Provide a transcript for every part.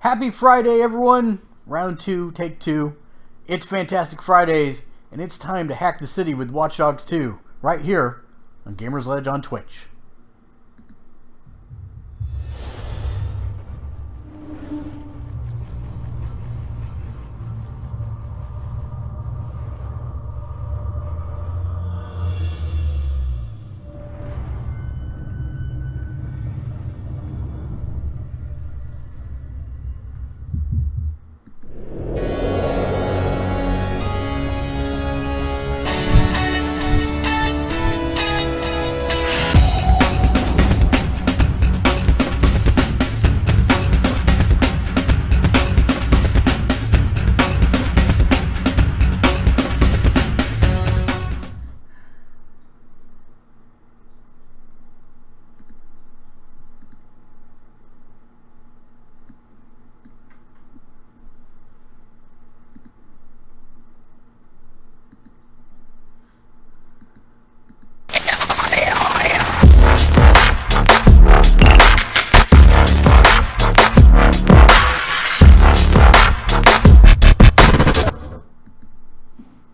Happy Friday, everyone. Round 2, take 2. It's Fantastic Fridays, and it's time to hack the city with Watch Dogs 2, right here on Gamers Ledge on Twitch.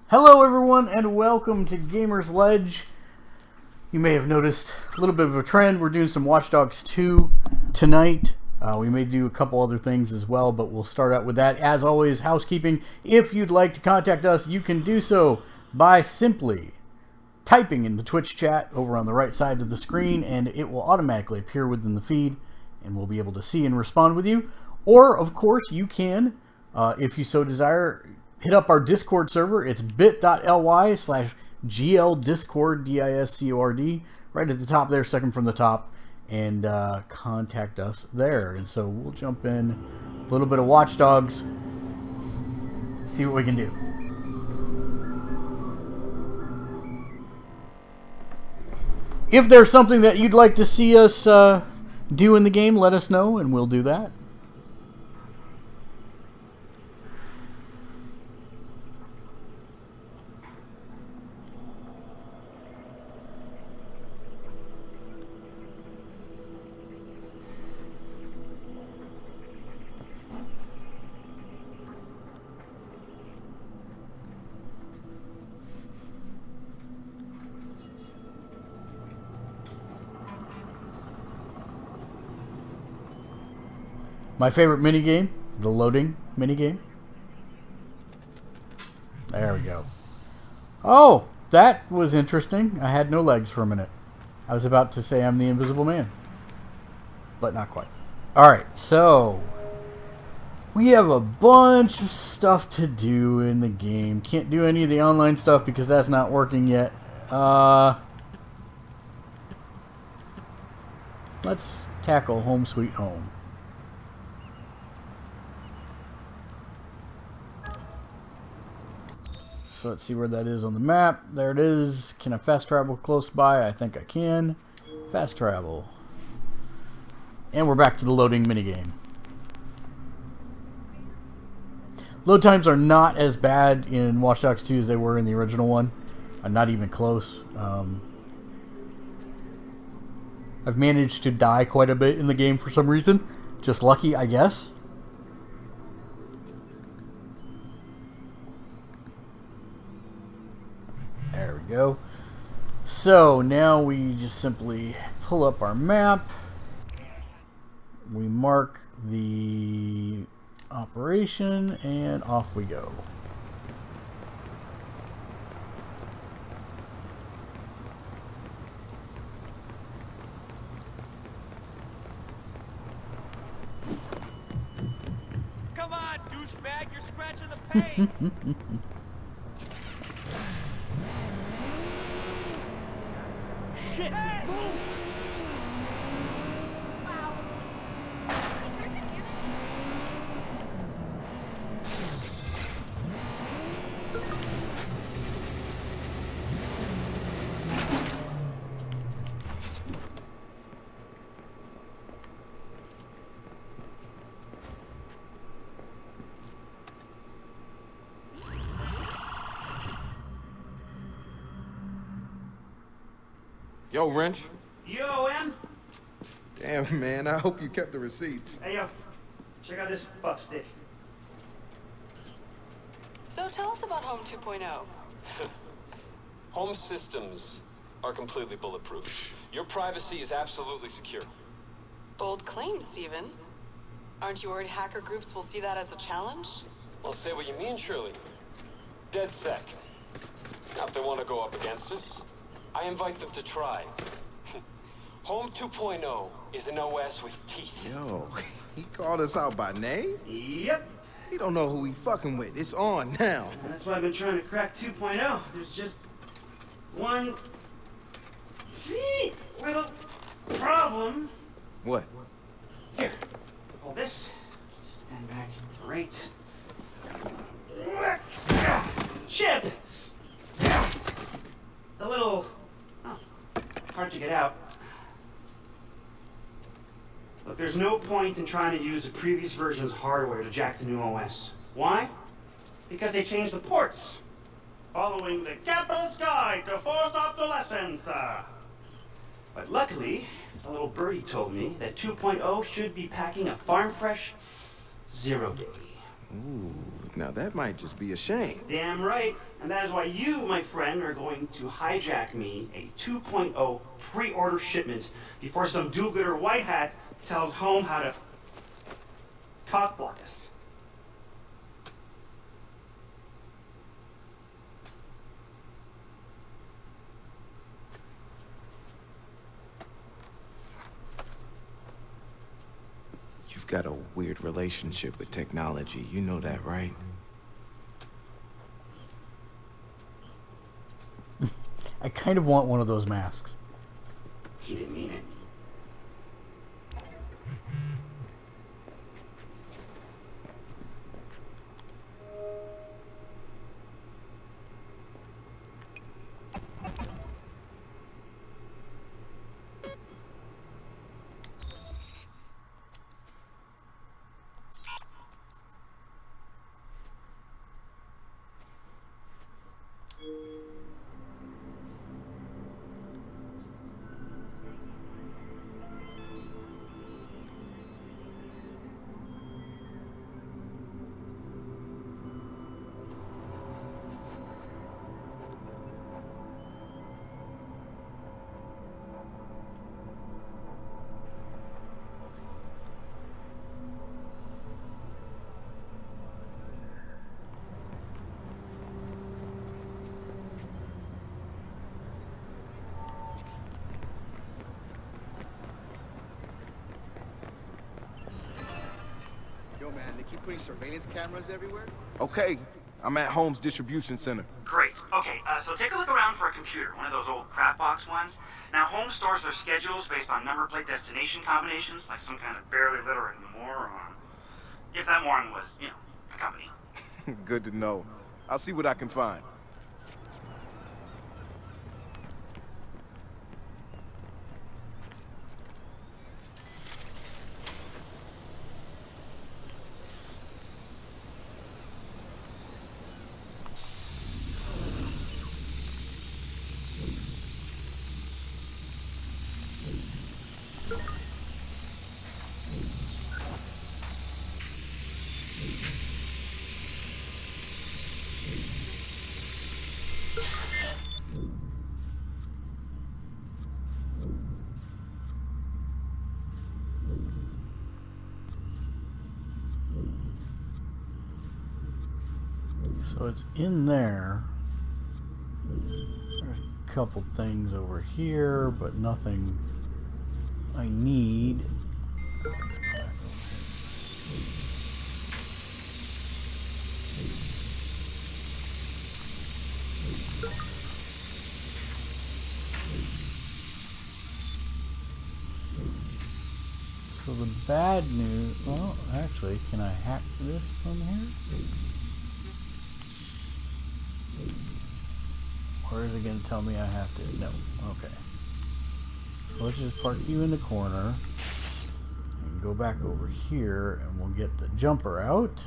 Hello everyone and welcome to Gamers Ledge. You may have noticed a little bit of a trend. We're doing some Watch Dogs 2 tonight. We may do a couple other things as well, but we'll start out with that. As always, housekeeping. If you'd like to contact us, you can do so by simply typing in the Twitch chat over on the right side of the screen, and it will automatically appear within the feed, and we'll be able to see and respond with you. Or, of course, you can, if you so desire, hit up our Discord server. It's bit.ly/GLDiscord, D-I-S-C-O-R-D, right at the top there, second from the top, and contact us there. And so we'll jump in a little bit of Watch Dogs, see what we can do. If there's something that you'd like to see us do in the game, let us know, and we'll do that. My favorite minigame, the loading minigame. There we go. Oh, that was interesting. I had no legs for a minute. I was about to say I'm the Invisible Man. But not quite. Alright, so we have a bunch of stuff to do in the game. Can't do any of the online stuff because that's not working yet. Let's tackle Home Sweet Home. So let's see where that is on the map. There it is. Can I fast travel close by? I think I can. Fast travel. And we're back to the loading minigame. Load times are not as bad in Watch Dogs 2 as they were in the original one. Not even close. I've managed to die quite a bit in the game for some reason. Just lucky, I guess. There we go. So now we just simply pull up our map. We mark the operation and off we go. Come on, douchebag, you're scratching the paint. Shit! Hey! Move! Wow. Yo, Wrench. Yo, M? Damn, man, I hope you kept the receipts. Hey, yo. Check out this fuckstick. So tell us about Home 2.0. Home systems are completely bulletproof. Your privacy is absolutely secure. Bold claim, Steven. Aren't you worried hacker groups will see that as a challenge? Well, say what you mean, Shirley. Dead sec. Now, if they want to go up against us, I invite them to try. Home 2.0 is an OS with teeth. Yo, he called us out by name? Yep. He don't know who he fucking with. It's on now. That's why I've been trying to crack 2.0. There's just one little problem. What? Here, hold this. Stand back. Great. Chip! It's a little hard to get out. Look, there's no point in trying to use the previous version's hardware to jack the new OS. Why? Because they changed the ports. Following the capitalist guide to forced obsolescence. But luckily, a little birdie told me that 2.0 should be packing a farm-fresh 0-day. Ooh, now that might just be a shame. Damn right. And that is why you, my friend, are going to hijack me a 2.0 pre-order shipment before some do-gooder white hat tells Home how to cock-block us. You've got a weird relationship with technology. You know that, right? I kind of want one of those masks. He didn't mean it. Yo, man, they keep putting surveillance cameras everywhere. Okay, I'm at Holmes Distribution Center. Great. Okay, so take a look around for a computer, one of those old crap box ones. Now, Home stores their schedules based on number plate destination combinations, like some kind of barely literate moron. If that moron was, a company. Good to know. I'll see what I can find. So it's in there. There's a couple things over here, but nothing I need. Let's go back over here. So the bad news, well, actually, can I hack this from here? Or is it going to tell me I have to? No. Okay. So let's just park you in the corner and go back over here and we'll get the jumper out.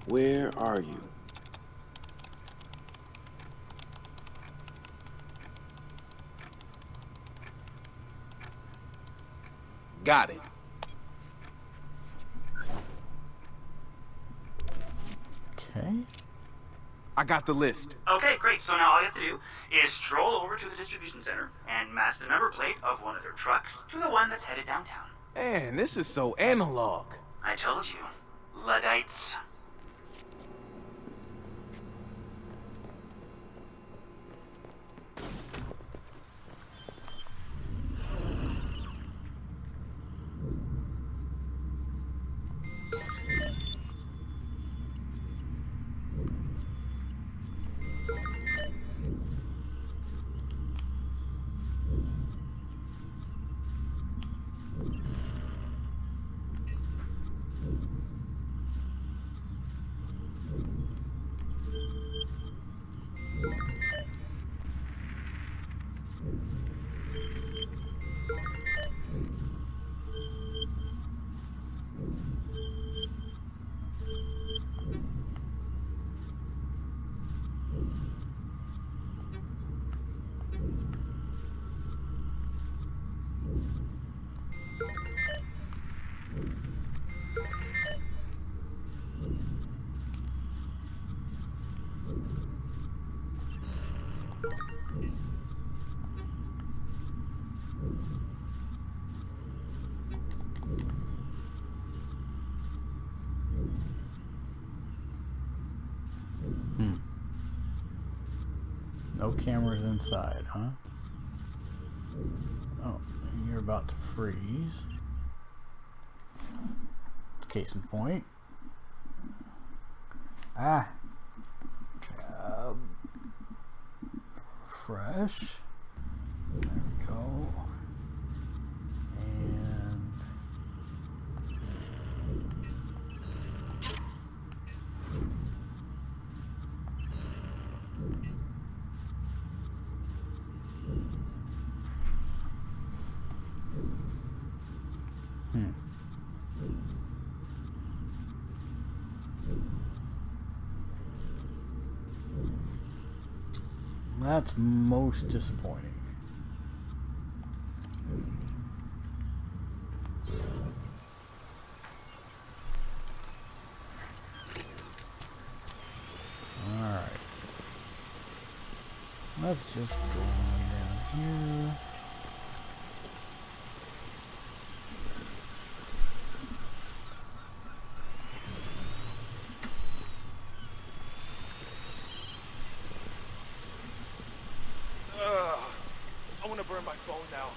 Where are you? Got it. Okay. I got the list. Okay, great. So now all you have to do is stroll over to the distribution center and match the number plate of one of their trucks to the one that's headed downtown. Man, this is so analog. I told you. Luddites. No cameras inside, huh? Oh, you're about to freeze. Case in point. Ah. Fresh. There we go. And that's most disappointing. Alright. Let's just go on down here. I want to burn my phone now.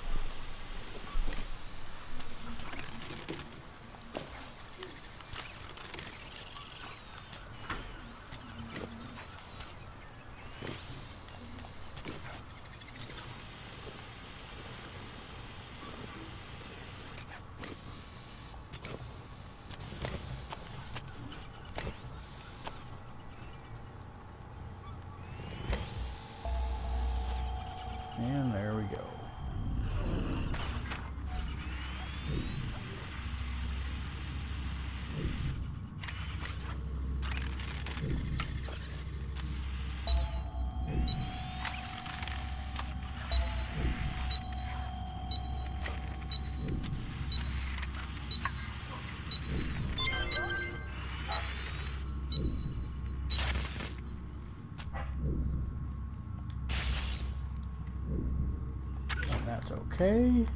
And there we go. That's okay.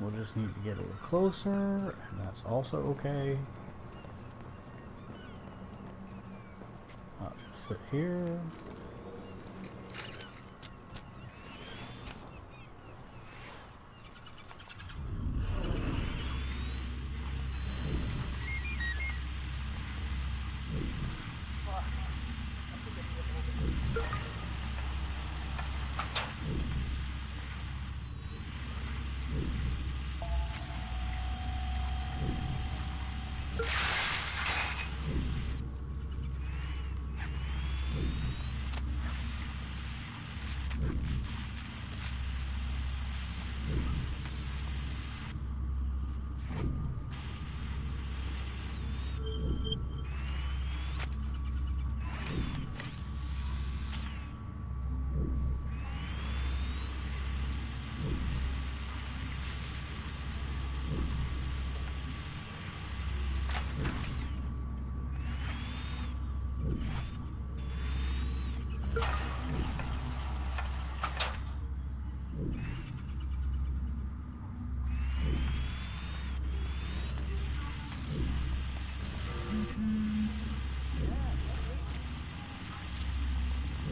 We'll just need to get a little closer, and that's also okay. I'll just sit here.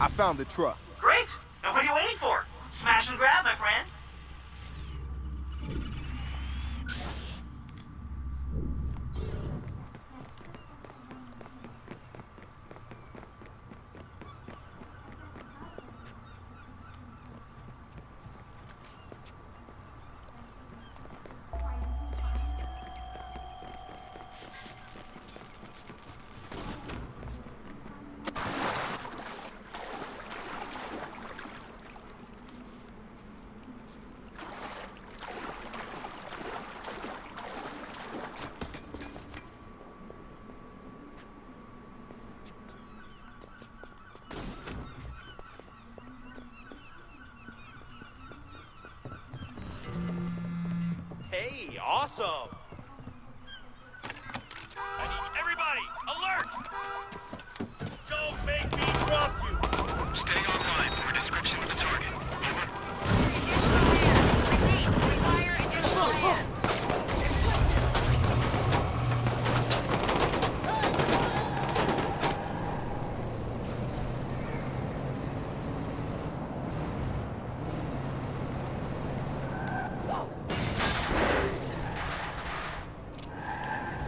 I found the truck. Great! And what are you waiting for? Smash and grab, my friend. Hey, awesome! I need everybody, alert! Don't make me drop you! Stay online for a description of the target. Over. Fire additional hands.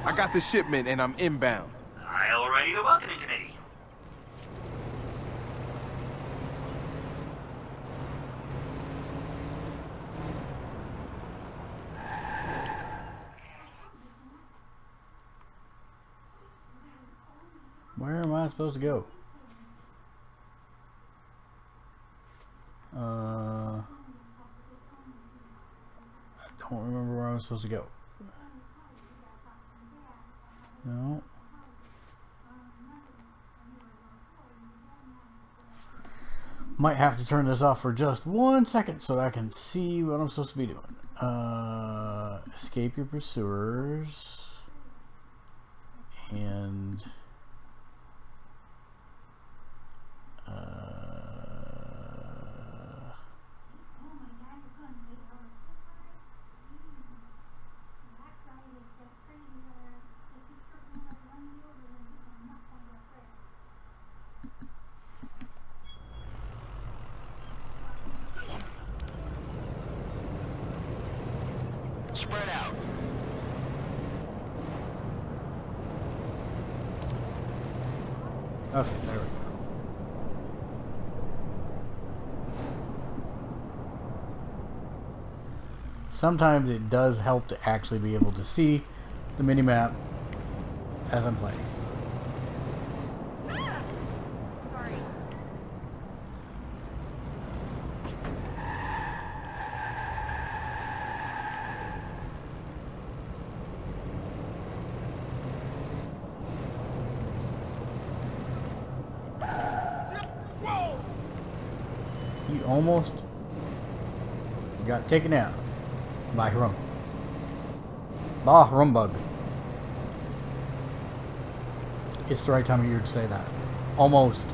I got the shipment and I'm inbound. I'll write you the welcoming committee. Where am I supposed to go? I don't remember where I'm supposed to go. No. Might have to turn this off for just 1 second so I can see what I'm supposed to be doing. Escape your pursuers. And... Spread out. Okay, there we go. Sometimes it does help to actually be able to see the minimap as I'm playing. Sorry. You almost got taken out by Humbug. It's the right time of year to say that. Almost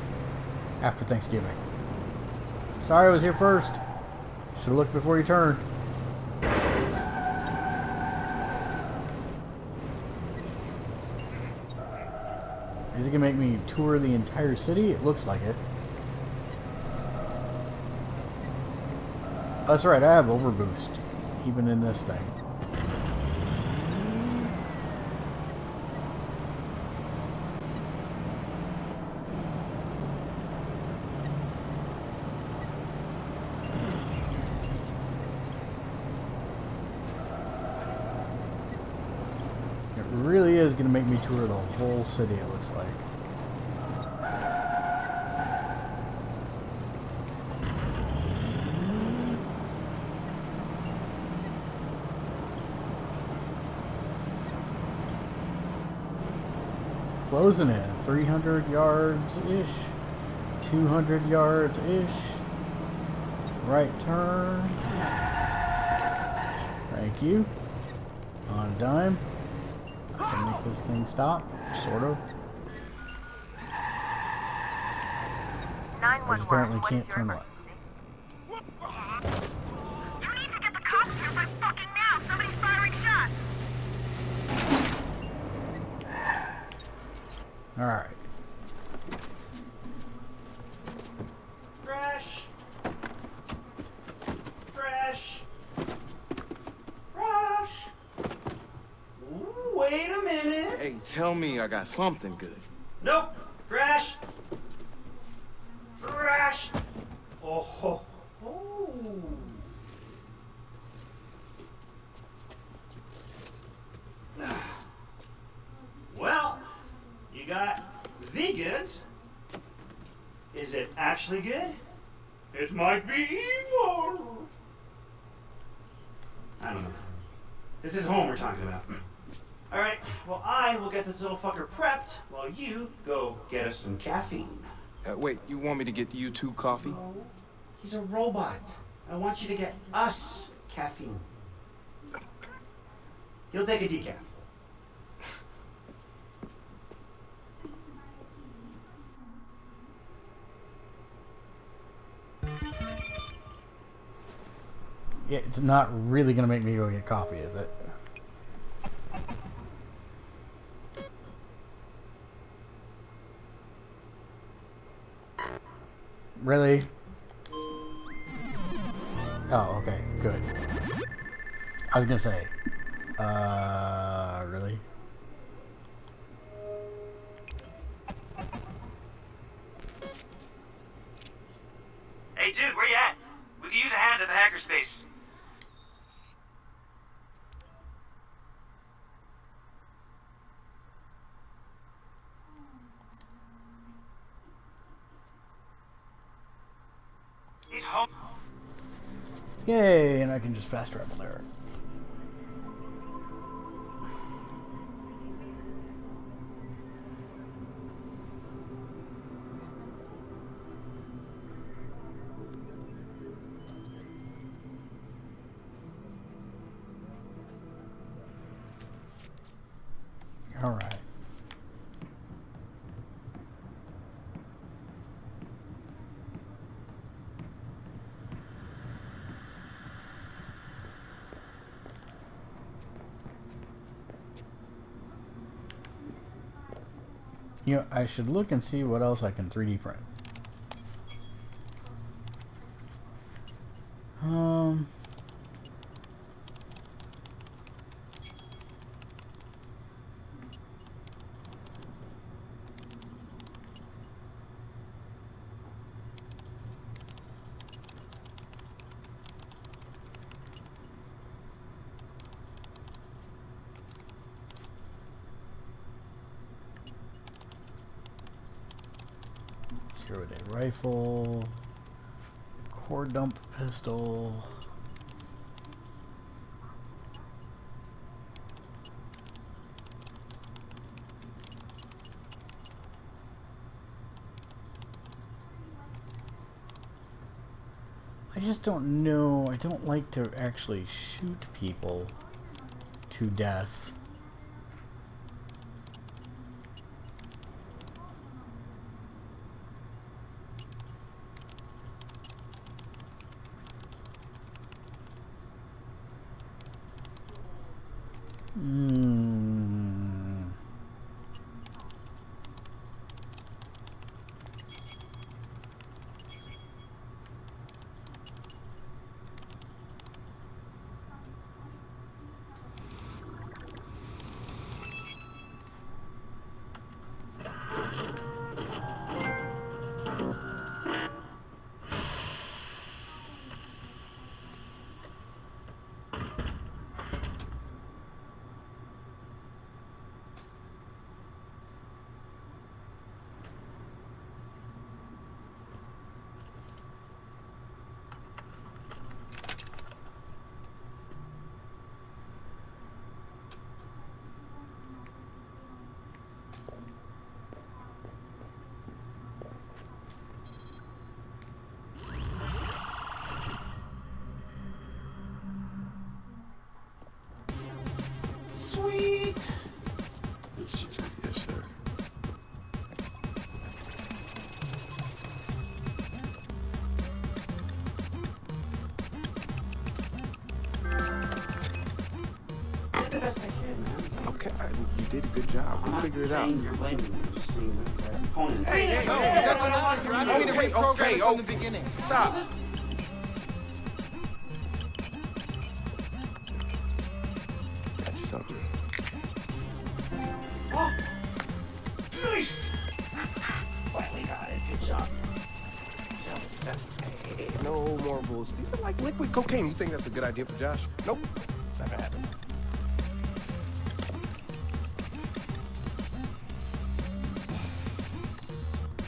after Thanksgiving. Sorry I was here first. Should have looked before you turned. Is it gonna make me tour the entire city? It looks like it. That's right, I have overboost, even in this thing. It really is going to make me tour the whole city, it looks like. Closing in 300 yards-ish, 200 yards-ish, right turn, thank you, on a dime, I can make this thing stop, sort of, I just apparently can't turn left. You need to get the cops here by fucking now, somebody's firing shots! Alright. tell me I got something good. Nope. Trash. Trash. Oh ho ho. Well, you got the goods. Is it actually good? It might be evil. I don't know. This is home we're talking about. All right, well, I will get this little fucker prepped while you go get us some caffeine. Wait, you want me to get you two coffee? No, he's a robot. I want you to get us caffeine. He'll take a decaf. Yeah, it's not really gonna make me go get coffee, is it? Really? Oh, okay, good. I was gonna say, really? Hey, dude, where you at? We could use a hand at the hackerspace. He's home. Yay, and I can just fast travel there. All right. You know, I should look and see what else I can 3D print. Zero-day rifle, core dump pistol. I just don't know. I don't like to actually shoot people to death. Sweet. Yes, sir. Did the best I could, man. Okay, you did a good job. I'm We'll not figure it out. saying you're blaming me. I'm just saying that the opponent. Hey, No, that's not. You're asking me to reprogram it from the beginning. Stop. Got you something. Oh, No more bulls. These are like liquid cocaine. You think that's a good idea for Josh? Nope. Not gonna happen.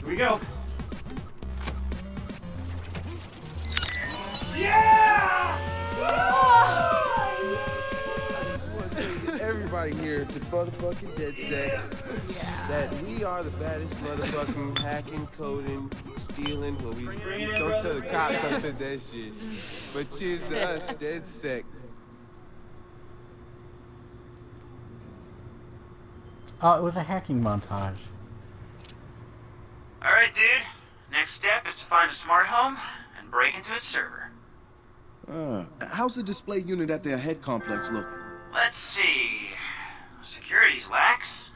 Here we go. Yeah! I just want to say to everybody here to motherfucking Dead Set that we are the baddest motherfucking hacking, coding, stealing. When we don't tell the cops I said that shit. But cheers to us, Dead Sec. It was a hacking montage. Alright, dude. Next step is to find a smart home and break into its server. How's the display unit at their head complex look? Let's see. Security's lax.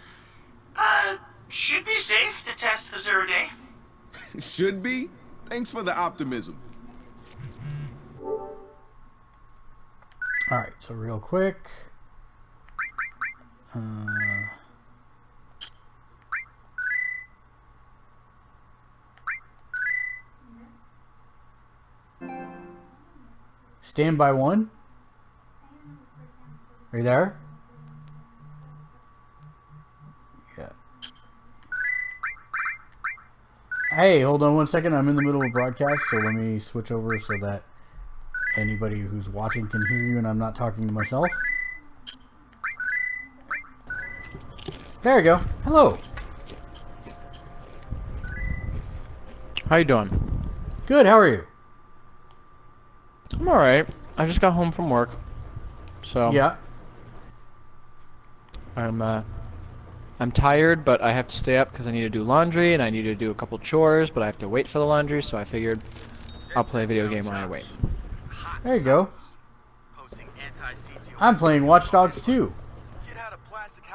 Should be safe to test for 0 day. Should be? Thanks for the optimism. Alright, so real quick. Standby 1? Are you there? Yeah. Hey, hold on one second. I'm in the middle of a broadcast, so let me switch over so that anybody who's watching can hear you and I'm not talking to myself. There you go. Hello. How you doing? Good, how are you? I'm alright. I just got home from work. So yeah. I'm tired, but I have to stay up because I need to do laundry and I need to do a couple chores, but I have to wait for the laundry, so I figured I'll play a video game while I wait. There you go. I'm playing Watch Dogs 2.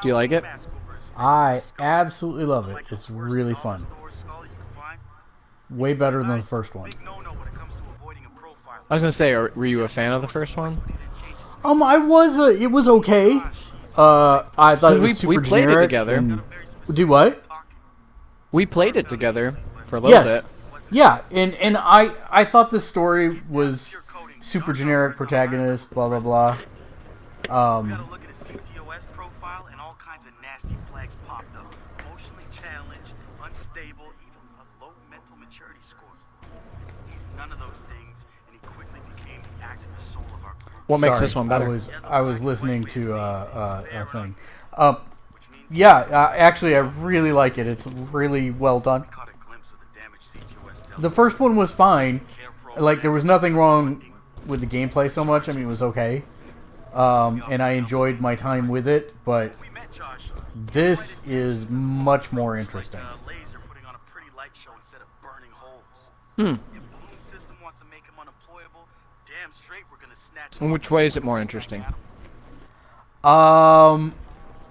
Do you like it? I absolutely love it. It's really fun. Way better than the first one. I was gonna say, were you a fan of the first one? I was. It was okay. I thought it was super we played generic it together. Do what? We played it together for a little bit. Yeah, and I thought the story was super generic, protagonist, blah blah blah. What makes this one better? I was listening to a thing. Actually, I really like it. It's really well done. The first one was fine. Like, there was nothing wrong with the gameplay so much. I mean, it was okay. And I enjoyed my time with it, but this is much more interesting. In which way is it more interesting? I'm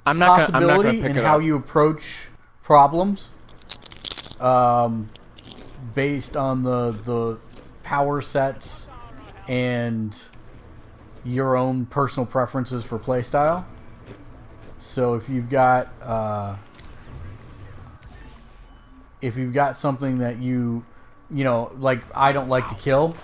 not gonna pick it up. How you approach problems, based on the power sets and your own personal preferences for playstyle. So if you've got something that you know, like, I don't like to kill.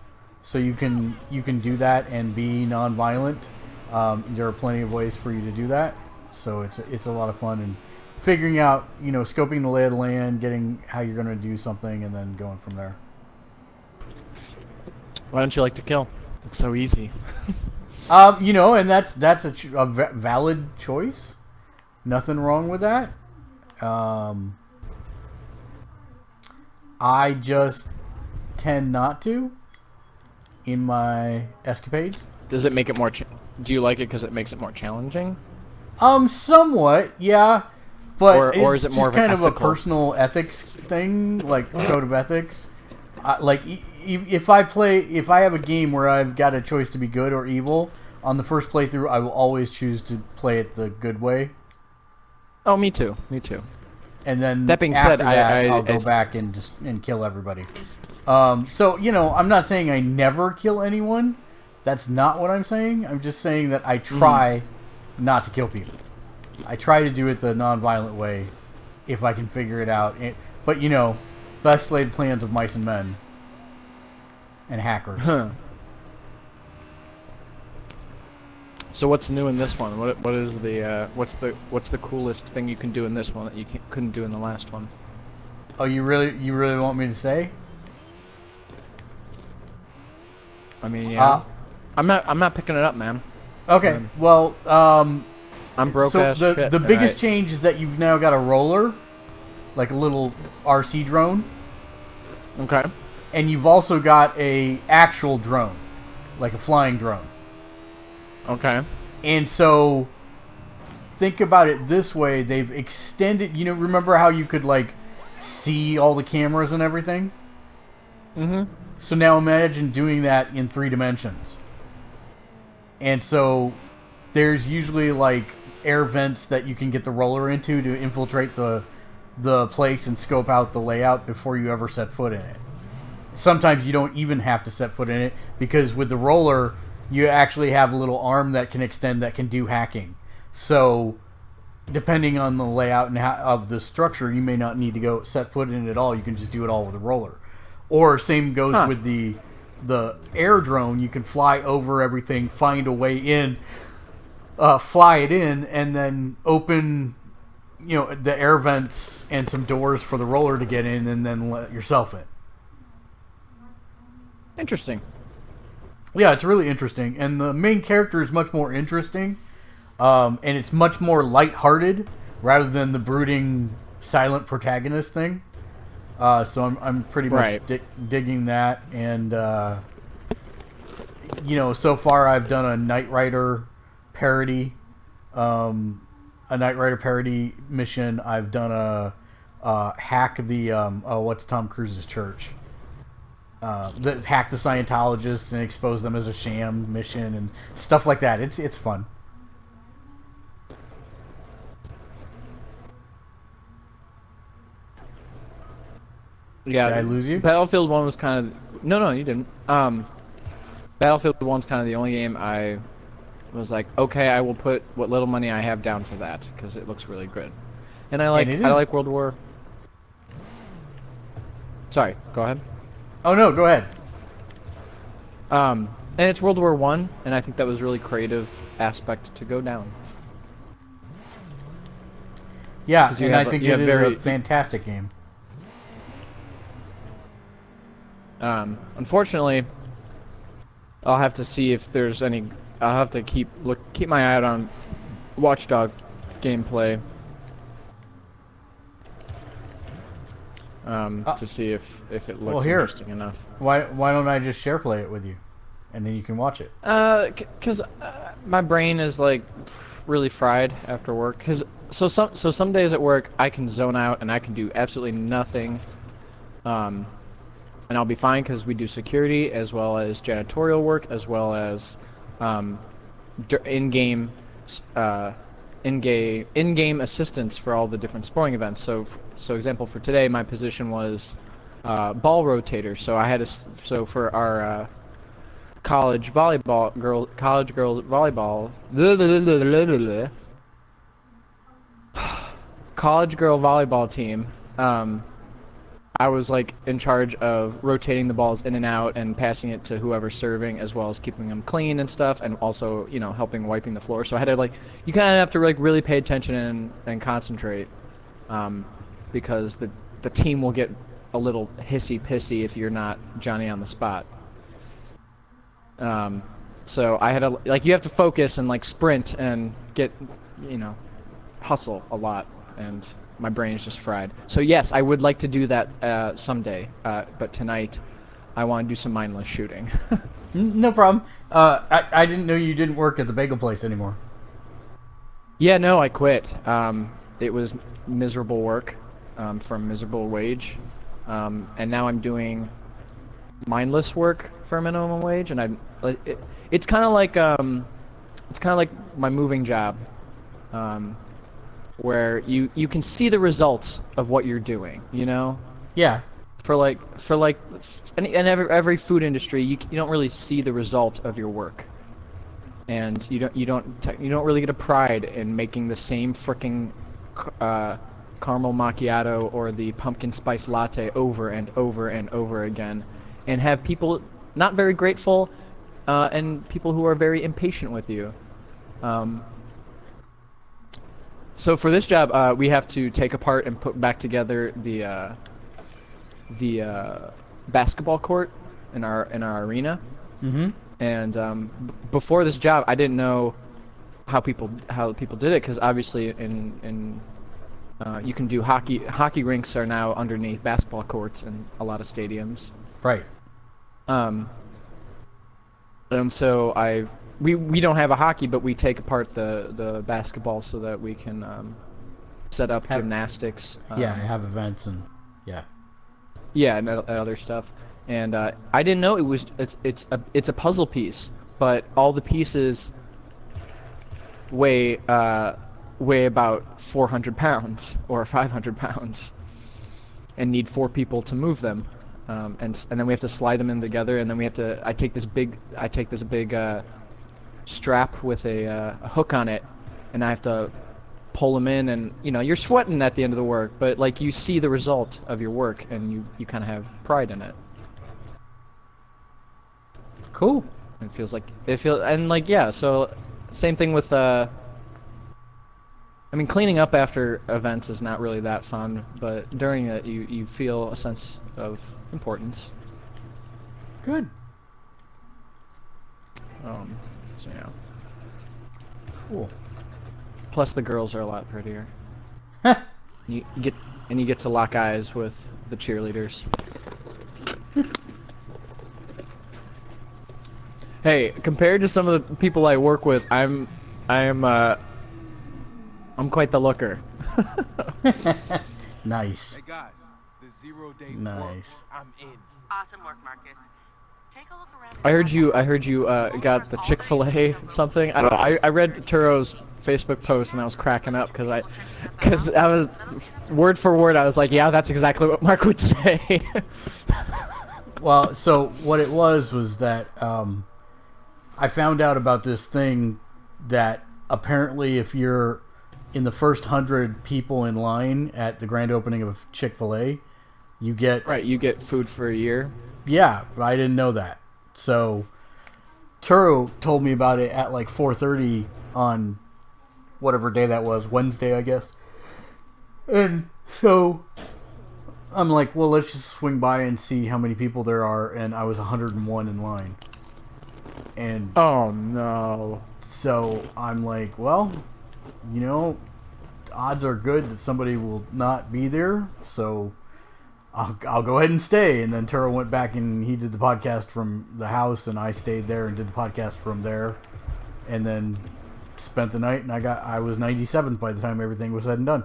So you can do that and be non-violent. There are plenty of ways for you to do that. So it's a lot of fun, and figuring out, scoping the lay of the land, getting how you're going to do something, and then going from there. Why don't you like to kill? It's so easy. And that's a valid choice. Nothing wrong with that. I just tend not to. In my escapades. Does it make it more? Do you like it because it makes it more challenging? Somewhat, yeah. But or is it more of kind an of a personal ethics thing, like code of ethics? Like, if I have a game where I've got a choice to be good or evil, on the first playthrough, I will always choose to play it the good way. Oh, me too. Me too. And then that being after said, I'll go back and kill everybody. So, I'm not saying I never kill anyone. That's not what I'm saying. I'm just saying that I try not to kill people. I try to do it the non-violent way if I can figure it out. But, best laid plans of mice and men. and hackers. So what's new in this one? What is the what's the coolest thing you can do in this one that you couldn't do in the last one? Oh, you really want me to say? I mean, yeah. I'm not picking it up, man. Okay. Well, I'm broke so ass shit. The biggest change is that you've now got a roller, like a little RC drone. Okay. And you've also got a actual drone, like a flying drone. Okay. And so, think about it this way: they've extended. You know, remember how you could like see all the cameras and everything? Mm-hmm. So now imagine doing that in 3 dimensions. And so, there's usually like air vents that you can get the roller into to infiltrate the place and scope out the layout before you ever set foot in it. Sometimes you don't even have to set foot in it, because with the roller, you actually have a little arm that can extend that can do hacking. So, depending on the layout and of the structure, you may not need to go set foot in it at all. You can just do it all with a roller. Or same goes with the air drone. You can fly over everything, find a way in, fly it in, and then open, the air vents and some doors for the roller to get in, and then let yourself in. Interesting. Yeah, it's really interesting, and the main character is much more interesting, and it's much more lighthearted rather than the brooding, silent protagonist thing. So I'm pretty much digging that, and so far I've done a Knight Rider parody, mission. I've done a hack the what's Tom Cruise's church. Hack the Scientologists and expose them as a sham mission and stuff like that. It's fun. Yeah. Did I lose you? Battlefield 1 was kind of... No, you didn't. Battlefield 1's kind of the only game I was like, okay, I will put what little money I have down for that, because it looks really good. And I like World War... Sorry, go ahead. Oh no, go ahead. And it's World War I, and I think that was a really creative aspect to go down. Yeah, and I think it is a fantastic game. Unfortunately, I'll have to see if there's any. I'll have to keep my eye out on Watchdog gameplay. To see if it looks interesting enough. Why don't I just share play it with you, and then you can watch it? Cause my brain is like really fried after work. So some days at work I can zone out and I can do absolutely nothing, and I'll be fine because we do security as well as janitorial work as well as in-game assistance for all the different sporting events. So example for today, my position was ball rotator. So I had for our college girl volleyball college girl volleyball team. I was like in charge of rotating the balls in and out and passing it to whoever's serving, as well as keeping them clean and stuff, and also helping wiping the floor. So I had to you kind of have to really pay attention and concentrate, because the team will get a little hissy pissy if you're not Johnny on the spot. So I had to you have to focus and sprint and get hustle a lot, and my brain is just fried. So yes, I would like to do that someday, but tonight I want to do some mindless shooting. No problem. I didn't know you didn't work at the bagel place anymore. Yeah, no, I quit. It was miserable work for a miserable wage, and now I'm doing mindless work for a minimum wage, and it's kind of like my moving job. Where you can see the results of what you're doing, Yeah. For every food industry, you don't really see the result of your work, and you don't really get a pride in making the same frickin' caramel macchiato or the pumpkin spice latte over and over and over again, and have people not very grateful, and people who are very impatient with you. So for this job, we have to take apart and put back together the basketball court in our arena. Mm-hmm. And before this job, I didn't know how people did it, because obviously you can do hockey rinks are now underneath basketball courts in a lot of stadiums. Right. And so we don't have a hockey, but we take apart the basketball so that we can set up gymnastics. Have events and and other stuff. And I didn't know it's a puzzle piece, but all the pieces weigh about 400 pounds or 500 pounds, and need 4 people to move them. And then we have to slide them in together, and then I take this big strap with a hook on it, and I have to pull them in, and you're sweating at the end of the work, but like you see the result of your work, and you kind of have pride in it. Cool. So same thing with cleaning up after events is not really that fun, but during it you feel a sense of importance. Good. So yeah. Cool. Plus the girls are a lot prettier. you get to lock eyes with the cheerleaders. Hey, compared to some of the people I work with, I'm quite the looker. Nice. Hey guys, the 0-day Nice. work, I'm in. Awesome work, Marcus. Take a look around. I heard you got the Chick-fil-A something. I don't know. I read Turo's Facebook post and I was cracking up because I was word for word. I was like, yeah, that's exactly what Mark would say. Well, so what it was that I found out about this thing that apparently if you're in the first 100 people in line at the grand opening of Chick-fil-A, you get food for a year. Yeah, but I didn't know that. So Turo told me about it at like 4:30 on whatever day that was, Wednesday, I guess. And so I'm like, well, let's just swing by and see how many people there are, and I was 101 in line. And oh no. So I'm like, well, odds are good that somebody will not be there, so I'll go ahead and stay. And then Turo went back and he did the podcast from the house, and I stayed there and did the podcast from there, and then spent the night, and I was 97th by the time everything was said and done.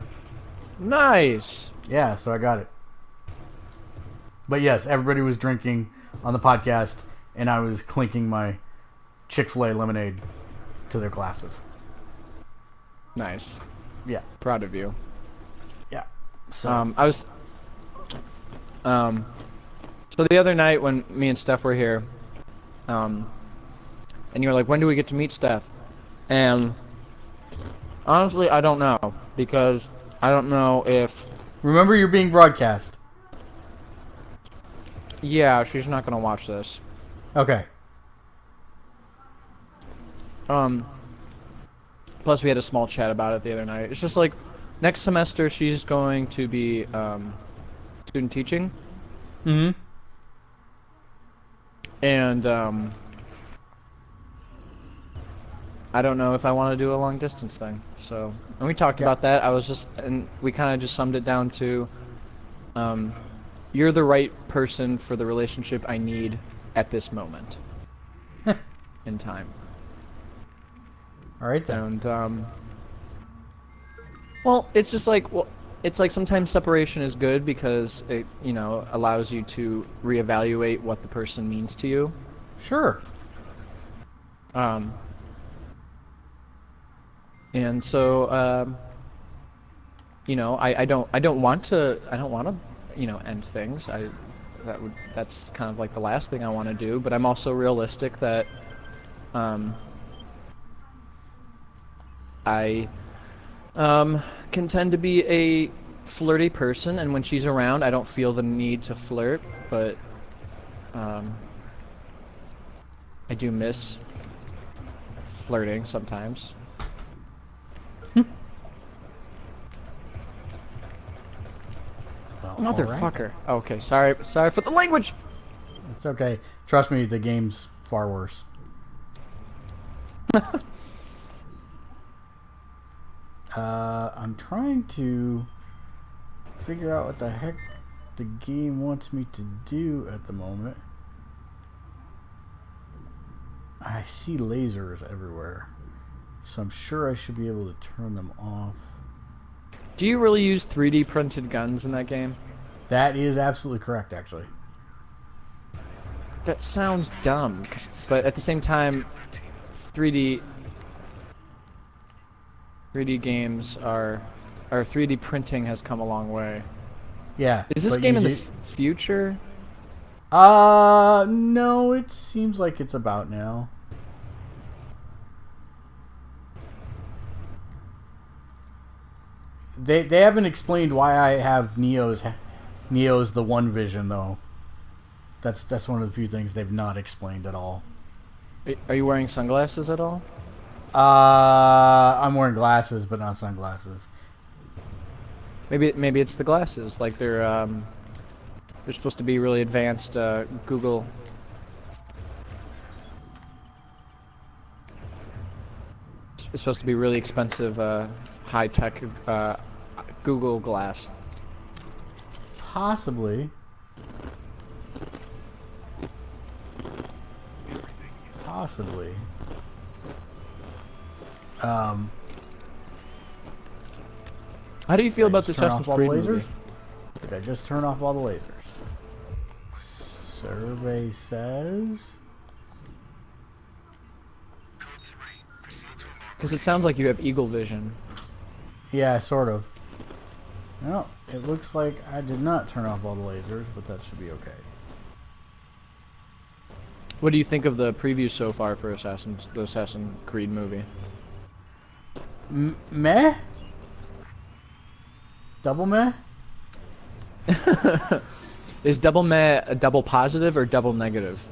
Nice. Yeah, so I got it. But yes, everybody was drinking on the podcast, and I was clinking my Chick-fil-A lemonade to their glasses. Nice. Yeah. Proud of you. Yeah. So I was so the other night when me and Steph were here, and you were like, when do we get to meet Steph? And honestly, I don't know, because I don't know if... Remember, you're being broadcast. Yeah, she's not gonna watch this. Okay. Plus we had a small chat about it the other night. It's just like, next semester she's going to be student teaching. Mm-hmm. And I don't know if I want to do a long distance thing. So, and we talked about that. And we kind of just summed it down to, you're the right person for the relationship I need at this moment in time. All right then. And well, it's just like, it's like sometimes separation is good because it, allows you to reevaluate what the person means to you. Sure. And so, I don't want to, end things. That's kind of like the last thing I want to do. But I'm also realistic that, I can tend to be a flirty person, and when she's around, I don't feel the need to flirt. But I do miss flirting sometimes. Well, Motherfucker. Okay, sorry for the language. It's okay. Trust me, the game's far worse. I'm trying to figure out what the heck the game wants me to do at the moment. I see lasers everywhere, so I'm sure I should be able to turn them off. Do you really use 3D printed guns in that game? That is absolutely correct, actually. That sounds dumb, but at the same time, 3D games are, or 3D printing has come a long way. Yeah. Is this game in the future? No, it seems like it's about now. They haven't explained why I have Neo's the one vision though. That's one of the few things they've not explained at all. Are you wearing sunglasses at all? I'm wearing glasses, but not sunglasses. Maybe it's the glasses. Like they're supposed to be really advanced Google. It's supposed to be really expensive, high-tech Google Glass. Possibly. Possibly. How do you feel about the Assassin's Creed movie? Did I just turn off all the lasers? Survey says... Because it sounds like you have eagle vision. Yeah, sort of. Well, it looks like I did not turn off all the lasers, but that should be okay. What do you think of the preview so far for the Assassin's Creed movie? Meh? Double meh? Is double meh a double positive or double negative?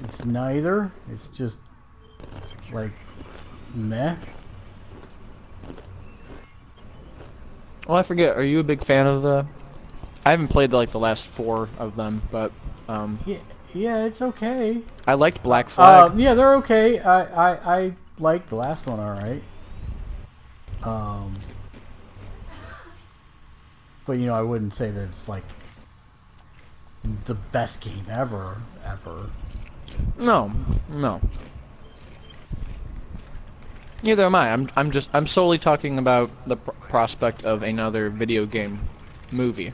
It's neither. It's just like meh. Well, I forget. Are you a big fan of the? I haven't played like the last 4 of them, but yeah, it's okay. I liked Black Flag. Yeah, they're okay. I liked the last one, all right. But you know, I wouldn't say that it's like the best game ever. No. Neither am I. I'm solely talking about the prospect of another video game movie.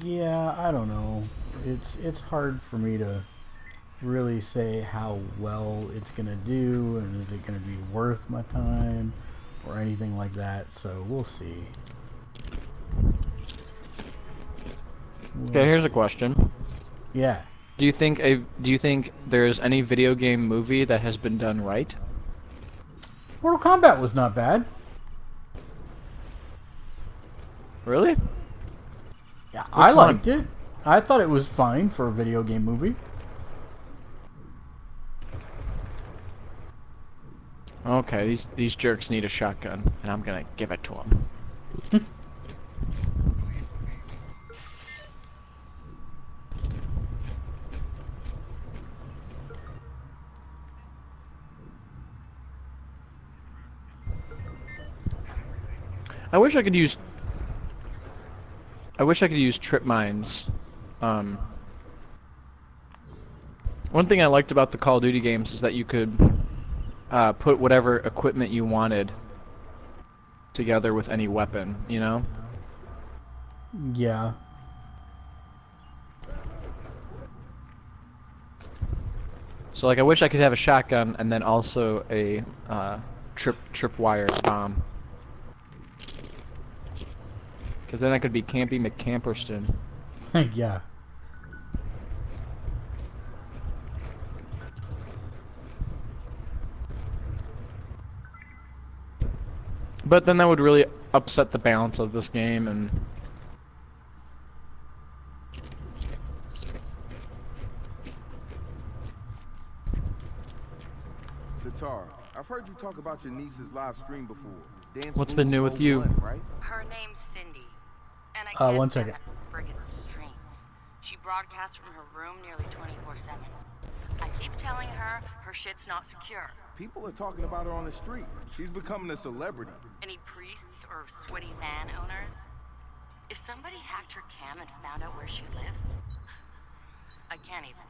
Yeah, I don't know. It's hard for me to really say how well it's gonna do, and is it gonna be worth my time, or anything like that. So we'll see. Okay, here's a question. Yeah. Do you think there's any video game movie that has been done right? Mortal Kombat was not bad. Really? Yeah, I liked it. I thought it was fine for a video game movie. Okay, these jerks need a shotgun, and I'm gonna give it to them. I wish I could use trip mines. One thing I liked about the Call of Duty games is that you could put whatever equipment you wanted together with any weapon, you know? Yeah. So like I wish I could have a shotgun and then also a tripwire bomb. Because then I could be Campy McCamperston. Yeah. But then that would really upset the balance of this game, and Satara, I've heard you talk about your niece's live stream before. Dance What's been new with you? Right? Her name's Cindy. And I can't One stand second. that friggin' stream. She broadcasts from her room nearly 24/7. I keep telling her her shit's not secure. People are talking about her on the street. She's becoming a celebrity. Any priests or sweaty van owners? If somebody hacked her cam and found out where she lives, I can't even.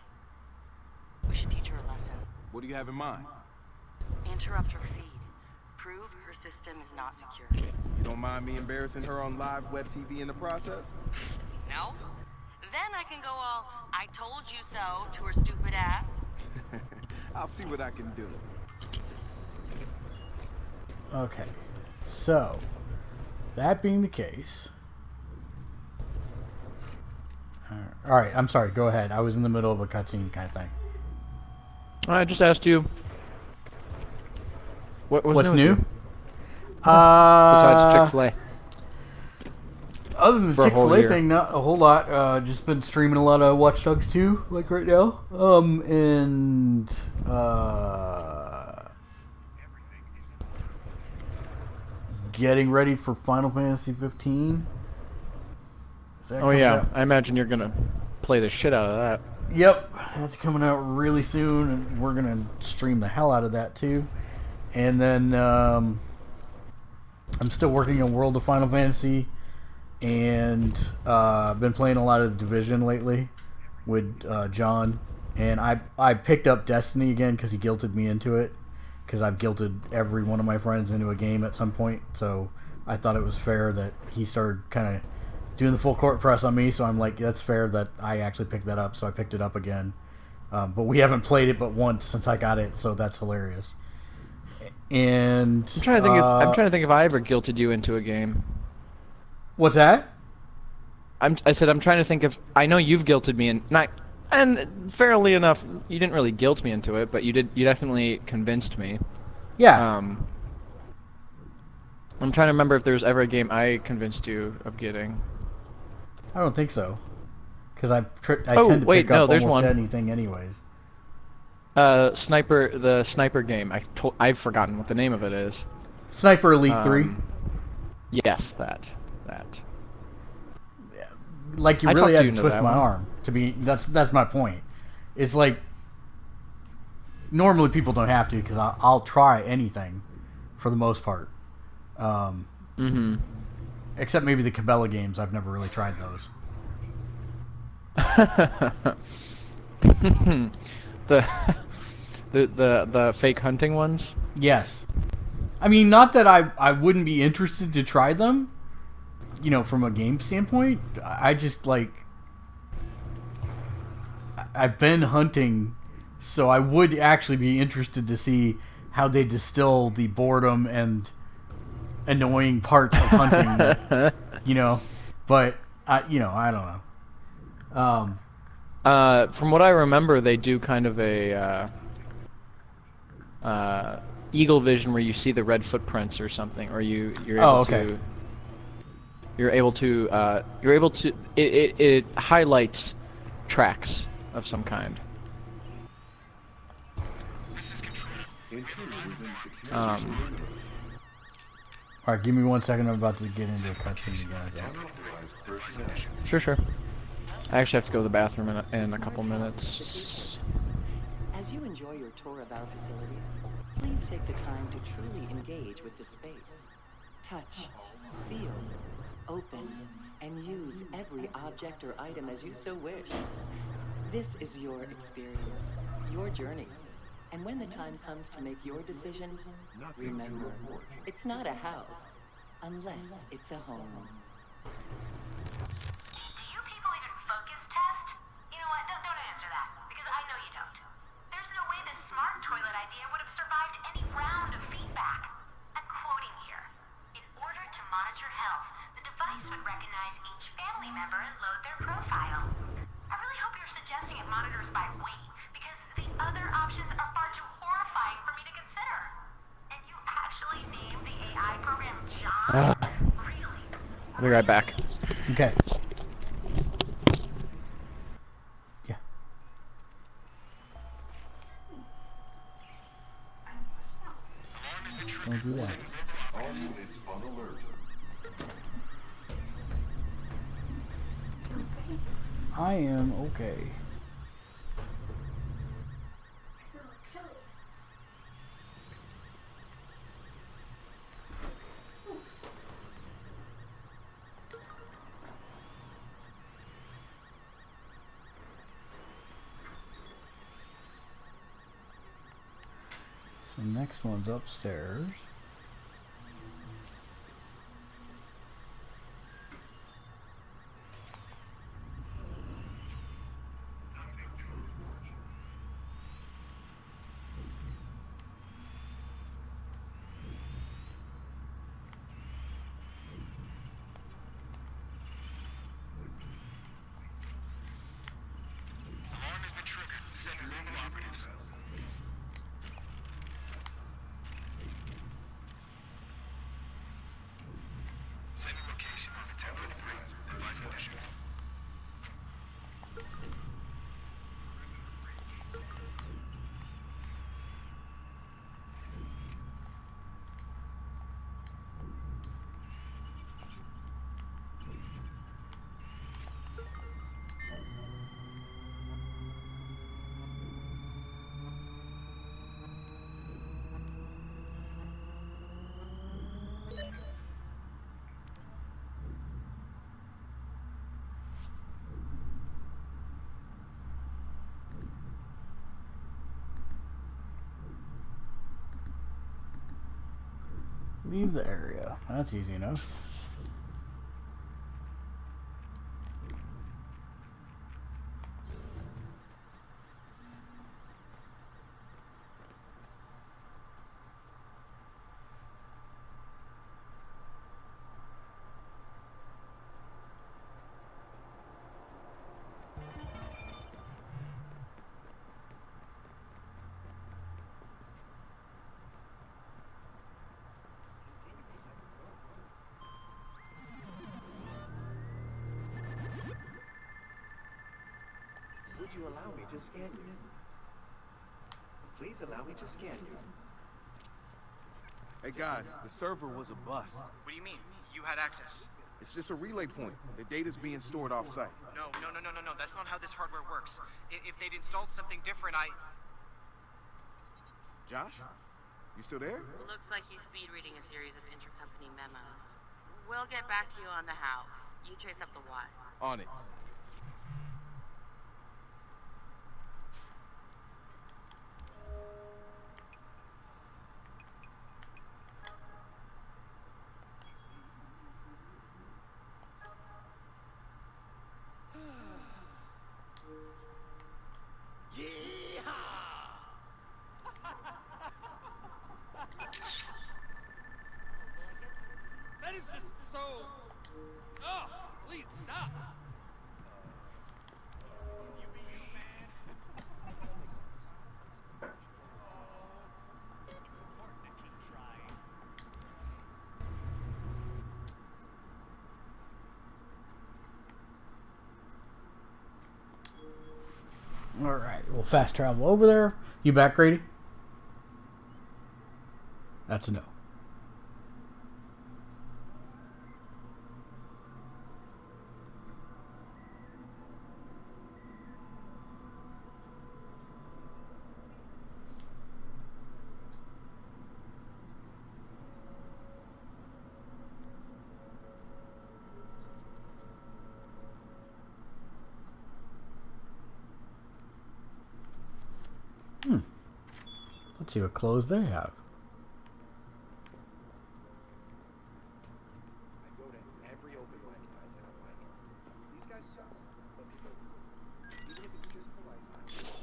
We should teach her a lesson. What do you have in mind? Interrupt her feed. Prove her system is not secure. You don't mind me embarrassing her on live web TV in the process? No? Then I can go all, I told you so, to her stupid ass. I'll see what I can do. Okay. So, that being the case... Alright, I'm sorry, go ahead. I was in the middle of a cutscene kind of thing. I just asked you. What's new? Besides Chick-fil-A. Other than the For a whole Chick-fil-A year. thing, not a whole lot. Just been streaming a lot of Watch Dogs 2, like right now. And getting ready for Final Fantasy 15. Oh yeah, I imagine you're gonna play the shit out of that. Yep, that's coming out really soon, and we're gonna stream the hell out of that too. And then I'm still working on World of Final Fantasy, and been playing a lot of the Division lately with John. And I picked up Destiny again because he guilted me into it, because I've guilted every one of my friends into a game at some point. So I thought it was fair that he started kind of doing the full court press on me, so I'm like, that's fair that I actually picked that up, so I picked it up again. But we haven't played it but once since I got it, so that's hilarious. And I'm trying to think if I ever guilted you into a game. What's that? I said I'm trying to think if I know you've guilted me in and fairly enough, you didn't really guilt me into it, but you definitely convinced me. Yeah. I'm trying to remember if there was ever a game I convinced you of getting. I don't think so, because I tend to wait, pick no, up there's almost one. anything anyways. The sniper game. I've forgotten what the name of it is. Sniper Elite 3. Yes, that. Like, you I really talked had you to into twist that my one. arm to be. That's my point. It's like normally people don't have to, because I'll try anything for the most part. Except maybe the Cabela games. I've never really tried those. the fake hunting ones? Yes. I mean, not that I wouldn't be interested to try them, you know, from a game standpoint. I just, like, I've been hunting, so I would actually be interested to see how they distill the boredom and annoying parts of hunting, you know. But, you know, I don't know. From what I remember, they do kind of a eagle vision where you see the red footprints or something, or you're able to. You're able to. It highlights tracks of some kind. All right, give me 1 second. I'm about to get into a cutscene again. Sure. I actually have to go to the bathroom in a couple minutes. As you enjoy your tour of our facilities, please take the time to truly engage with the space. Touch, feel, open, and use every object or item as you so wish. This is your experience, your journey. And when the time comes to make your decision, remember, it's not a house, unless it's a home. Do you people even focus test? You know what? Don't answer that, because I know you don't. There's no way this smart toilet idea would have survived any round of feedback. I'm quoting here. In order to monitor health, the device would recognize each family member and load their profile. I really hope you're suggesting it monitors by weight, because the other options are far too horrifying for me to consider. And you actually named the AI program John? Really? I'll be right back. Okay. Yeah. Don't do that. All units on alert. I am okay. So next one's upstairs. Alarm has been triggered. Send removal operatives. Sending location on the 1023. Advice conditions. Leave the area. That's easy enough. Would you allow me to scan you? Please allow me to scan you. Hey guys, the server was a bust. What do you mean? You had access? It's just a relay point. The data's being stored off-site. No. That's not how this hardware works. If they'd installed something different, Josh? You still there? Looks like he's speed reading a series of intercompany memos. We'll get back to you on the how. You trace up the why. On it. That is just so... Oh, please stop. You be you, man. It's important to keep trying. Alright, we'll fast travel over there. You back, Grady? That's a no. Let's see what clothes they have. I go to every open mic night and I'm like, these guys suck. But people, even if it's just polite, just go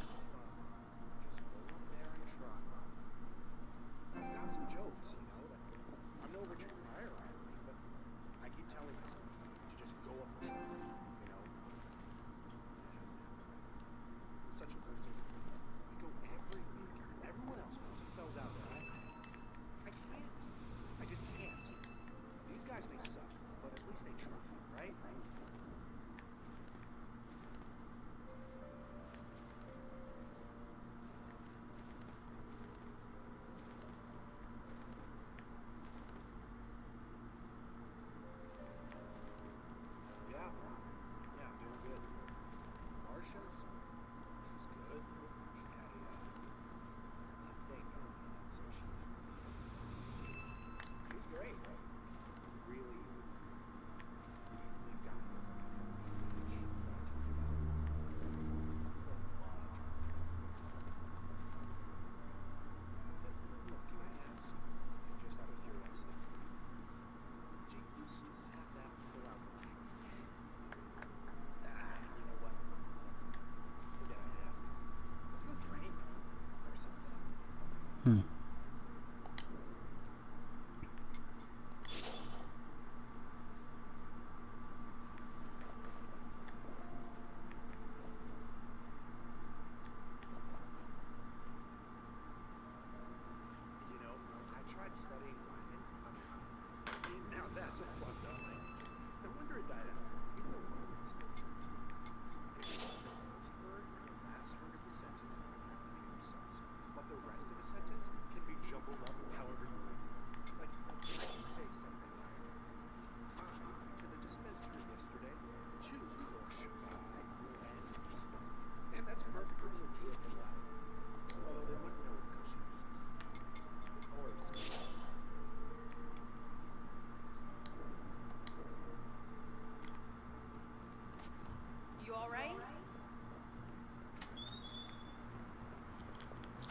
up there and try. I've got some jokes, you know, that I'm no Richard Pryor or anything, but I keep telling myself to just go up and try, you know. I'm such a loser. We go every week. Everyone else puts themselves out there.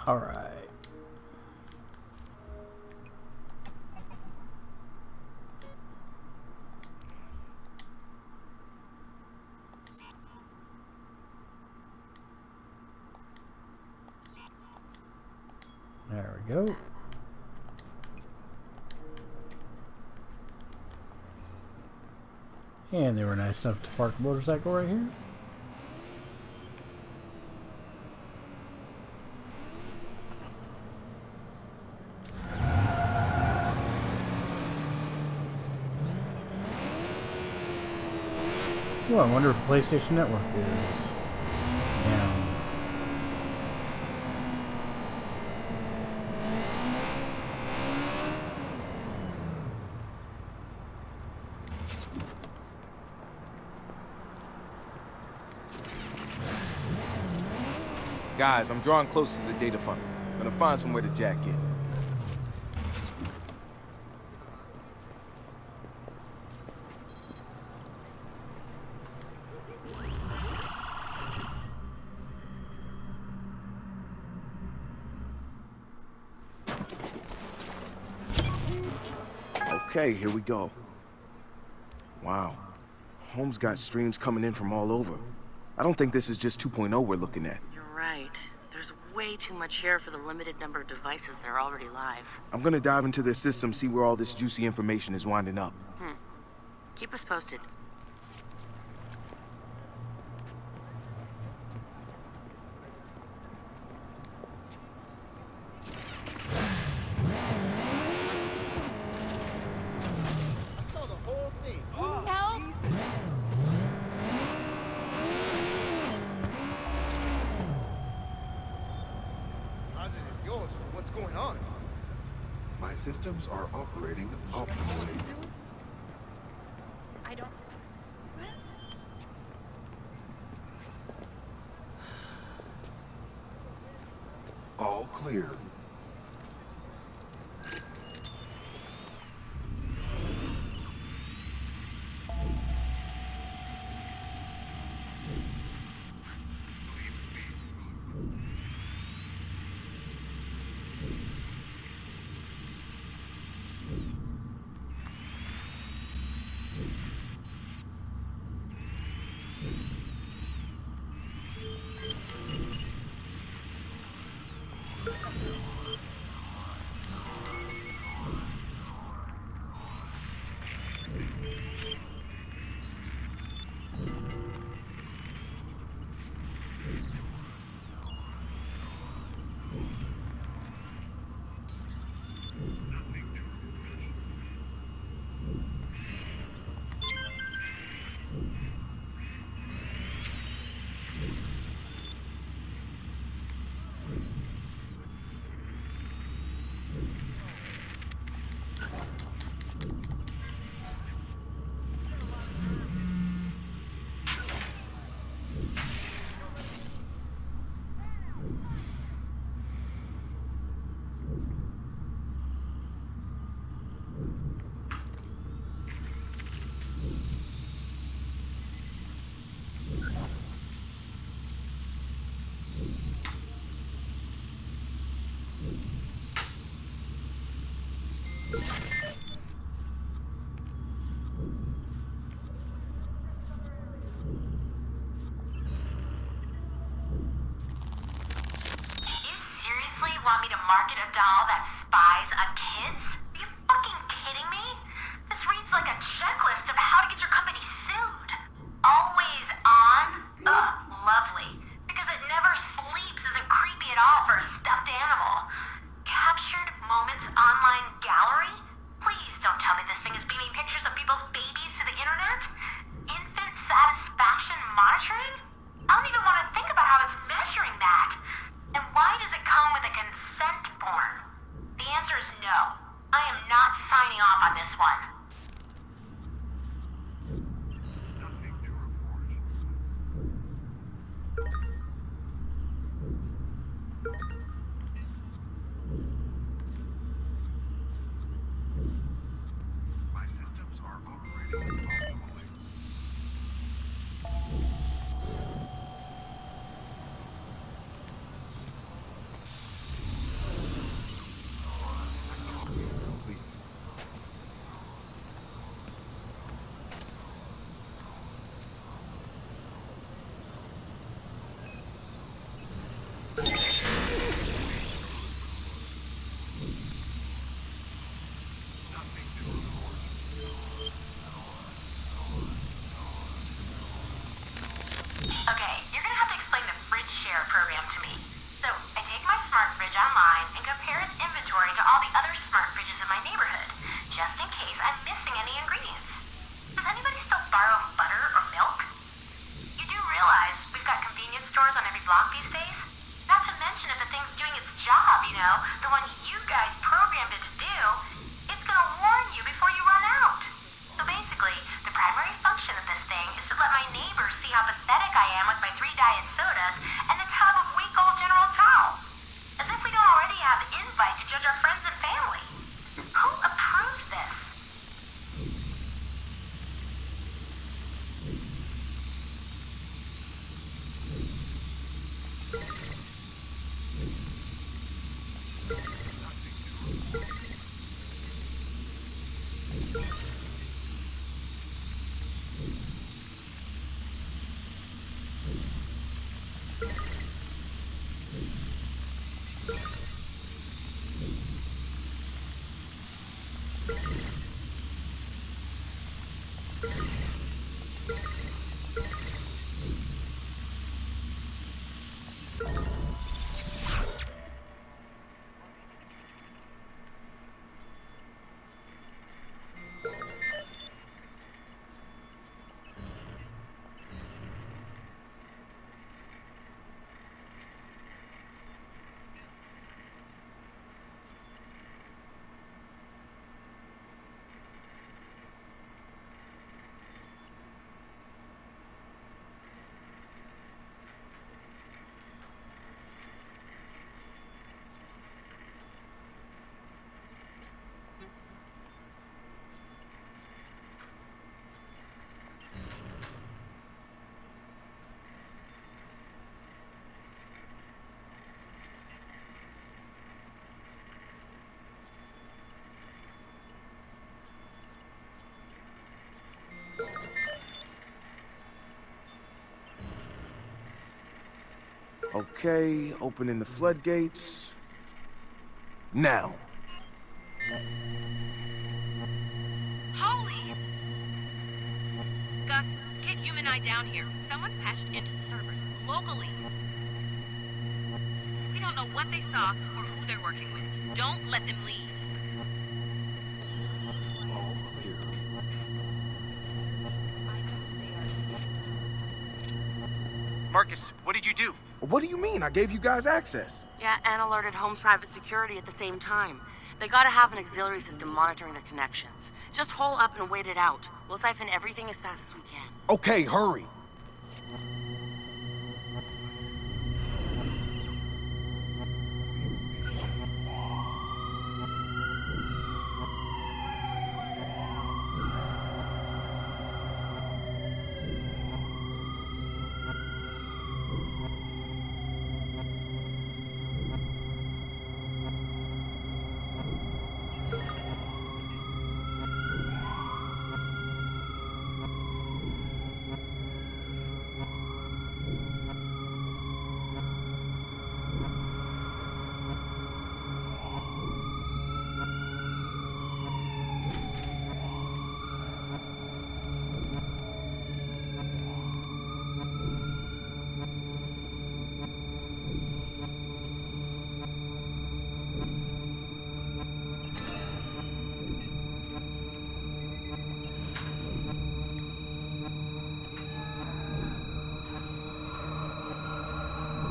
All right. There we go. And they were nice enough to park a motorcycle right here. Oh, I wonder if the PlayStation Network is down. Guys, I'm drawing close to the data funnel. Gonna find somewhere to jack in. Okay, here we go. Wow. Holmes got streams coming in from all over. I don't think this is just 2.0 we're looking at. You're right. There's way too much here for the limited number of devices that are already live. I'm gonna dive into their system, see where all this juicy information is winding up. Keep us posted. I saw the whole thing. Help! Other than yours, what's going on? My systems are operating optimally. I don't... What? All clear. Seriously want me to market a doll that spies on kids? Are you fucking kidding me? This reads like a checklist of how to get your company sued. Always on? Ugh, lovely. Because it never sleeps isn't creepy at all for a stuffed animal. Captured moments online gallery? Please don't tell me this thing is beaming pictures of people's babies to the internet? Infant satisfaction monitoring? I don't even want to think about how it's measuring that. And why does it come with a consent form? The answer is no. I am not signing off on this one. My systems are operating optimally. Okay, opening the floodgates. Now. Holy! Gus, get Human Eye down here. Someone's patched into the servers, locally. We don't know what they saw or who they're working with. Don't let them leave. All clear. Marcus, what did you do? What do you mean? I gave you guys access. Yeah, and alerted Home's private security at the same time. They gotta have an auxiliary system monitoring their connections. Just hole up and wait it out. We'll siphon everything as fast as we can. Okay, hurry.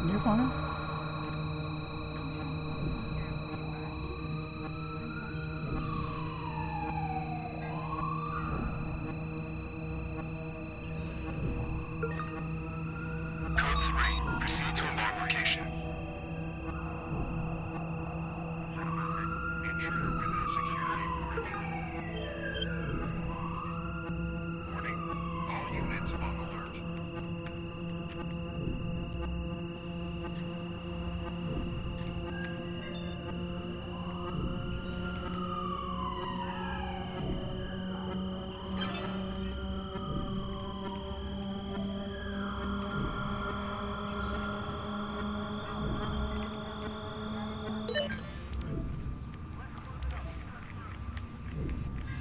You're fine. Code 3. Proceed to alarm location. Intruder within security perimeter. Warning. All units on alert.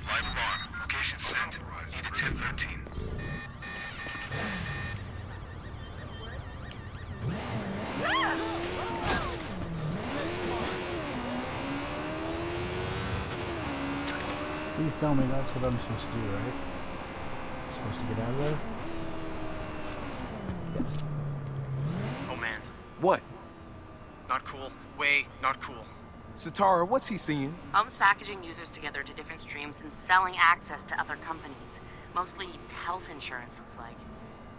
Live alarm. Location sent. Needed 1013. Please tell me that's what I'm supposed to do, right? Supposed to get out of there? Yes. Oh man, What? not cool. Way not cool. Satara, what's he seeing? Home's packaging users together to different streams and selling access to other companies. Mostly health insurance, looks like.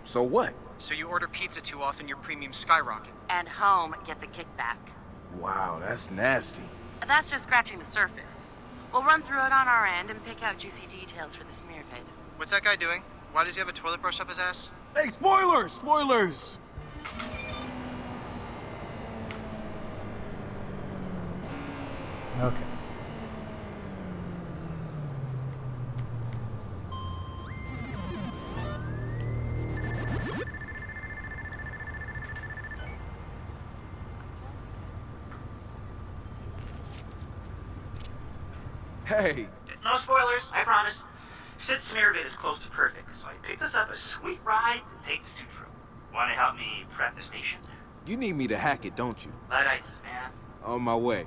So what? So you order pizza too often, your premiums skyrocket. And Home gets a kickback. Wow, that's nasty. That's just scratching the surface. We'll run through it on our end and pick out juicy details for the smear vid. What's that guy doing? Why does he have a toilet brush up his ass? Hey, spoilers! Spoilers! Okay. Hey, No spoilers, I promise. Sid Smearvid is close to perfect, so I picked us up a sweet ride to take us to True. Want to help me prep the station? You need me to hack it, don't you? Luddites, man. On my way.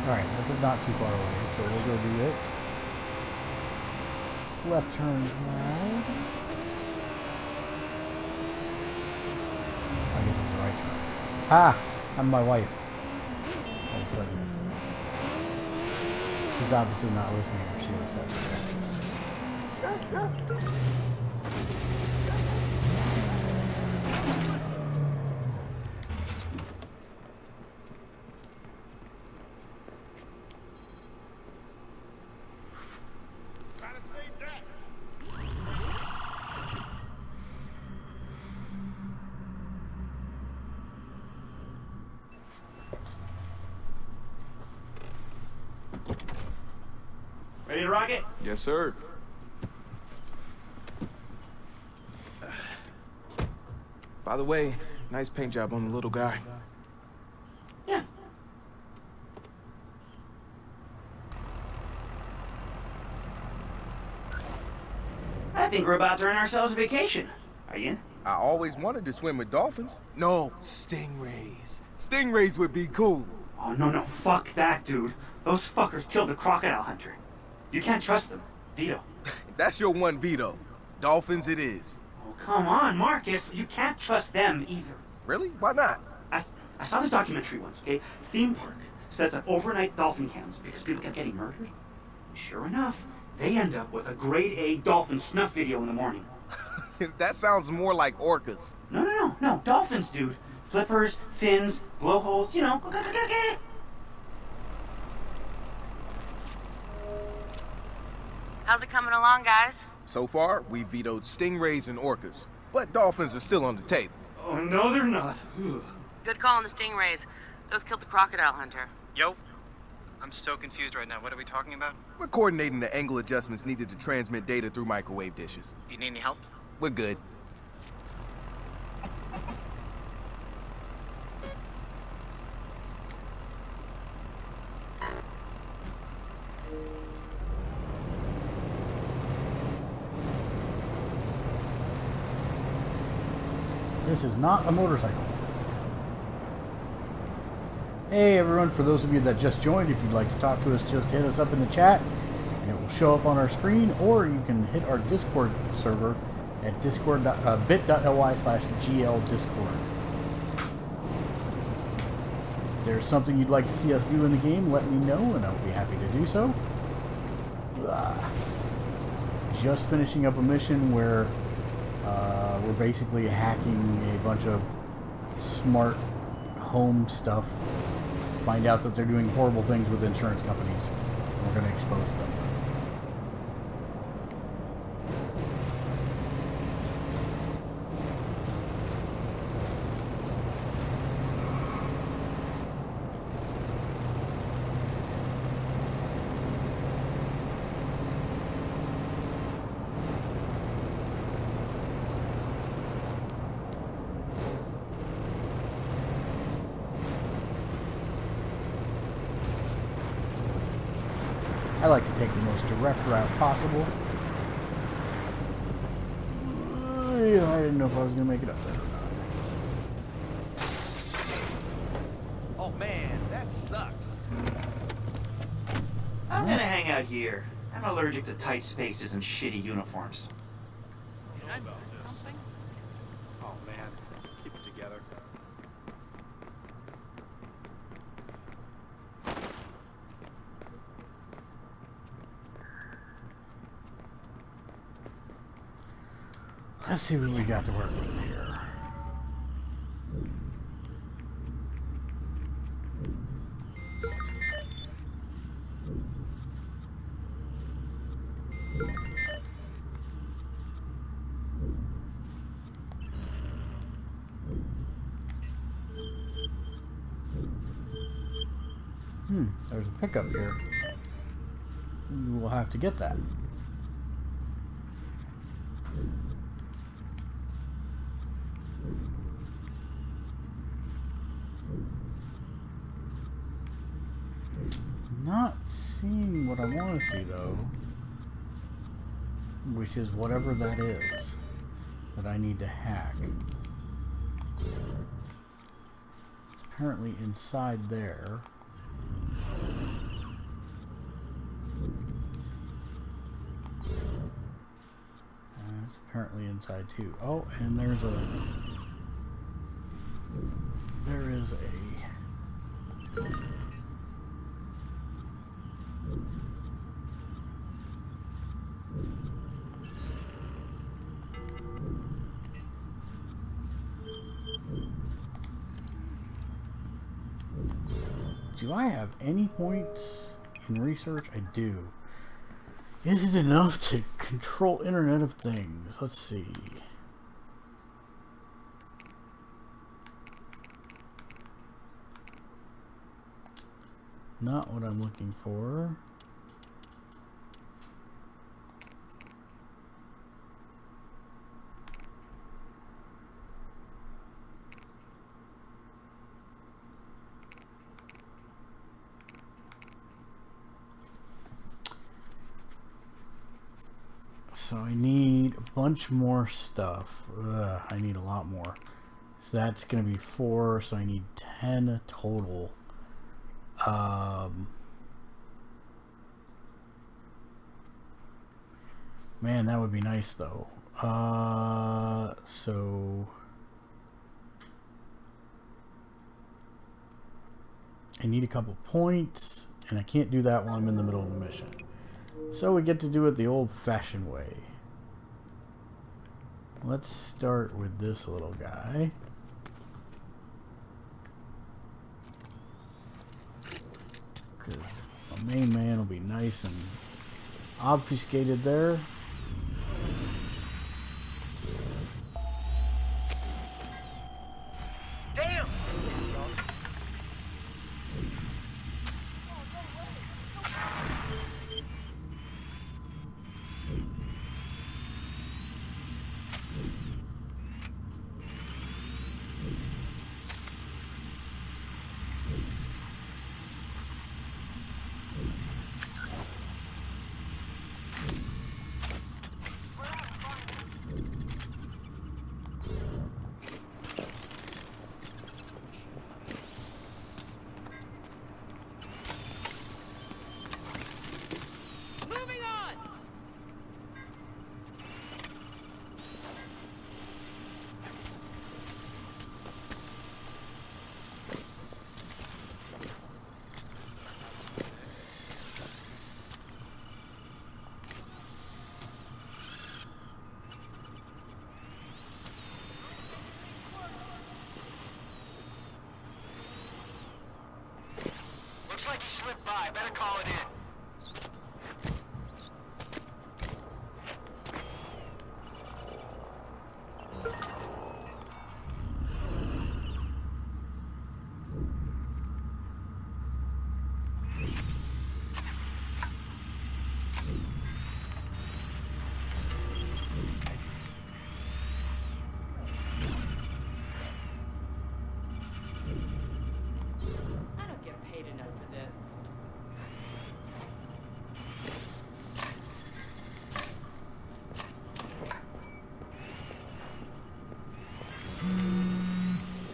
Alright, that's not too far away, so we'll go do it. Left turn right. I guess it's the right turn. Ah! I'm my wife. All of a sudden. She's obviously not listening, or she would have said that. Ready to rock it? Yes, sir. By the way, nice paint job on the little guy. Yeah. I think we're about to earn ourselves a vacation. Are you in? I always wanted to swim with dolphins. No, stingrays. Stingrays would be cool. Oh, no, fuck that, dude. Those fuckers killed the crocodile hunter. You can't trust them. Veto. That's your one veto. Dolphins it is. Oh, come on, Marcus. You can't trust them either. Really? Why not? I saw this documentary once, okay? Theme park sets up overnight dolphin cams because people kept getting murdered. Sure enough, they end up with a grade A dolphin snuff video in the morning. That sounds more like orcas. No. Dolphins, dude. Flippers, fins, blowholes, you know. How's it coming along, guys? So far, we vetoed stingrays and orcas. But dolphins are still on the table. Oh, no, they're not. Good call on the stingrays. Those killed the crocodile hunter. Yo, I'm so confused right now. What are we talking about? We're coordinating the angle adjustments needed to transmit data through microwave dishes. You need any help? We're good. This is not a motorcycle. Hey everyone, for those of you that just joined, if you'd like to talk to us, just hit us up in the chat and it will show up on our screen, or you can hit our Discord server at bit.ly/GLDiscord. If there's something you'd like to see us do in the game, let me know and I'll be happy to do so. Just finishing up a mission where we're basically hacking a bunch of smart home stuff. Find out that they're doing horrible things with insurance companies. We're going to expose them. I like to take the most direct route possible. I didn't know if I was going to make it up there or not. Oh man, that sucks. I'm gonna hang out here. I'm allergic to tight spaces and shitty uniforms. Did I miss something? Oh man, keep it together. Let's see what we got to work with here. There's a pickup here. We'll have to get that. Not seeing what I want to see though, which is whatever that is that I need to hack. It's apparently inside there. It's apparently inside too. Oh, and there is a do I have any points in research? I do. Is it enough to control Internet of Things? Let's see. Not what I'm looking for. So I need a bunch more stuff. I need a lot more. So that's going to be 4, so I need 10 total. Man, that would be nice though. So I need a couple points, and I can't do that while I'm in the middle of a mission. So we get to do it the old-fashioned way. Let's start with this little guy. Because my main man will be nice and obfuscated there. Damn! Looks like he slipped by. Better call it in. I don't get paid enough for this.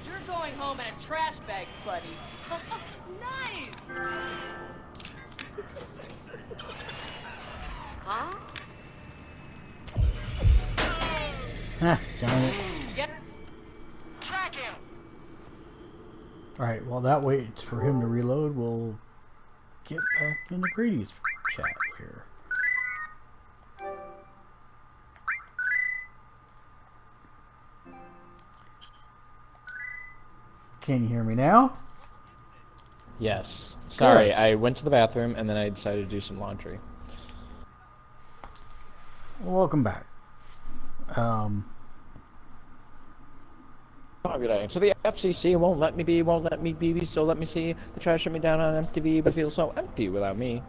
You're going home in a trash bag, buddy. Nice! Huh? Ah, darn it. Get Track him! Alright, while that waits for him to reload, we'll get back into Grady's chat here. Can you hear me now? Yes. Sorry, Good. I went to the bathroom and then I decided to do some laundry. Welcome back. Oh, So the FCC won't let me be, so let me see. The trash shut me down on MTV, but feel so empty without me.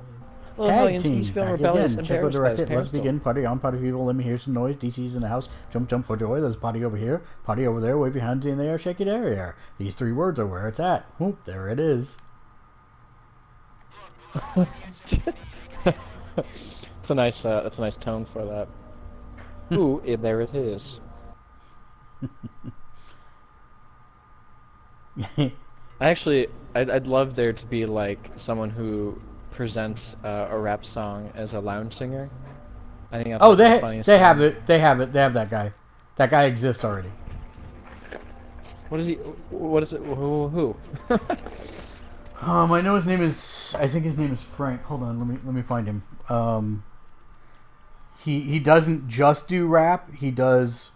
Little Tag hellions team, keeps feeling back rebellious again. and Check out the embarrassed by his racket. Let's parents. begin. Party on, party people. Let me hear some noise. DC's in the house. Jump, jump for joy. There's a party over here. Party over there. Wave your hands in the air. Shake it air. These 3 words are where it's at. Whoop, there it is. It's a nice. That's a nice tone for that. Ooh, there it is. Actually, I'd love there to be like someone who presents a rap song as a lounge singer. I think that's the funniest. They have it. They have it. They have that guy. That guy exists already. What is he? What is it? Who? I know his name is. I think his name is Frank. Hold on. Let me find him. He doesn't just do rap. He does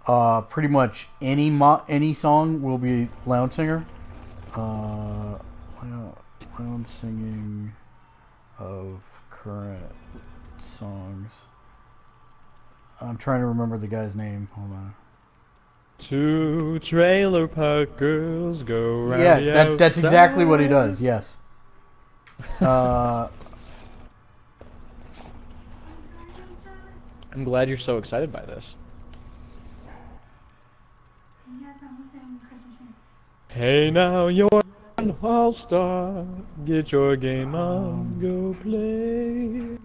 pretty much any song will be lounge singer. Lounge singing of current songs. I'm trying to remember the guy's name. Hold on. 2 trailer park girls go round. Yeah, that's exactly what he does. Yes. I'm glad you're so excited by this. Hey now, you're an all-star. Get your game on, go play.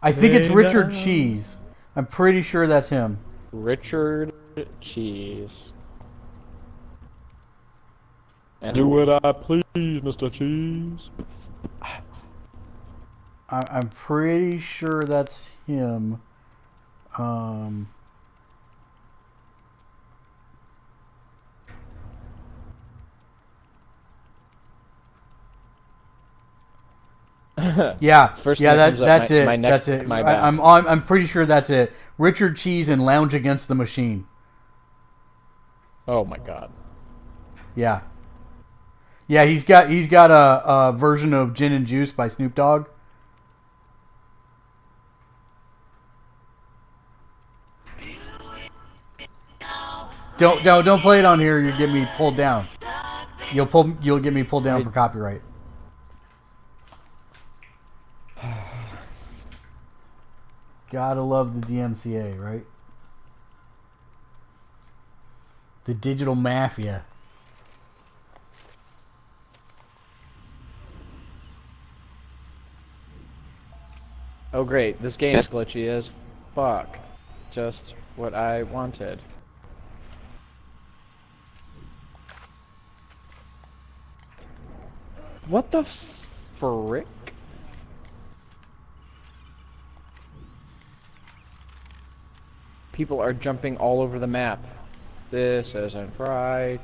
I think it's Richard Cheese. I'm pretty sure that's him. Richard Cheese. And do what I please, Mr. Cheese. I'm pretty sure that's him. Yeah, First yeah, thing that's it. my neck, That's it. my back. I'm pretty sure that's it. Richard Cheese and Lounge Against the Machine. Oh my god. Yeah. Yeah, he's got a version of Gin and Juice by Snoop Dogg. Don't play it on here. You get me pulled down. You'll get me pulled down for copyright. Gotta love the DMCA, right? The digital mafia. Oh great, this game is glitchy as fuck. Just what I wanted. What the frick? People are jumping all over the map. This isn't right.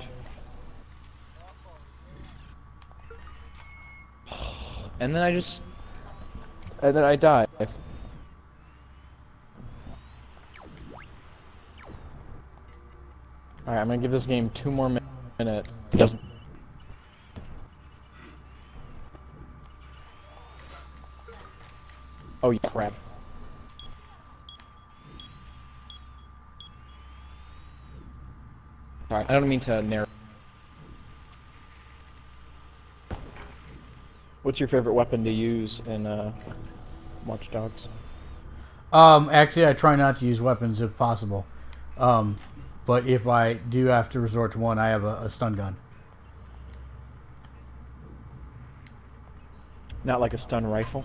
And then I die. Alright, I'm gonna give this game 2 more minutes. It doesn't. Oh, yeah, crap. Sorry, I don't mean to narrow. What's your favorite weapon to use in Watch Dogs? Actually, I try not to use weapons if possible. But if I do have to resort to one, I have a stun gun. Not like a stun rifle?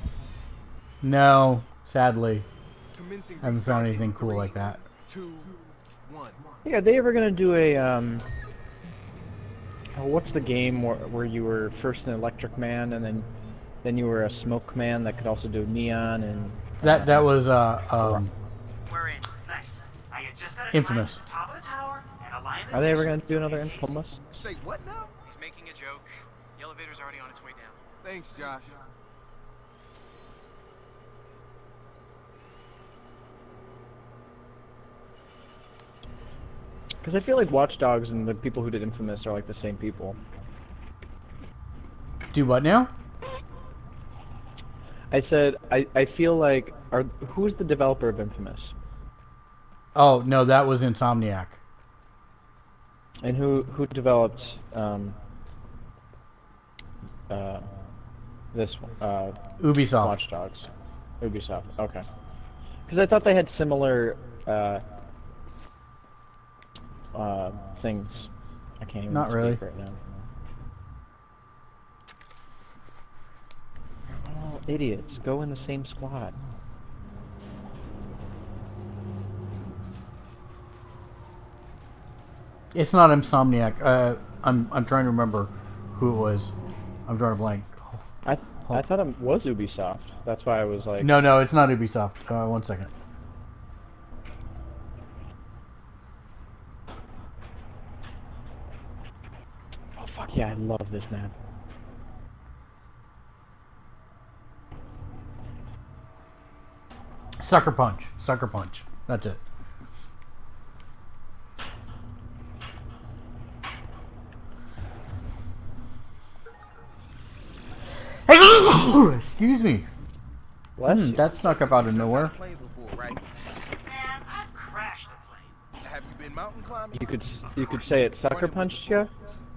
No, sadly. Commencing I haven't found restart anything in cool 3, like that. 2, 1. Hey, are they ever gonna do a what's the game where you were first an electric man and then you were a smoke man that could also do neon and That was We're in. Nice. Now you just gotta Infamous. climb to the top of the tower and align the Are they ever disc gonna do another in case. Infamous? Say what now? He's making a joke. The elevator's already on its way down. Thanks, Josh. Because I feel like Watch Dogs and the people who did Infamous are like the same people. Do what now? I said I feel like who's the developer of Infamous? Oh no, that was Insomniac. And who developed this Ubisoft. Watch Dogs? Ubisoft. Okay. Because I thought they had similar things. I can't even Not speak really. right now. Oh, idiots! Go in the same squad. It's not Insomniac. I'm trying to remember who it was. I'm drawing a blank. I thought it was Ubisoft. That's why I was like. No, it's not Ubisoft. 1 second. Oh fuck yeah! I love this map. Sucker Punch. Sucker Punch. That's it. Excuse me. That snuck up out of nowhere. I've crashed a plane. Have you been mountain climbing? You could say it sucker punched you.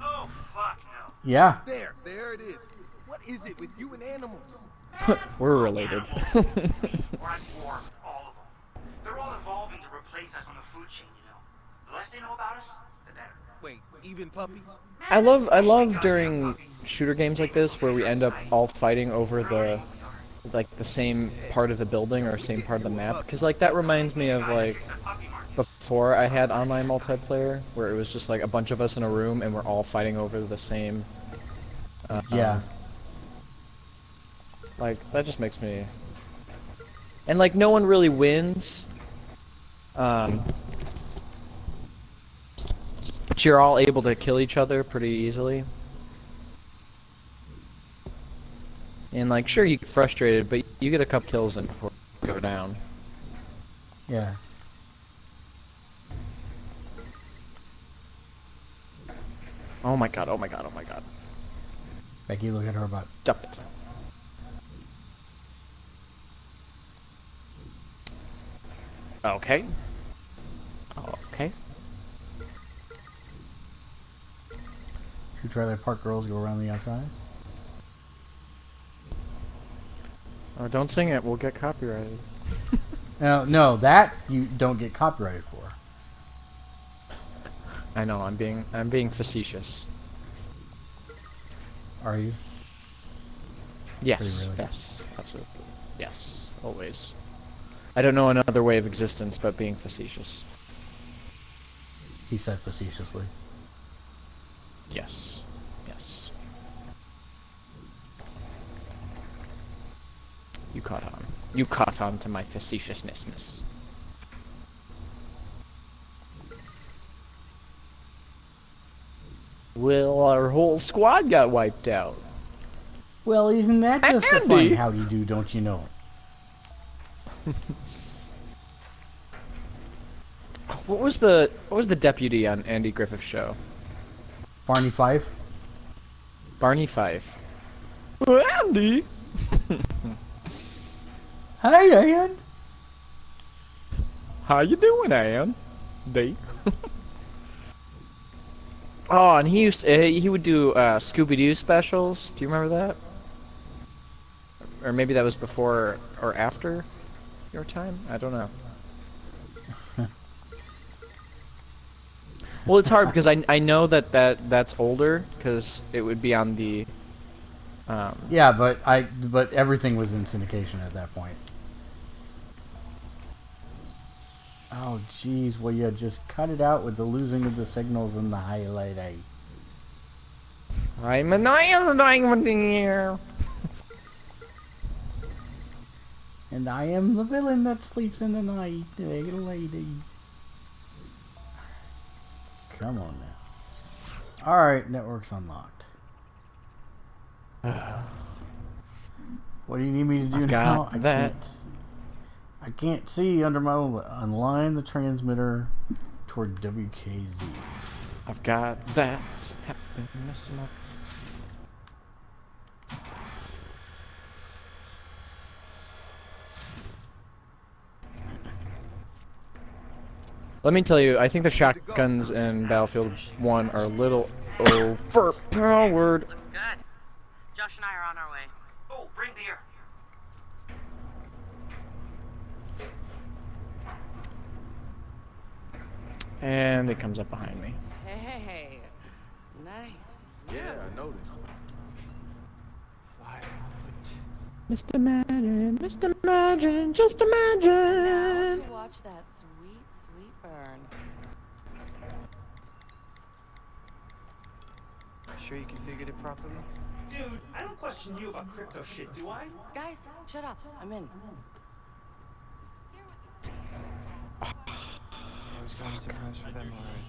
Oh, fuck no. Yeah. There it is. What is it with you and animals? We're related. We're at war with all of them. They're all evolving to replace us on the food chain, you know. The less they know about us, the better. Wait, even puppies? I love during shooter games like this where we end up all fighting over the same part of the building or same part of the map, because like that reminds me of like before I had online multiplayer where it was just like a bunch of us in a room and we're all fighting over the same Yeah. Like that just makes me, and like no one really wins, but you're all able to kill each other pretty easily. And like, sure, you get frustrated, but you get a couple kills in before you go down. Yeah. Oh my god, oh my god, oh my god. Becky, look at her butt. Dump it. Okay. Okay. Should we try that park girls go around the outside? Oh, don't sing it, we'll get copyrighted. No, that you don't get copyrighted for. I know, I'm being facetious. Are you? Yes, Really? yes, absolutely. Yes, always. I don't know another way of existence but being facetious. He said facetiously. Yes. Yes. You caught on. You caught on to my facetiousness. Well, our whole squad got wiped out. Well, isn't that just a Andy! fine howdy do, don't you know? What was the deputy on Andy Griffith's show? Barney Fife? Barney Fife. Andy! Hey, Ann! How you doing, Ann? Oh, and he would do Scooby-Doo specials. Do you remember that? Or maybe that was before or after your time? I don't know. Well, it's hard because I know that's older because it would be on the. Yeah, but everything was in syndication at that point. Oh, jeez, well, you just cut it out with the losing of the signals and the highlight A. I'm an diamond here. And I am the villain that sleeps in the night, lady. Come on now. Alright, network's unlocked. What do you need me to do now? I can't see under my own. Unline the transmitter toward WKZ. I've got that happiness. Let me tell you, I think the shotguns in Battlefield 1 are a little overpowered. Looks good. Josh and I are on our way. Oh, bring beer. And it comes up behind me. Hey, nice. Yeah, I noticed. Mr. Imagine, Mr. Imagine, just imagine. Now to watch that sweet, sweet burn. Sure you configured it properly? Dude, I don't question you about crypto shit, do I? Guys, shut up. I'm in. I was gonna be surprised for them already.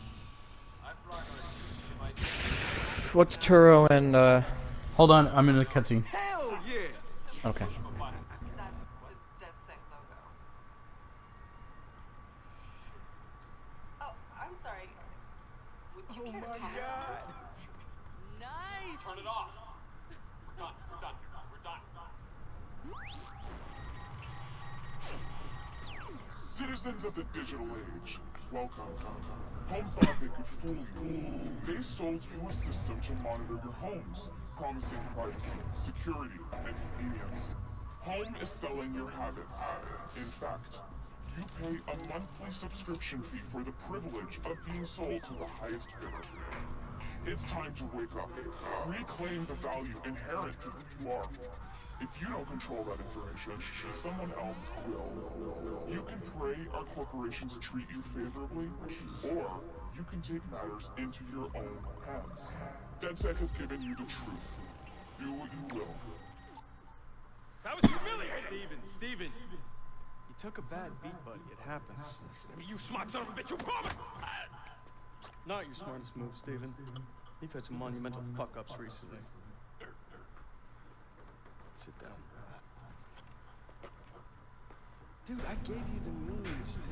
What's Turo and Hold on, I'm in a cutscene. Hell yeah! Okay. That's the DedSec logo. Oh, I'm sorry. Would you care to comment on that? Nice. Turn it off. We're done. We're done. Citizens of the digital age, welcome. Home thought they could fool you. They sold you a system to monitor your homes, promising privacy, security, and convenience. Home is selling your habits. In fact, you pay a monthly subscription fee for the privilege of being sold to the highest bidder. It's time to wake up. Reclaim the value inherent to who you are. If you don't control that information, someone else will. You can pray our corporations treat you favorably, or you can take matters into your own hands. DedSec has given you the truth. Do what you will. That was humiliating! Steven! You took a bad beat, buddy. It happens. You smart son of a bitch, you promised! Not your smartest move, Steven. You've had some monumental fuck-ups recently. Sit down. Dude, I gave you the means to,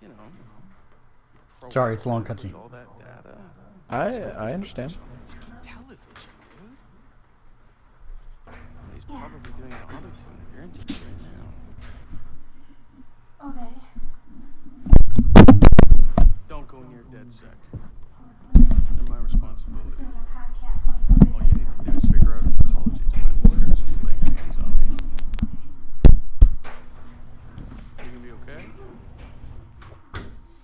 you know... Sorry, it's a long cutscene. All that data. I understand. Fucking television, dude. He's probably doing an auto-tune if you're into it right now. Okay. Don't go near DedSec. They're my responsibility. All you need to do is figure out an apology to my lawyers for laying your hands on me. You gonna be okay?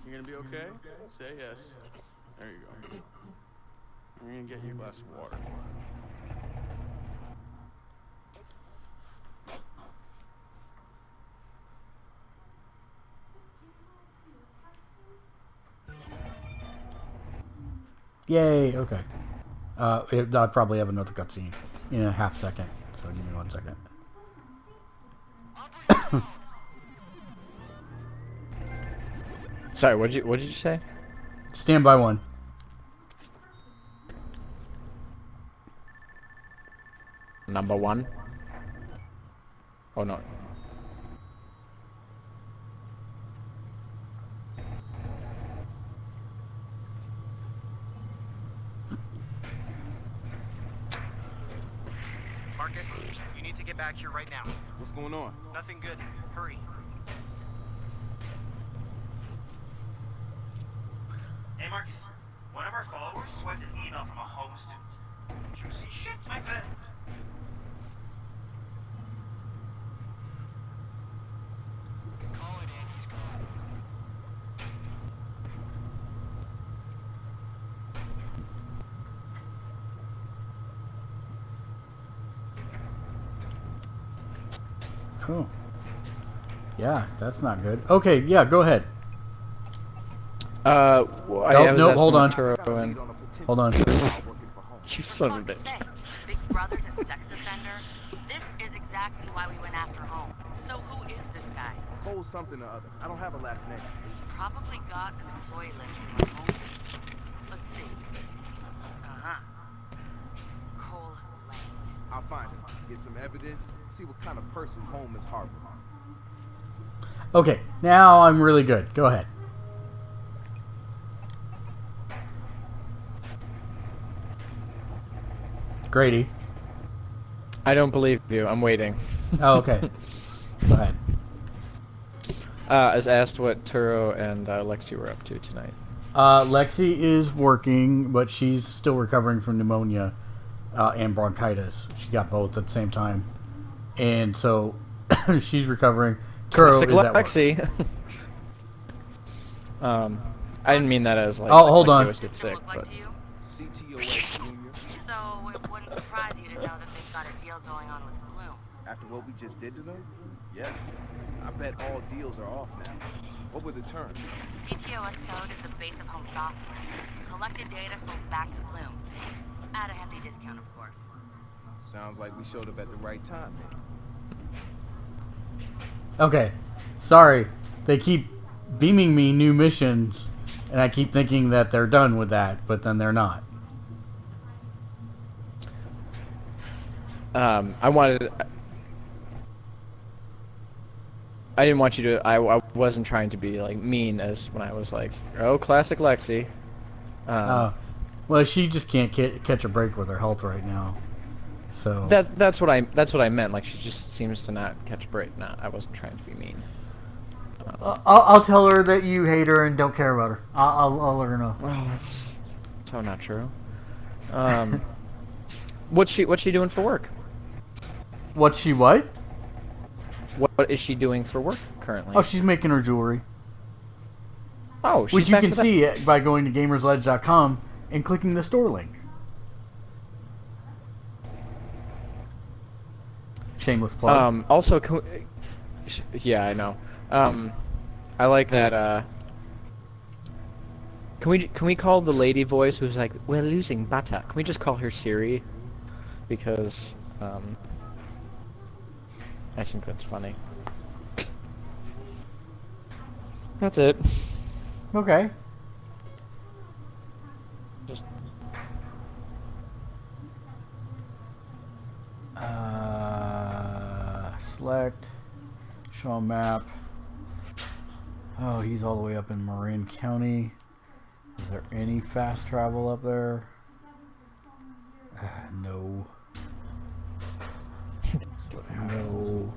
You gonna be okay? Say yes. There you go. We're gonna get you a glass of water. Yay, okay. I'll probably have another cutscene in a half second, so give me 1 second. Sorry, what did you say? Stand by one. Number 1? Oh no. Marcus, you need to get back here right now. What's going on? Nothing good. Hurry. Hey, Marcus. One of our followers swiped an email from a home student. Juicy shit, my friend. Call it in. He's gone. Cool. Yeah, that's not good. Okay, yeah, go ahead. Well, No, hold on. Turo and... Hold on. You son of a Fuck's bitch. sake, Big Brother's a sex offender? This is exactly why we went after home. So who is this guy? Cole something or other. I don't have a last name. He probably got an employee list from my home. Let's see. Uh-huh. Cole Lane. I'll find him. Get some evidence. See what kind of person home is harboring. Okay, now I'm really good. Go ahead. Grady. I don't believe you. I'm waiting. Oh, okay. Go ahead. I asked what Turo and Lexi were up to tonight. Lexi is working, but she's still recovering from pneumonia and bronchitis. She got both at the same time, and so she's recovering. Turo Classic is at work. Lexi. I didn't mean that as like. Oh, hold Lexi on. always gets sick, but. So it wouldn't surprise you to know that they've got a deal going on with Bloom. After what we just did to them? Yes. I bet all deals are off now. What were the terms? CTOS code is the base of home software. Collected data sold back to Bloom. At a hefty discount, of course. Sounds like we showed up at the right time then. Okay, sorry. They keep beaming me new missions, and I keep thinking that they're done with that, but then they're not. I didn't want you to. I wasn't trying to be like mean as when I was like, "Oh, classic Lexi." Well, she just can't catch a break with her health right now. So that's what I meant. Like she just seems to not catch a break. No, I wasn't trying to be mean. I'll tell her that you hate her and don't care about her. I'll let her know. Well, that's so not true. What's she doing for work? What's she what? What is she doing for work currently? Oh, she's making her jewelry. Oh, she's which you back can to that. see by going to gamersledge.com and clicking the store link. Shameless plug. Also, yeah, I know. I like that. Can we call the lady voice who's like, "We're losing butter"? Can we just call her Siri? Because I think that's funny. That's it. Okay. Just. Select. Show a map. Oh, he's all the way up in Marin County. Is there any fast travel up there? No. That's what happens. No.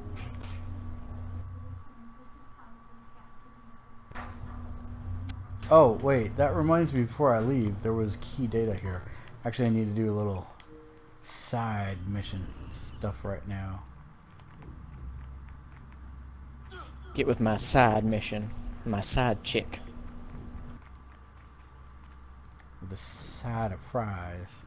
Oh, wait. That reminds me, before I leave, there was key data here. Actually, I need to do a little side mission stuff right now. Get with my side mission. My side chick. With a side of fries.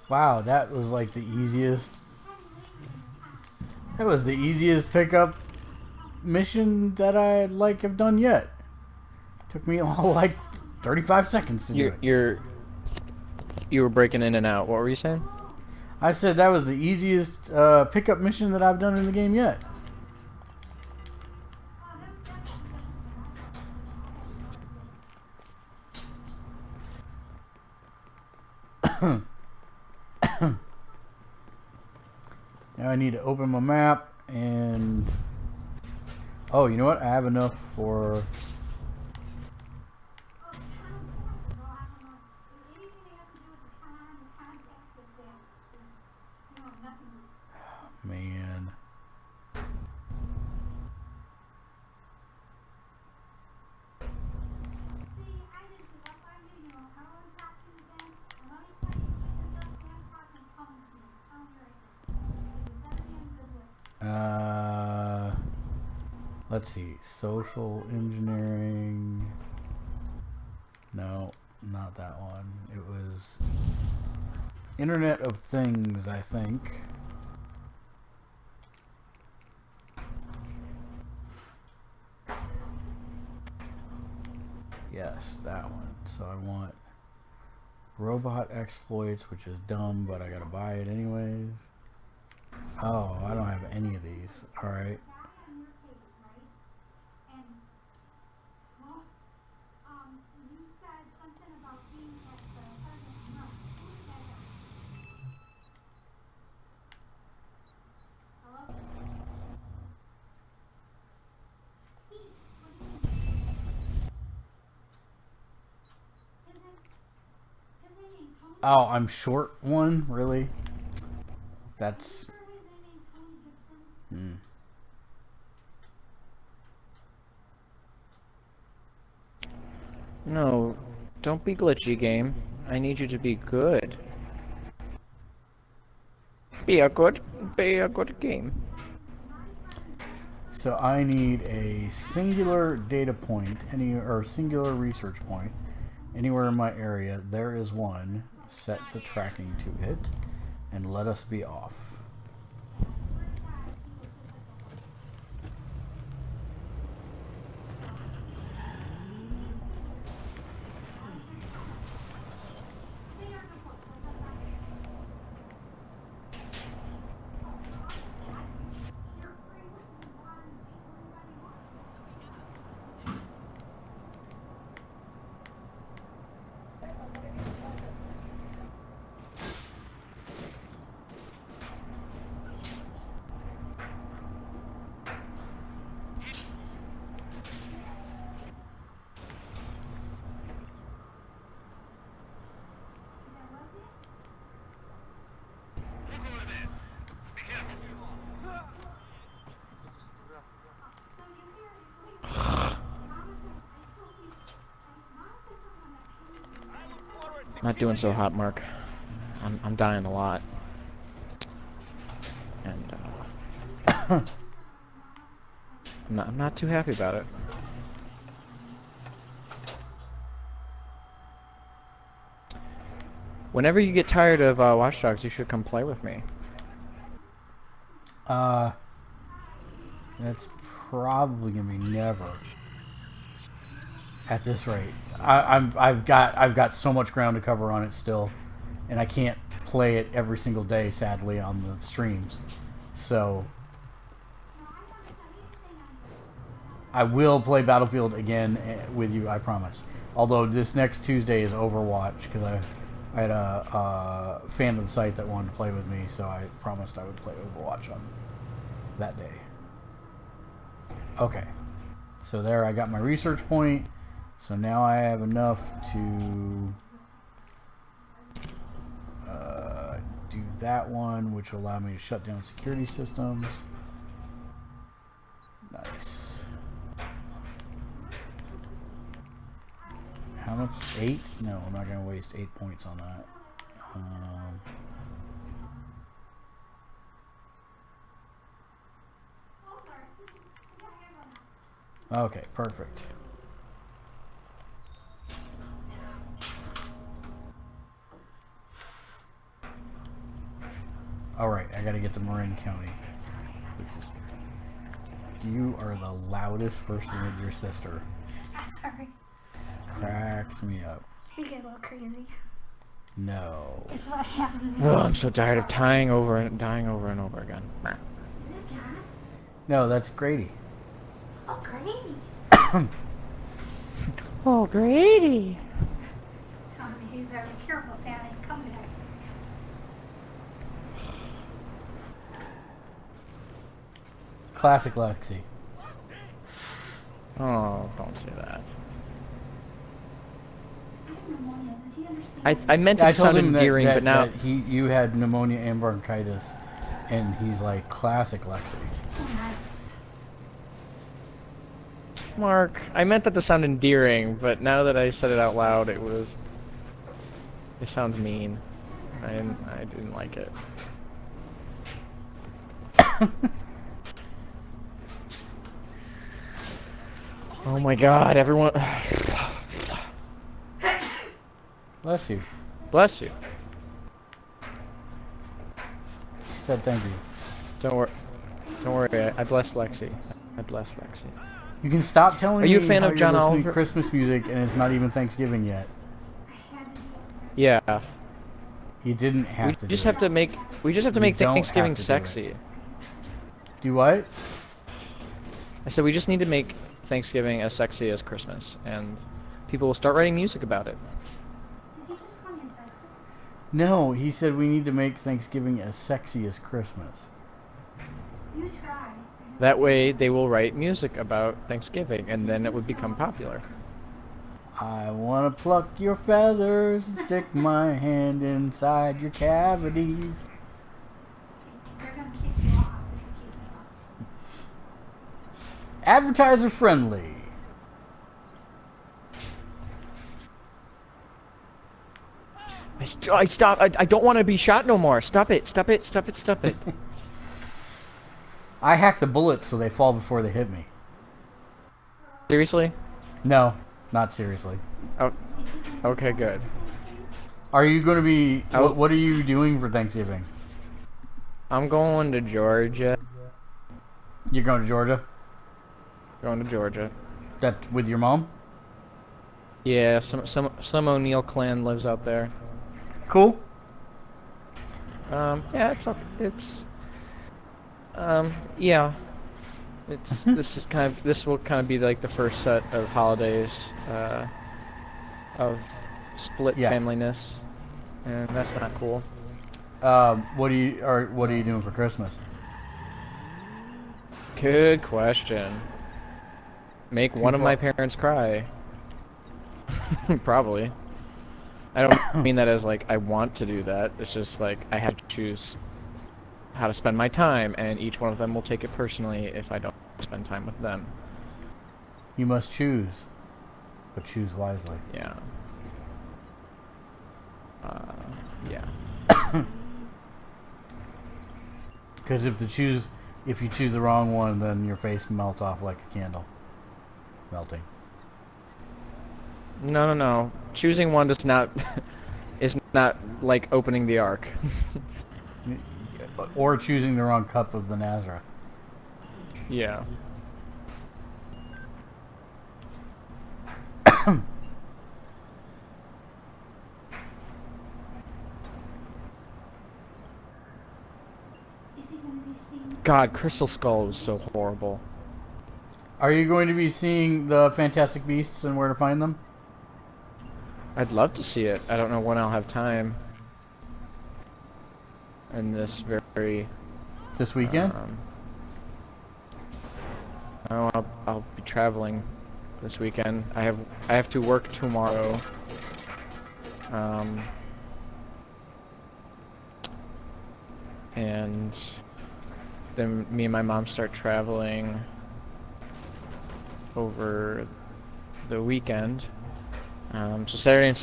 Wow, that was like the easiest. That was the easiest pickup mission that I have done yet. Took me all like 35 seconds to do it. You were breaking in and out. What were you saying? I said that was the easiest pickup mission that I've done in the game yet. Now I need to open my map and... Oh, you know what? I have enough for... Man. Let's see. Social engineering. No, not that one. It was Internet of Things, I think. Yes, that one. So I want robot exploits, which is dumb, but I gotta buy it anyways. Oh, I don't have any of these. Alright. Oh, I'm short one? Really? That's... No, don't be glitchy, game. I need you to be good. Be a good game. So I need a singular data point, or singular research point, anywhere in my area. There is one. Set the tracking to it, and let us be off. Not doing so hot, Mark. I'm dying a lot. And I'm not too happy about it. Whenever you get tired of Watch Dogs, you should come play with me. That's probably gonna be never. At this rate, I've got so much ground to cover on it still, and I can't play it every single day, sadly, on the streams. So I will play Battlefield again with you, I promise. Although this next Tuesday is Overwatch, because I had a fan of the site that wanted to play with me, so I promised I would play Overwatch on that day. Okay, so there I got my research point. So now I have enough to do that one, which will allow me to shut down security systems. Nice. How much? 8? No, I'm not going to waste 8 points on that. Okay, perfect. Alright, I gotta get to Marin County. You are the loudest person with your sister. I'm sorry. Cracks me up. You get a little crazy. No. It's what happened. Oh, I'm so tired of dying over and over again. Is it John? No, that's Grady. Oh, Grady. Oh, Grady. Tommy, you better be careful, Sally. Come back. Classic Lexi. Oh, don't say that. I have pneumonia. Does he understand? I meant it to sound endearing, but now that you had pneumonia and bronchitis, and he's like classic Lexi. Nice. Mark, I meant that to sound endearing, but now that I said it out loud, it sounds mean. I didn't like it. Oh my God, everyone. Bless you. Bless you. She said thank you. Don't worry. I bless Lexi. I bless Lexi. You can stop telling me Are you a fan how of you're John listening Oliver? to Christmas music and it's not even Thanksgiving yet. Yeah. You didn't have We to just do have it. to make. We just have to You make don't Thanksgiving have to do it. sexy. Do what? I said we just need to make Thanksgiving as sexy as Christmas, and people will start writing music about it. Did he just call me sexist? No, he said we need to make Thanksgiving as sexy as Christmas. You try. That way, they will write music about Thanksgiving, and then it would become popular. I want to pluck your feathers and stick my hand inside your cavities. They're gonna kick you off if you keep them up. Advertiser friendly. I stop. I don't want to be shot no more. Stop it. Stop it. Stop it. Stop it. I hack the bullets so they fall before they hit me. Seriously? No, not seriously. Oh, okay, good. Are you going to be... What are you doing for Thanksgiving? I'm going to Georgia. You're going to Georgia? Going to Georgia. That with your mom? Yeah, some O'Neill clan lives out there. Cool. Yeah, yeah. This will kind of be like the first set of holidays of split familyness, and that's not cool. What are you doing for Christmas? Good question. Make one of my parents cry. Probably. I don't mean that as like I want to do that. It's just like I have to choose how to spend my time, and each one of them will take it personally if I don't spend time with them. You must choose, but choose wisely. Yeah. Yeah. Because if you choose the wrong one, then your face melts off like a candle. Melting. No. Choosing one does not is not like opening the ark. Or choosing the wrong cup of the Nazareth. Yeah. Is he gonna be seeing? God, Crystal Skull was so horrible. Are you going to be seeing the Fantastic Beasts and where to find them? I'd love to see it. I don't know when I'll have time. And this this weekend? I'll be traveling this weekend. I have to work tomorrow. And then me and my mom start traveling over the weekend. So Saturday,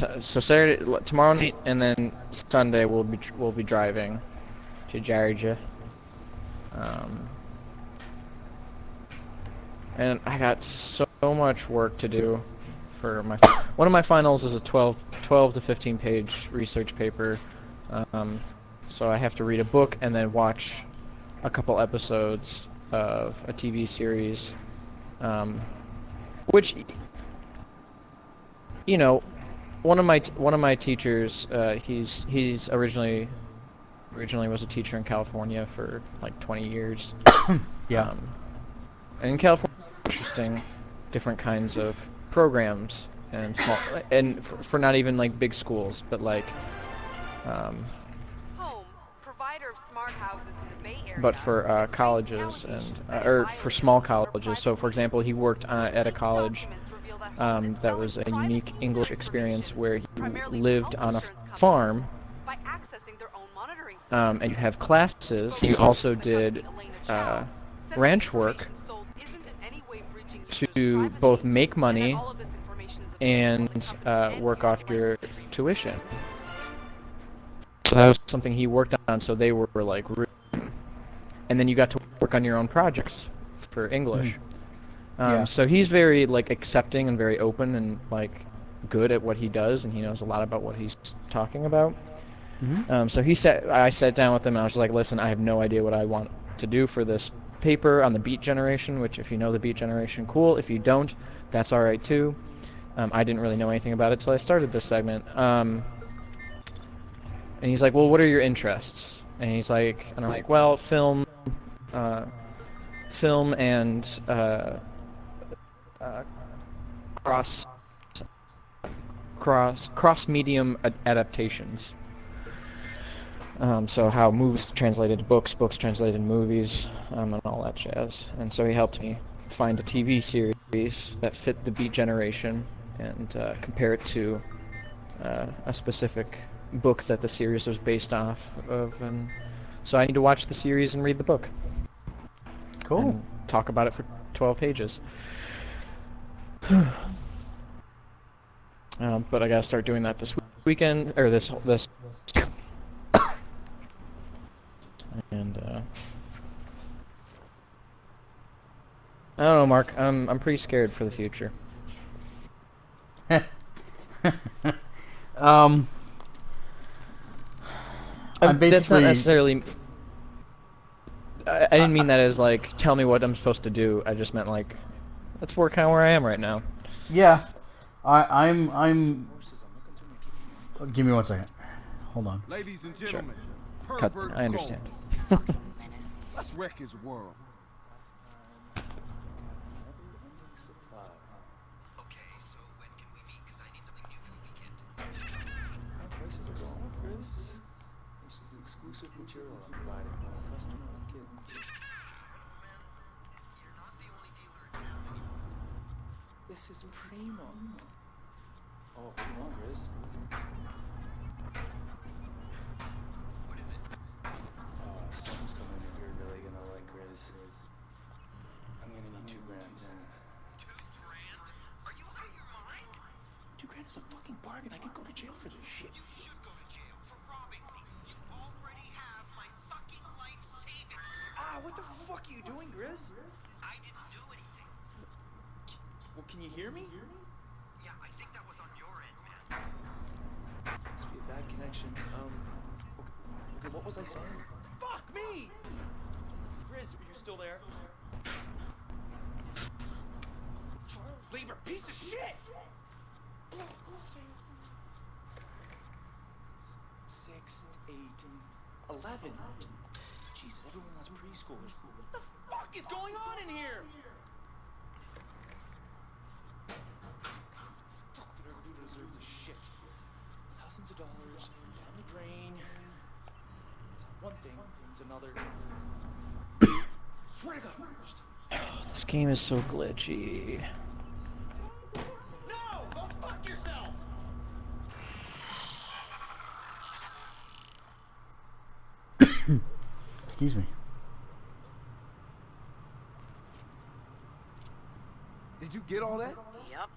tomorrow night, and then Sunday we'll be driving to Georgia. And I got so much work to do for one of my finals is a 12 to 15 page research paper. So I have to read a book and then watch a couple episodes of a TV series, which, you know, one of my teachers, he's originally was a teacher in California for like 20 years. Yeah. And in California, interesting, different kinds of programs and small, and for not even like big schools, but like, but for colleges and or for small colleges. So, for example, he worked at a college that was a unique English experience where he lived on a farm, and you have classes. You also did ranch work to both make money and work off your tuition. So that was something he worked on. So they were like, and then you got to work on your own projects for English. So he's very like accepting and very open and like good at what he does, and he knows a lot about what he's talking about. So I sat down with him and I was like, listen, I have no idea what I want to do for this paper on the Beat Generation, which if you know the Beat Generation, cool. If you don't, that's all right too. I didn't really know anything about it till I started this segment. And he's like, well, what are your interests? And he's like, and I'm like, well, film and cross medium adaptations. So how movies translated to books, books translated to movies, and all that jazz. And so he helped me find a TV series that fit the Beat Generation and compare it to a specific book that the series was based off of. And so I need to watch the series and read the book. Cool. And talk about it for 12 pages. But I gotta start doing that this weekend, or this. And I don't know, Mark. I'm pretty scared for the future. I'm basically. That's not necessarily. I didn't mean that as like tell me what I'm supposed to do. I just meant like, let's work out where I am right now. Yeah, I'm. Give me 1 second. Hold on. Ladies and gentlemen, Cut. I understand. Let's wreck his world. Okay, so when can we meet? Because I need something new for the weekend. Prices are going up, Chris. This is exclusive material I'm providing for a customer. I'm kidding. Man, you're not the only dealer in town anymore. This is primo. Oh, come on, Chris. What is it? Something's coming in you're really gonna like, Chris. I'm gonna need $2 grand. $2 grand? Are you out of your mind? $2 grand is a fucking bargain. I could go to jail for this shit. You should go to jail for robbing me. You already have my fucking life savings. Ah, what the fuck are you doing, Grizz? I didn't do anything. Well, can you hear me? Yeah, I think that was on your end, man. Must be a bad connection. Okay, what was I saying? Fuck me! Grizz, are you still there? Lieber, piece of shit! 6, 8, and 11. Jesus, everyone wants preschoolers. What the fuck is going on in here? Fuck did I ever do to deserve this shit? Thousands of dollars down the drain. It's one thing, it's another. Swear to God. This game is so glitchy. No! Go fuck yourself! Excuse me. Did you get all that? Yup.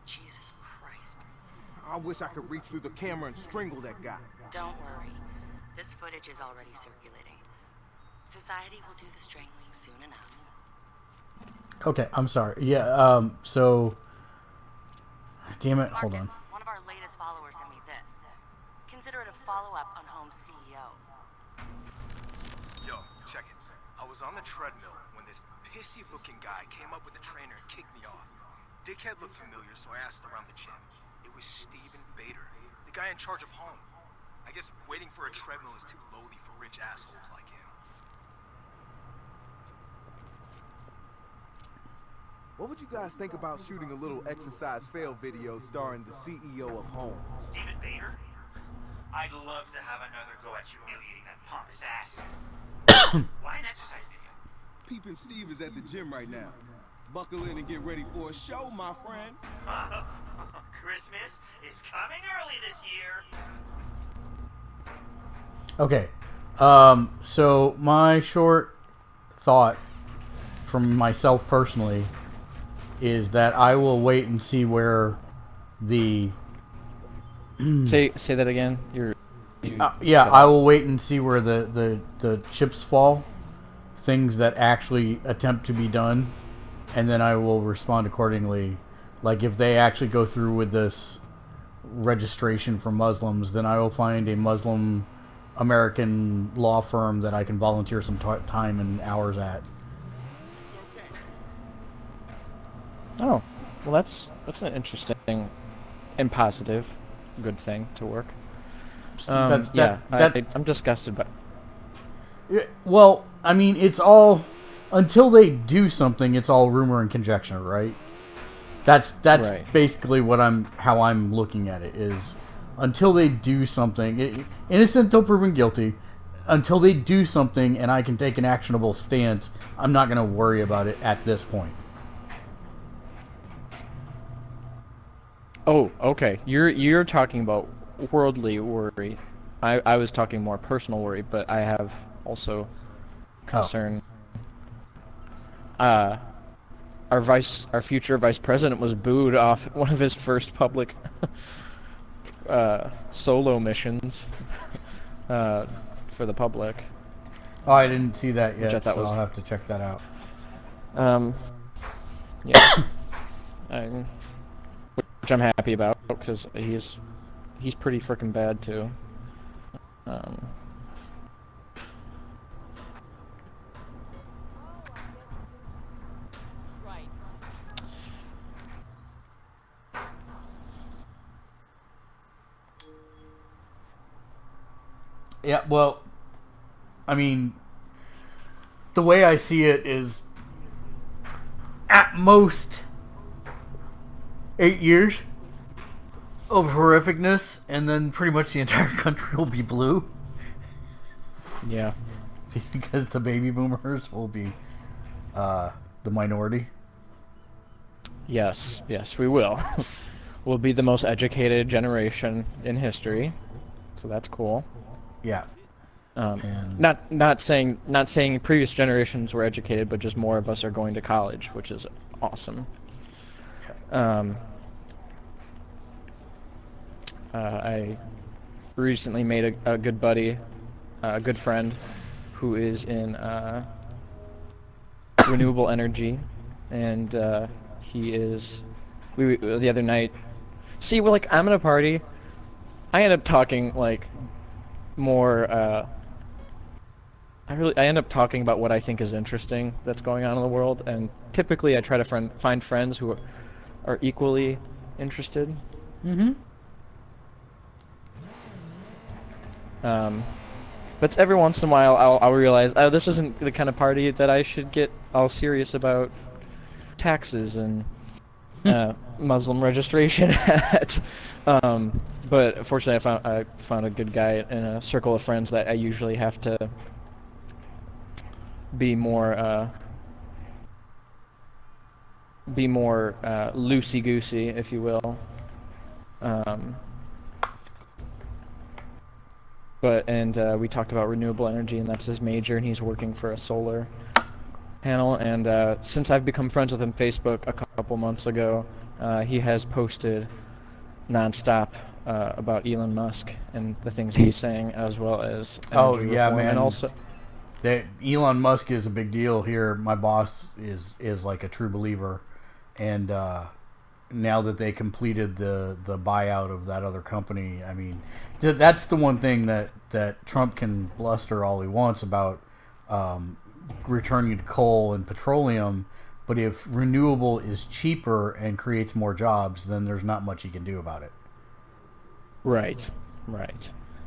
Jesus Christ. I wish I could reach through the camera and strangle that guy. Don't worry. This footage is already circulating. Society will do the strangling soon enough. Okay, I'm sorry. Yeah, so... Damn it, hold on. One of our latest followers sent me this. Consider it a follow-up on Home's CEO. Yo, check it. I was on the treadmill when this pissy-looking guy came up with the trainer and kicked me off. Dickhead looked familiar, so I asked around the gym. It was Steven Bader, the guy in charge of Home. I guess waiting for a treadmill is too lowly for rich assholes like him. What would you guys think about shooting a little exercise fail video starring the CEO of Home? Steven Bader? I'd love to have another go at humiliating that pompous ass. Why an exercise video? Peepin' Steve is at the gym right now. Buckle in and get ready for a show, my friend. Christmas is coming early this year. Okay. So my short thought from myself personally is that I will wait and see where the say that again. Yeah, I will wait and see where the chips fall, things that actually attempt to be done, and then I will respond accordingly. Like if they actually go through with this registration for Muslims, then I will find a Muslim American law firm that I can volunteer some time and hours at. Oh, well, that's an interesting and positive, good thing to work. I'm disgusted by. Well, I mean, it's all until they do something. It's all rumor and conjecture, right? That's Right. basically how I'm looking at it is until they do something, innocent until proven guilty. Until they do something and I can take an actionable stance, I'm not going to worry about it at this point. Oh, okay. You're talking about worldly worry. I was talking more personal worry, but I have also concern. Our future vice president was booed off one of his first public solo missions for the public. Oh, I didn't see that yet, Which I thought so was... I'll have to check that out. Yeah. Which I'm happy about, because he's pretty freaking bad, too. Yeah, well, I mean, the way I see it is at most 8 years of horrificness, and then pretty much the entire country will be blue. Yeah. Because the baby boomers will be the minority. Yes, we will. We'll be the most educated generation in history, so that's cool. Yeah. Not saying previous generations were educated, but just more of us are going to college, which is awesome. I recently made a good buddy, a good friend, who is in renewable energy, and he is. We the other night. See, we're like, I'm at a party. I end up talking like more. I end up talking about what I think is interesting that's going on in the world, and typically I try to find friends who are equally interested. Mm-hmm. But every once in a while I'll realize, oh, this isn't the kind of party that I should get all serious about taxes and Muslim registration at. But fortunately I found a good guy in a circle of friends that I usually have to be more loosey-goosey, if you will. We talked about renewable energy, and that's his major, and he's working for a solar panel. And since I've become friends with him on Facebook a couple months ago, he has posted nonstop about Elon Musk and the things he's saying, as well as energy reform, man. And also, Elon Musk is a big deal here. My boss is like a true believer, and now that they completed the buyout of that other company, I mean, that's the one thing that Trump can bluster all he wants about returning to coal and petroleum, but if renewable is cheaper and creates more jobs, then there's not much he can do about it. Right.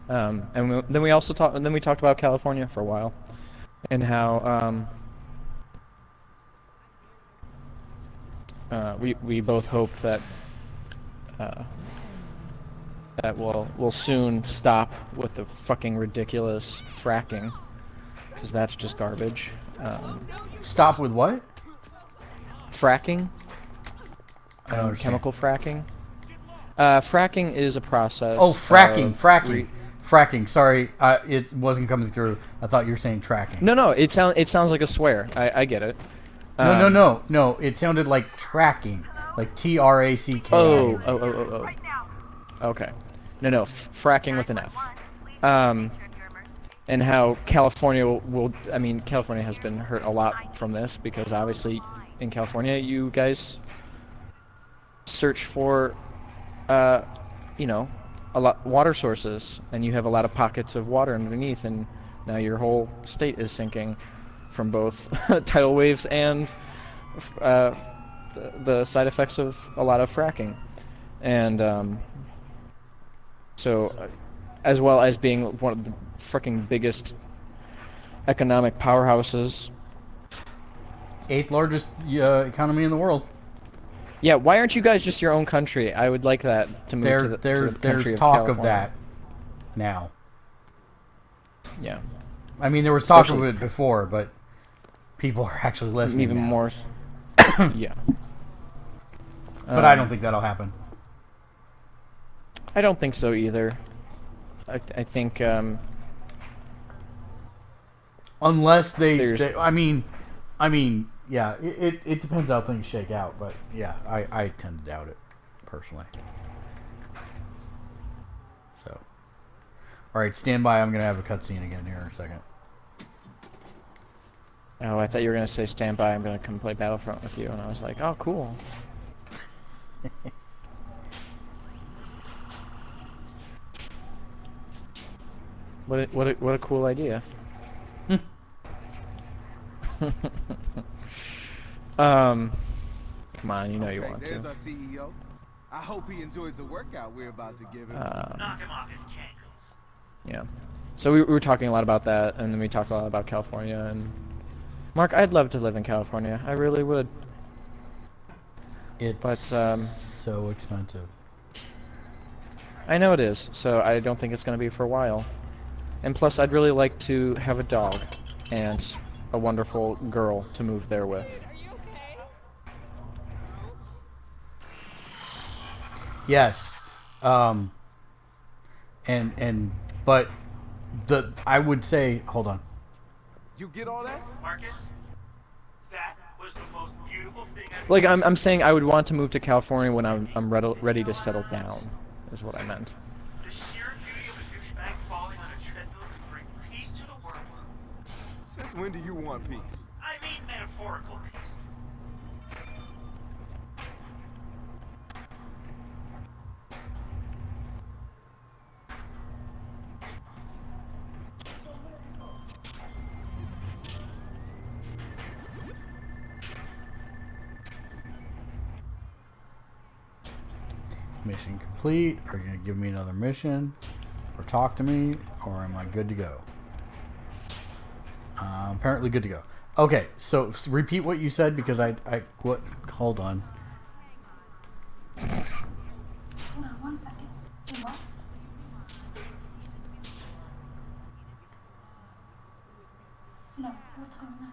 Then we also talked about California for a while, and how we both hope that that we'll soon stop with the fucking ridiculous fracking, because that's just garbage. Stop with what? Fracking. Chemical fracking. Fracking is a process. Oh, fracking. Sorry, it wasn't coming through. I thought you were saying tracking. No. It sounds like a swear. I get it. No. It sounded like tracking, like TRACK. Oh. Okay. No. Fracking with an F. And how California California has been hurt a lot from this, because obviously in California you guys search for, a lot water sources, and you have a lot of pockets of water underneath, and now your whole state is sinking from both tidal waves and the side effects of a lot of fracking. And as well as being one of the freaking biggest economic powerhouses. 8th largest economy in the world. Yeah, why aren't you guys just your own country? I would like that to move to the country there's of talk California. of that now. Yeah. I mean, there was talk of it before, but people are actually listening even now. more. Yeah. But I don't think that'll happen. I don't think so either. I think unless I mean, yeah, it depends how things shake out, but yeah, I tend to doubt it personally. So, all right, stand by. I'm gonna have a cutscene again here in a second. Oh, I thought you were gonna say stand by. I'm gonna come play Battlefront with you, and I was like, oh, cool. What a cool idea. Come on, you know you want There's to. our CEO. I hope he enjoys the workout we're about to give him. Knock him off his cankles. Yeah. So we were talking a lot about that, and then we talked a lot about California. And Mark, I'd love to live in California. I really would. It's so expensive. I know it is, so I don't think it's going to be for a while. And plus, I'd really like to have a dog and a wonderful girl to move there with. Yes. But I would say, hold on. You get all that? Marcus, that was the most beautiful thing I've Like, I'm saying I would want to move to California when I'm ready to settle down, is what I meant. The sheer beauty of a douchebag falling on a treadmill could bring peace to the world. Since when do you want peace? I mean metaphorical peace. Mission complete. Are you going to give me another mission? Or talk to me? Or am I good to go? Apparently good to go. Okay, so repeat what you said because what? Hold on. Hold on 1 second. Wait, what? No, what's going on?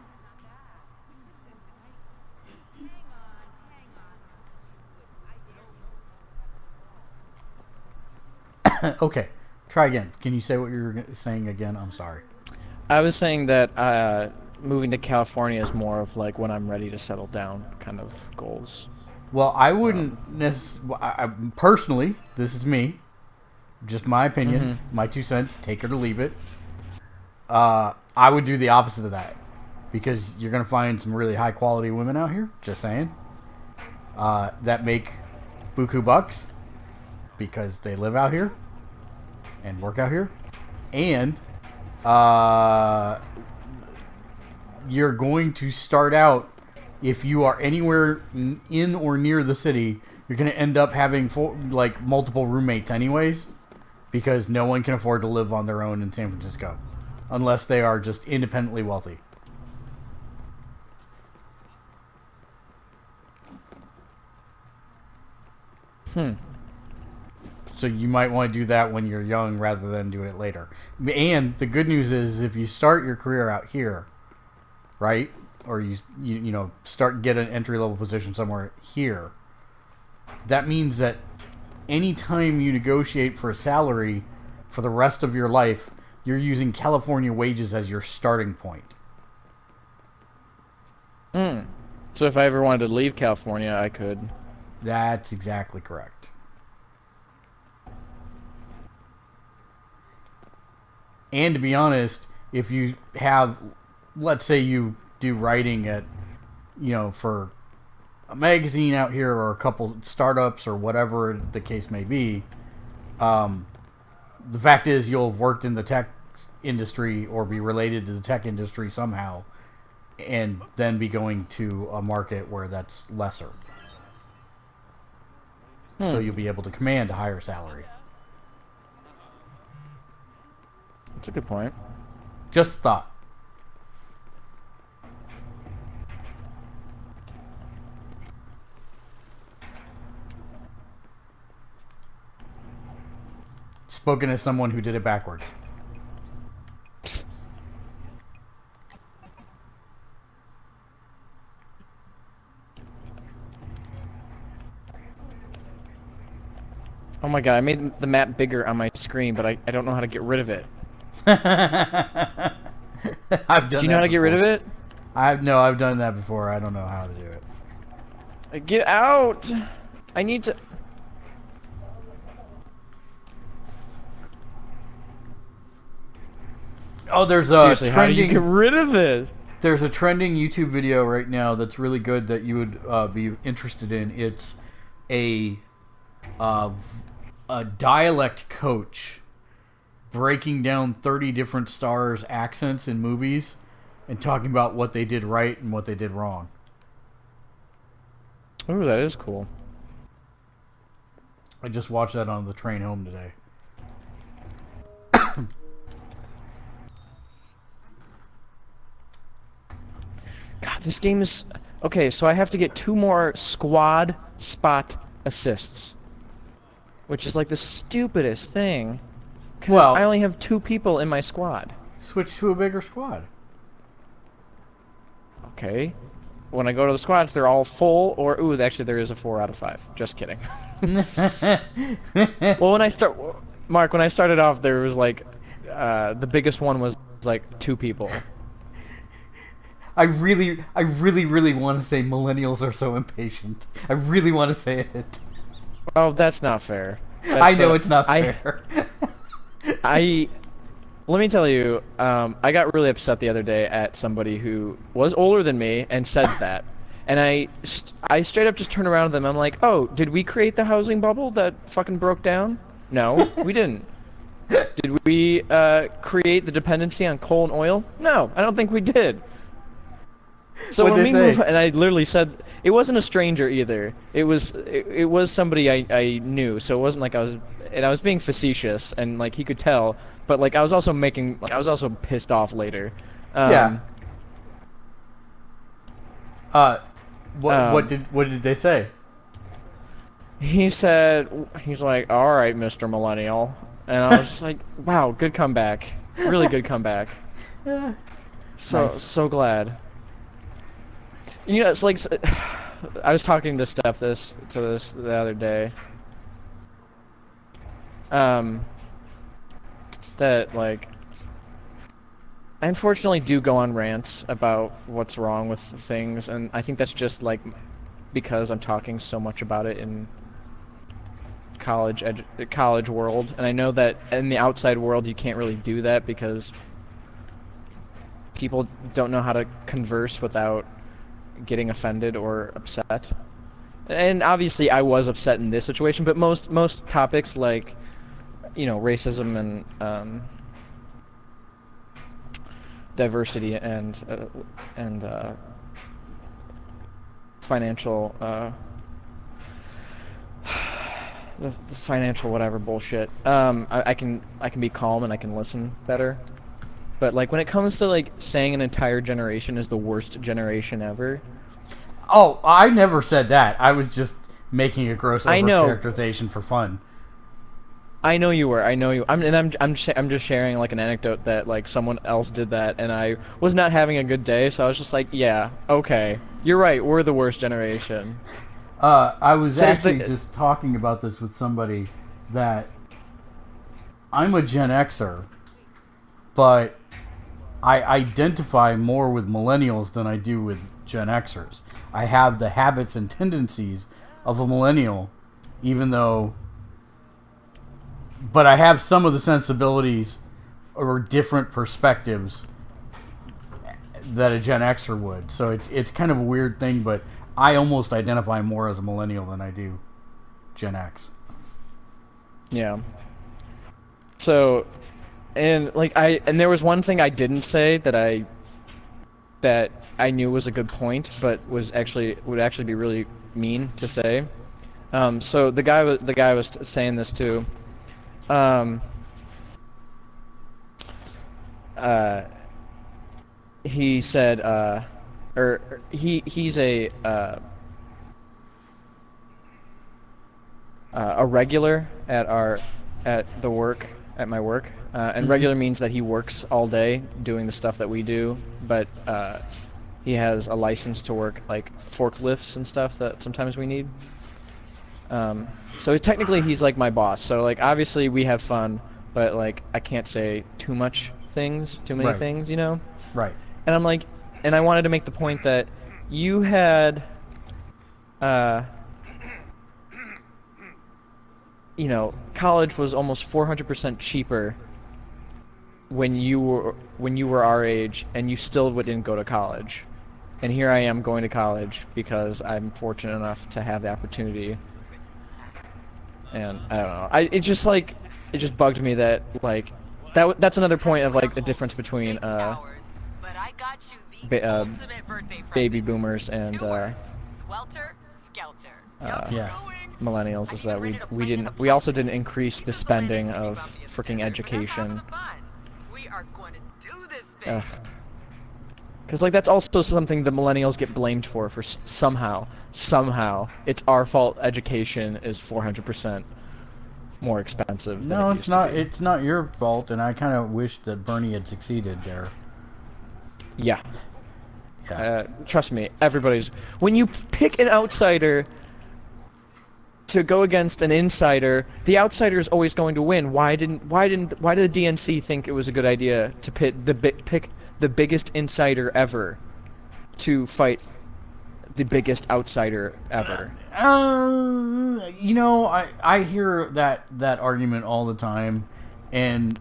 Okay, try again. Can you say what you were saying again? I'm sorry. I was saying that moving to California is more of like when I'm ready to settle down kind of goals. Well, I wouldn't necessarily. Personally, this is me. Just my opinion, my 2 cents. Take it or leave it. I would do the opposite of that because you're gonna find some really high quality women out here. Just saying. That make buku bucks because they live out here and work out here, and you're going to start out, if you are anywhere in or near the city, you're going to end up having multiple roommates anyways, because no one can afford to live on their own in San Francisco unless they are just independently wealthy. So you might want to do that when you're young rather than do it later. And the good news is if you start your career out here, right? Or you get an entry level position somewhere here. That means that anytime you negotiate for a salary for the rest of your life, you're using California wages as your starting point. So if I ever wanted to leave California, I could. That's exactly correct. And to be honest, if you have, let's say you do writing at, for a magazine out here or a couple startups or whatever the case may be, the fact is you'll have worked in the tech industry or be related to the tech industry somehow, and then be going to a market where that's lesser. So you'll be able to command a higher salary. That's a good point. Just a thought. Spoken as someone who did it backwards. Oh my god, I made the map bigger on my screen, but I don't know how to get rid of it. I've done. Do you know how to get rid of it? I've done that before. I don't know how to do it. Get out! I need to... Oh, there's a Seriously, trending... how do you get rid of it? There's a trending YouTube video right now that's really good that you would be interested in. It's a dialect coach breaking down 30 different stars' accents in movies and talking about what they did right and what they did wrong. Ooh, that is cool. I just watched that on the train home today. God, this game is... Okay, so I have to get 2 more squad spot assists. Which is like the stupidest thing. Because I only have 2 people in my squad. Switch to a bigger squad. Okay. When I go to the squads, they're all full, or... Ooh, actually, there is a 4 out of 5. Just kidding. Well, when I start... Mark, when I started off, there was like... the biggest one was like 2 people. I really want to say millennials are so impatient. I really want to say it. Oh, that's not fair. I know it's not fair. Let me tell you, I got really upset the other day at somebody who was older than me and said that. And I straight up just turned around to them. I'm like, oh, did we create the housing bubble that fucking broke down? No, we didn't. Did we create the dependency on coal and oil? No, I don't think we did. So when we moved, and I literally said, it wasn't a stranger either. It was somebody I knew. So it wasn't like I was being facetious, and like he could tell. But like I was also pissed off later. Yeah. What did they say? He's like, all right, Mr. Millennial, and I was just like, wow, good comeback, really good comeback. So glad. You know, it's like I was talking to Steph this the other day. That like I unfortunately do go on rants about what's wrong with things, and I think that's just like because I'm talking so much about it in college world, and I know that in the outside world you can't really do that because people don't know how to converse without getting offended or upset. And obviously I was upset in this situation, but most topics like, you know, racism and diversity and financial the financial whatever bullshit, I can be calm and I can listen better. But like when it comes to like saying an entire generation is the worst generation ever. Oh, I never said that. I was just making a gross over-characterization for fun. I know you were. I know you. I'm just sharing like an anecdote that like someone else did that, and I was not having a good day, so I was just like, yeah, okay, you're right. We're the worst generation. I was actually just talking about this with somebody that I'm a Gen Xer, but I identify more with millennials than I do with Gen Xers. I have the habits and tendencies of a millennial, even though... But I have some of the sensibilities or different perspectives that a Gen Xer would. So it's kind of a weird thing, but I almost identify more as a millennial than I do Gen X. Yeah. So, and like and there was one thing I didn't say that I knew was a good point, but would actually be really mean to say. So the guy was saying this too. He said, he's a regular at my work, and regular means that he works all day doing the stuff that we do, but he has a license to work like forklifts and stuff that sometimes we need. So technically he's like my boss. So like obviously we have fun, but like I can't say too many things, you know? Right. And I'm like, and I wanted to make the point that you had, you know, college was almost 400% cheaper when you were our age, and you still didn't go to college. And here I am going to college because I'm fortunate enough to have the opportunity. And I don't know. It just bugged me that like that's another point of like the difference between baby boomers and millennials is that we also didn't increase the spending of freaking education. Because like that's also something the millennials get blamed for somehow it's our fault education is 400% more expensive than No, it it's used not. to be. It's not your fault, and I kind of wish that Bernie had succeeded there. Yeah. Trust me, when you pick an outsider to go against an insider, the outsider is always going to win. Why did the DNC think it was a good idea to pick the biggest insider ever to fight the biggest outsider ever? You know, I hear that argument all the time, and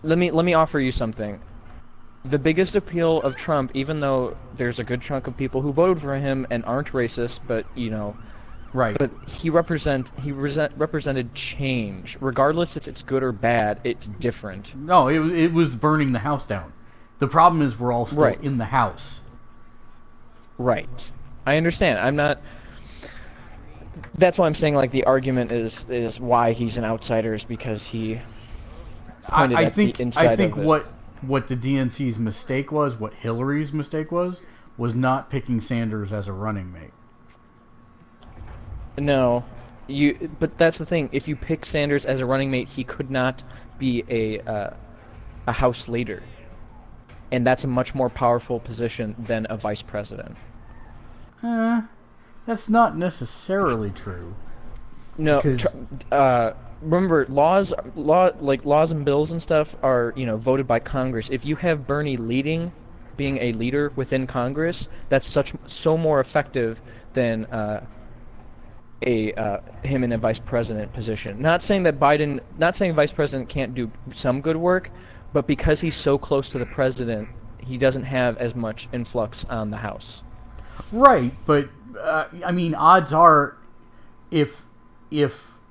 let me offer you something. The biggest appeal of Trump, even though there's a good chunk of people who voted for him and aren't racist, but you know, right. But he represented change, regardless if it's good or bad. It's different. No, it was burning the house down. The problem is we're all still in the house. Right. I understand. I'm not. That's why I'm saying like the argument is why he's an outsider is because he pointed at the inside I think of it. What the DNC's mistake was, what Hillary's mistake was not picking Sanders as a running mate. No, but that's the thing. If you pick Sanders as a running mate, he could not be a House leader, and that's a much more powerful position than a vice president. That's not necessarily true. No, remember laws and bills and stuff are voted by Congress. If you have Bernie being a leader within Congress, that's so more effective than him in a vice president position. Not saying vice president can't do some good work, but because he's so close to the president, he doesn't have as much influx on the House. Right, but I mean, odds are, if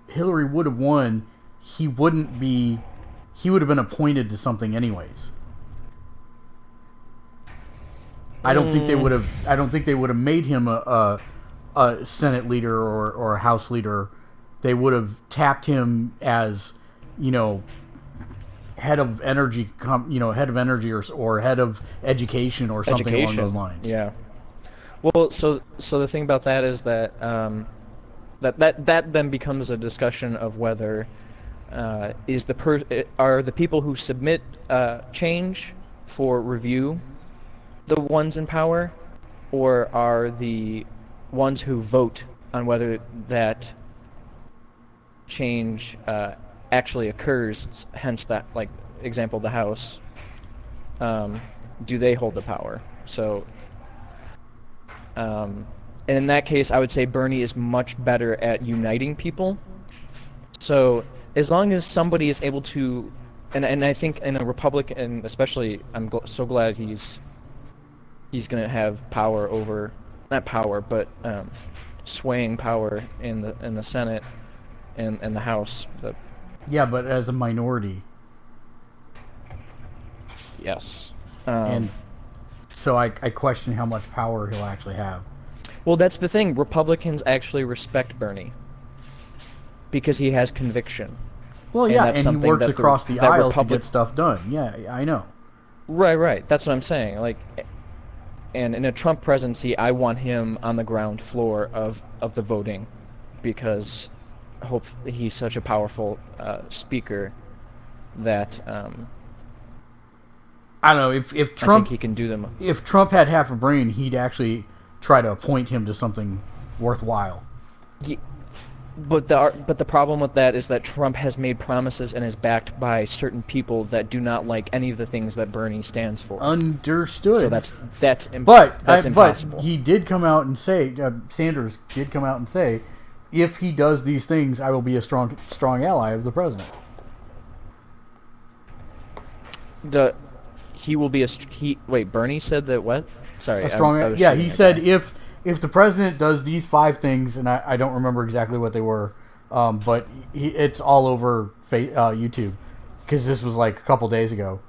Hillary would have won, he would have been appointed to something anyways. I don't think they would have made him a Senate leader or a House leader. They would have tapped him as, head of energy, or head of education or something along those lines. Yeah. Well, so the thing about that is that that then becomes a discussion of whether are the people who submit change for review the ones in power, or are the ones who vote on whether that change actually occurs, hence that, like, example, the House, do they hold the power? So and in that case, I would say Bernie is much better at uniting people. So as long as somebody is able to, and I think in a republic, and especially, I'm so glad he's going to have power over, not power, but swaying power in the Senate and the House. Yeah, but as a minority. Yes. And so I question how much power he'll actually have. Well, that's the thing. Republicans actually respect Bernie because he has conviction. Well, yeah, and he works across the aisles to get stuff done. Yeah, I know. Right. That's what I'm saying. Like, and in a Trump presidency, I want him on the ground floor of the voting, because he's such a powerful speaker that I don't know if Trump. I think he can do them. If Trump had half a brain, he'd actually try to appoint him to something worthwhile. Yeah. But the problem with that is that Trump has made promises and is backed by certain people that do not like any of the things that Bernie stands for. Understood. So that's impossible. But he did come out and say, Sanders did come out and say, if he does these things, I will be a strong ally of the president. He will be wait, Bernie said that what? Sorry, he said if the president does these 5 things, and I don't remember exactly what they were, but it's all over YouTube, because this was like a couple days ago.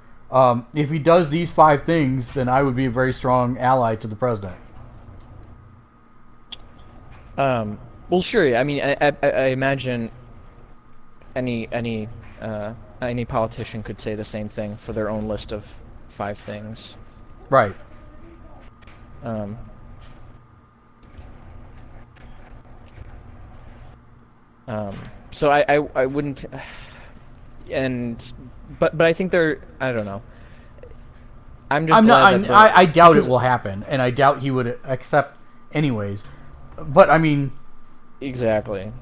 If he does these 5 things, then I would be a very strong ally to the president. Well, sure. I mean, I imagine any politician could say the same thing for their own list of 5 things. Right. So I wouldn't, but I think I don't know. I doubt it will happen, and I doubt he would accept anyways. But I mean, exactly.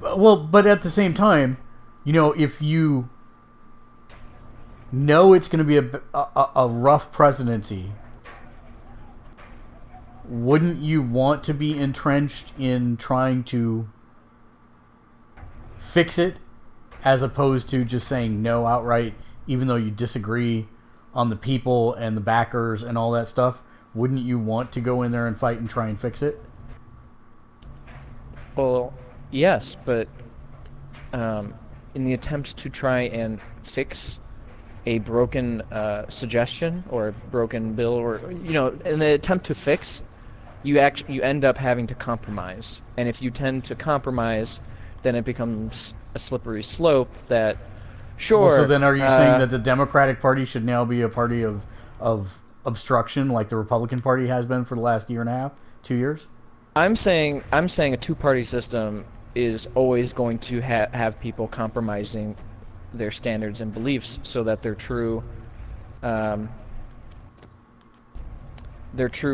Well, but at the same time, if you know it's going to be a rough presidency, wouldn't you want to be entrenched in trying to fix it, as opposed to just saying no outright, even though you disagree on the people and the backers and all that stuff? Wouldn't you want to go in there and fight and try and fix it? Well, yes, but in the attempt to try and fix a broken suggestion or a broken bill, or in the attempt to fix, you end up having to compromise, and if you tend to compromise, then it becomes a slippery slope that, sure... Well, so then are you saying that the Democratic Party should now be a party of obstruction, like the Republican Party has been for the last year and a half, 2 years? I'm saying a two-party system is always going to have people compromising their standards and beliefs so that their true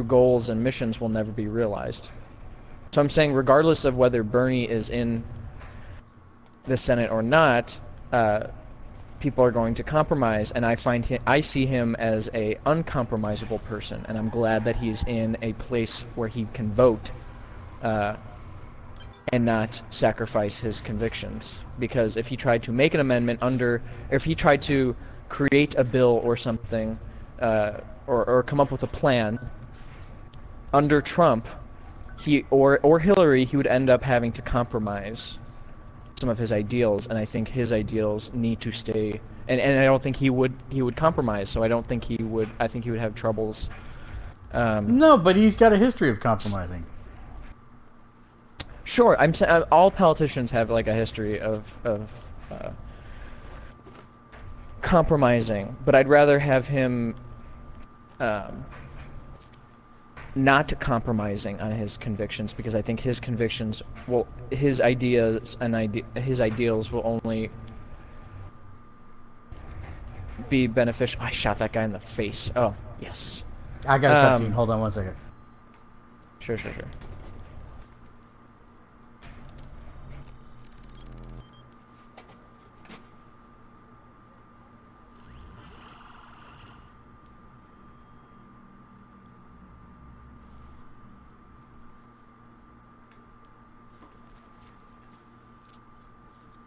goals and missions will never be realized. So I'm saying, regardless of whether Bernie is in the Senate or not, people are going to compromise, and I see him as a uncompromisable person, and I'm glad that he's in a place where he can vote and not sacrifice his convictions. Because if he tried to make an amendment if he tried to create a bill or something, or come up with a plan under Trump, or Hillary, he would end up having to compromise some of his ideals, and I think his ideals need to stay. And I don't think he would compromise. So I think he would have troubles. No, but he's got a history of compromising. Sure, I'm saying all politicians have like a history of compromising, but I'd rather have him not compromising on his convictions, because I think his convictions his ideas and his ideals will only be beneficial. I shot that guy in the face. Oh, yes. I got a cutscene. Hold on 1 second. Sure.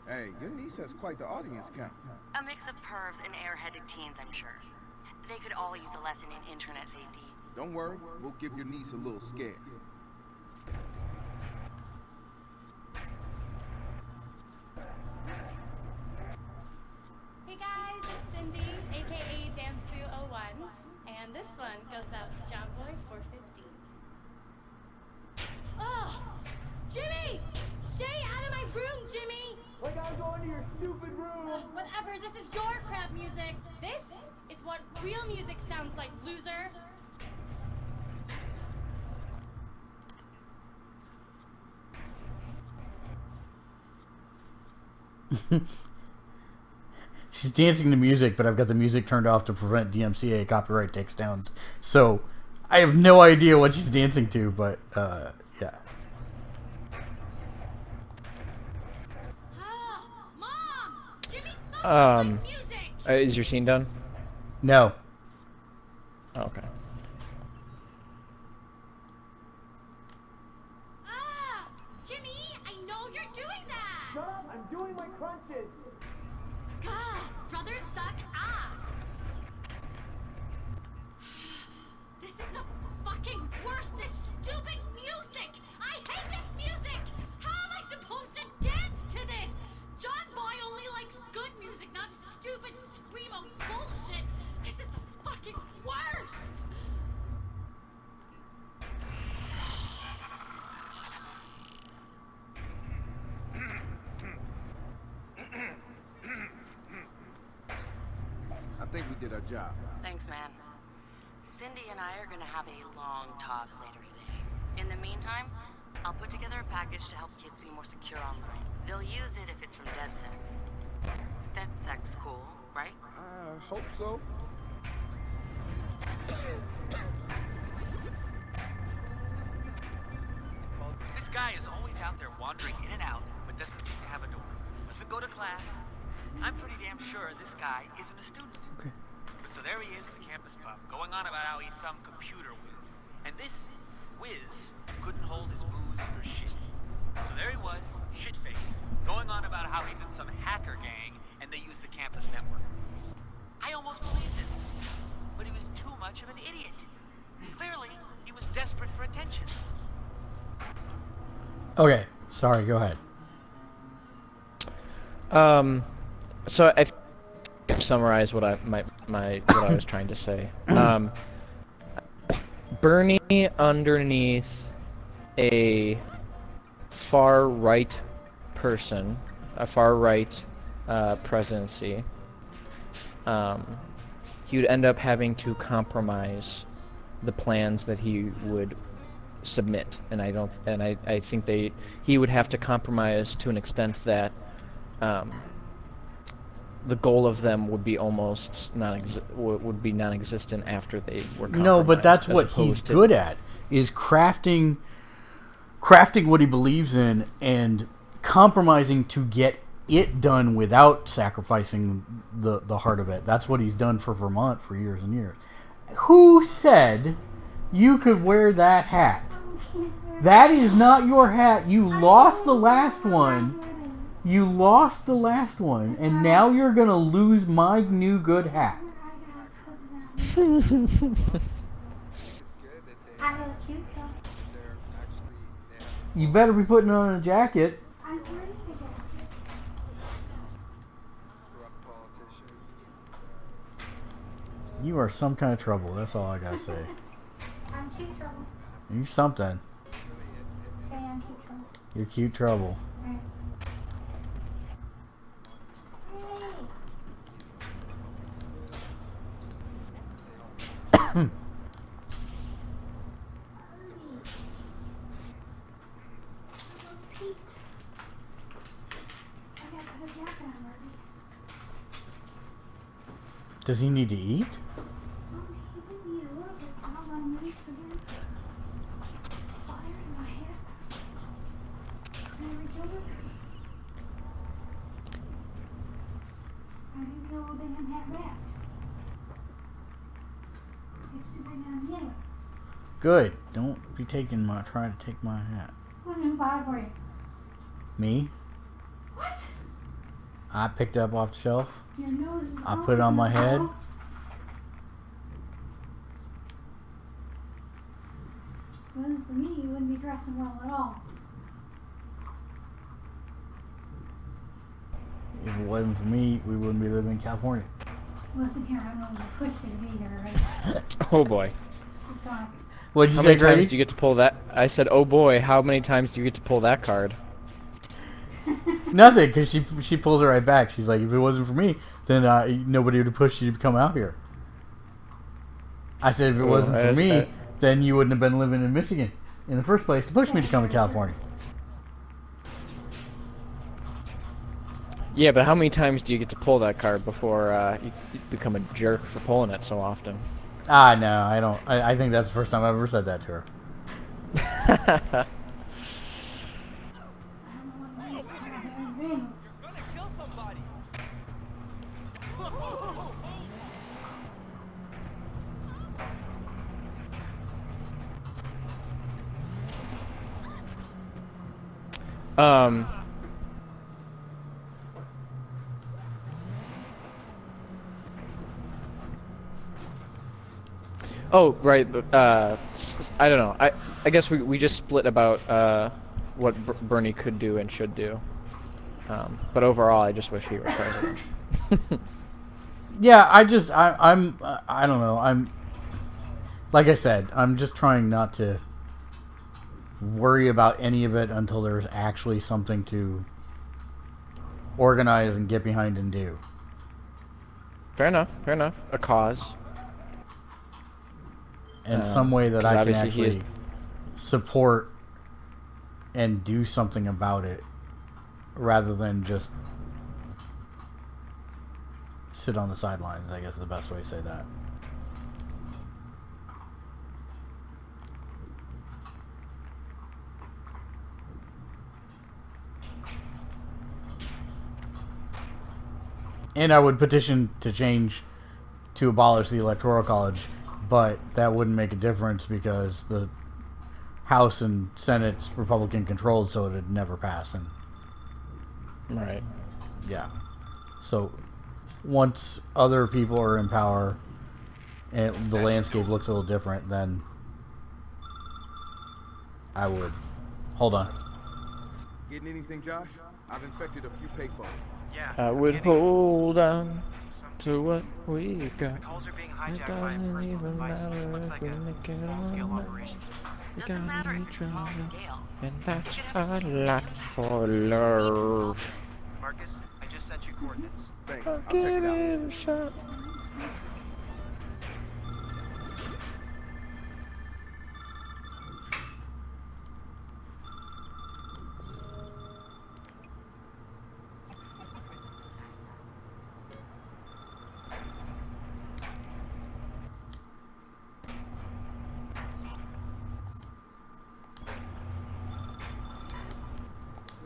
Hey, your niece has quite the audience count. A mix of pervs and airheaded teens, I'm sure. They could all use a lesson in internet safety. Don't worry, we'll give your niece a little scare. Dance Boo 01, and this one goes out to John Boy 450. Oh, Jimmy! Stay out of my room, Jimmy! Like I'm going to your stupid room! Whatever, this is your crap music. This is what real music sounds like, loser. She's dancing to music, but I've got the music turned off to prevent DMCA copyright takedowns. So I have no idea what she's dancing to, but yeah. Is your scene done? No. Oh, okay. Jimmy, I know you're doing that! Shut up! I'm doing my crunches! God, brothers suck ass! This is the fucking worst, this stupid music! I hate this music! How am I supposed to dance to this? John Boy only likes good music, not stupid screamo bullshit! This is the fucking worst! I think we did our job. Thanks, man. Cindy and I are gonna have a long talk later today. In the meantime, I'll put together a package to help kids be more secure online. They'll use it if it's from DedSec. DedSec's cool, right? I hope so. This guy is always out there wandering in and out, but doesn't seem to have a door. Doesn't go to class. I'm pretty damn sure this guy isn't a student. Okay. But so there he is at the campus pub, going on about how he's some computer whiz. And this whiz couldn't hold his booze for shit. So there he was, shit-faced, going on about how he's in some hacker gang and they use the campus network. I almost believed it. But he was too much of an idiot. Clearly, he was desperate for attention. Okay. Sorry, go ahead. So I summarize what I was trying to say. Bernie underneath a far right person, a far right presidency, he would end up having to compromise the plans that he would submit, and I think he would have to compromise to an extent that the goal of them would be almost non-existent after they were compromised. No, but that's what he's good at, is crafting what he believes in and compromising to get it done without sacrificing the heart of it. That's what he's done for Vermont for years and years. Who said you could wear that hat? That is not your hat. You lost the last one. You lost the last one, and now you're gonna lose my new good hat. I look cute though. You better be putting on a jacket. I'm wearing a jacket. You are some kind of trouble. That's all I gotta say. I'm cute trouble. You something. Say I'm cute trouble. You're cute trouble. Right. Does he need to eat? Good. Don't be trying to take my hat. Who's gonna buy it for you? Me? What? I picked it up off the shelf. Your nose is I put it on my head. If it wasn't for me, you wouldn't be dressing well at all. If it wasn't for me, we wouldn't be living in California. Listen here, I'm going to push you to be here, right? Oh boy. Keep going. What'd you How say, many Grady? times do you get to pull that? I said, oh boy, how many times do you get to pull that card? Nothing, because she pulls it right back. She's like, if it wasn't for me, then nobody would have pushed you to come out here. I said, if it wasn't for me, then you wouldn't have been living in Michigan in the first place to push me to come to California. Yeah, but how many times do you get to pull that card before you become a jerk for pulling it so often? Ah, no, I don't. I think that's the first time I've ever said that to her. Oh, right. I don't know. I guess we just split about what Bernie could do and should do. But overall, I just wish he were president. Yeah, I don't know. Like I said, I'm just trying not to worry about any of it until there's actually something to organize and get behind and do. Fair enough. Fair enough. A cause. And some way that I can obviously actually support and do something about it rather than just sit on the sidelines, I guess is the best way to say that. And I would petition to abolish the Electoral College, but that wouldn't make a difference because the House and Senate's Republican controlled, so it'd never pass. And right. Yeah. So once other people are in power and the landscape looks a little different, then I would. Hold on. Getting anything, Josh? I've infected a few payphones. Yeah. I would hold on to what we got. The calls are being It hijacked by doesn't personal even devices. matter Looks if like we a make it small-scale on operations. We Doesn't got matter if each it's small other, scale. and that's It could a have a huge lot impact. for We need to solve love. this. Marcus, I just sent you coordinates. Thanks. I'll I'll check give it out. it a shot.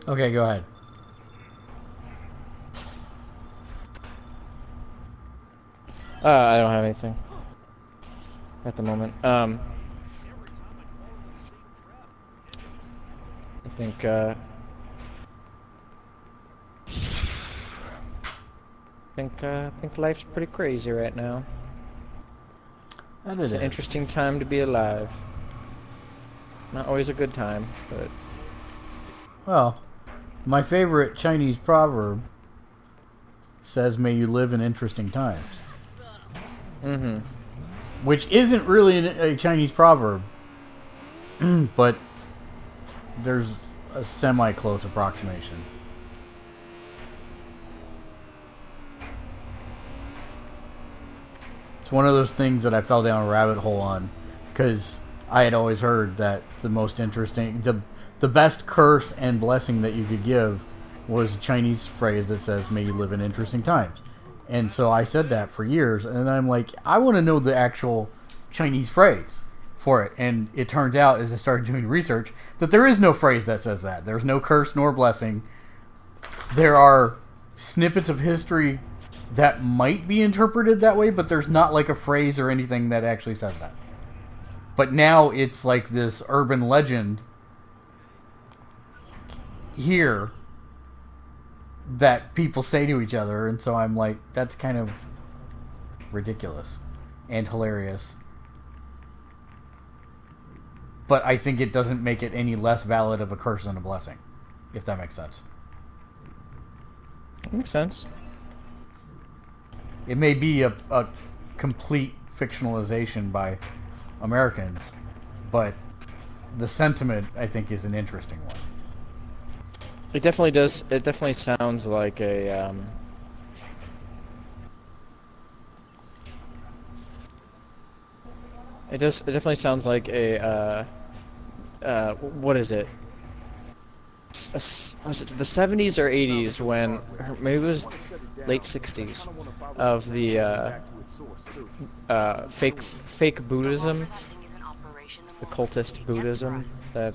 Okay, go ahead. I don't have anything at the moment. I think life's pretty crazy right now. That It's it an is. interesting time to be alive. Not always a good time, but Well, my favorite Chinese proverb says, "May you live in interesting times." mm-hmm. Which isn't really a Chinese proverb, but there's a semi-close approximation. It's one of those things that I fell down a rabbit hole on because I had always heard that the most interesting, the best curse and blessing that you could give was a Chinese phrase that says, "May you live in interesting times." And so I said that for years, and I'm like, I want to know the actual Chinese phrase for it. And it turns out, as I started doing research, that there is no phrase that says that. There's no curse nor blessing. There are snippets of history that might be interpreted that way, but there's not like a phrase or anything that actually says that. But now it's like this urban legend here that people say to each other, and so I'm like, that's kind of ridiculous and hilarious. But I think it doesn't make it any less valid of a curse than a blessing, if that makes sense. Makes sense. It may be a complete fictionalization by Americans, but the sentiment, I think, is an interesting one. It definitely does. It definitely sounds like a. It definitely sounds like a. What is it? Was it the 70s or 80s when, or maybe it was late 60s, of the fake Buddhism, the cultist Buddhism that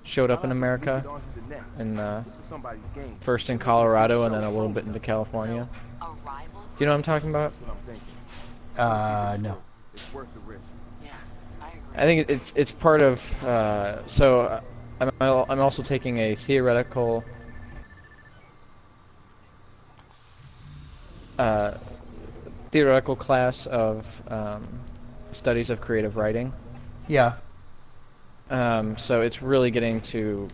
showed up in America, and first in Colorado and then a little bit into California. Do you know what I'm talking about? No. I think it's part of. So I'm also taking a theoretical class of studies of creative writing. Yeah. So it's really getting to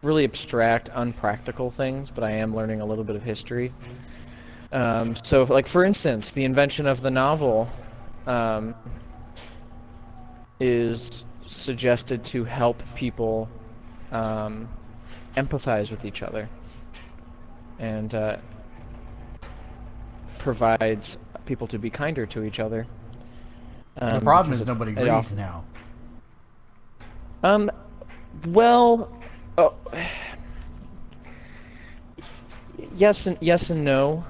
really abstract, unpractical things, but I am learning a little bit of history. So, like, for instance, the invention of the novel is suggested to help people empathize with each other, and provides people to be kinder to each other. The problem is nobody reads now. Well, yes and no.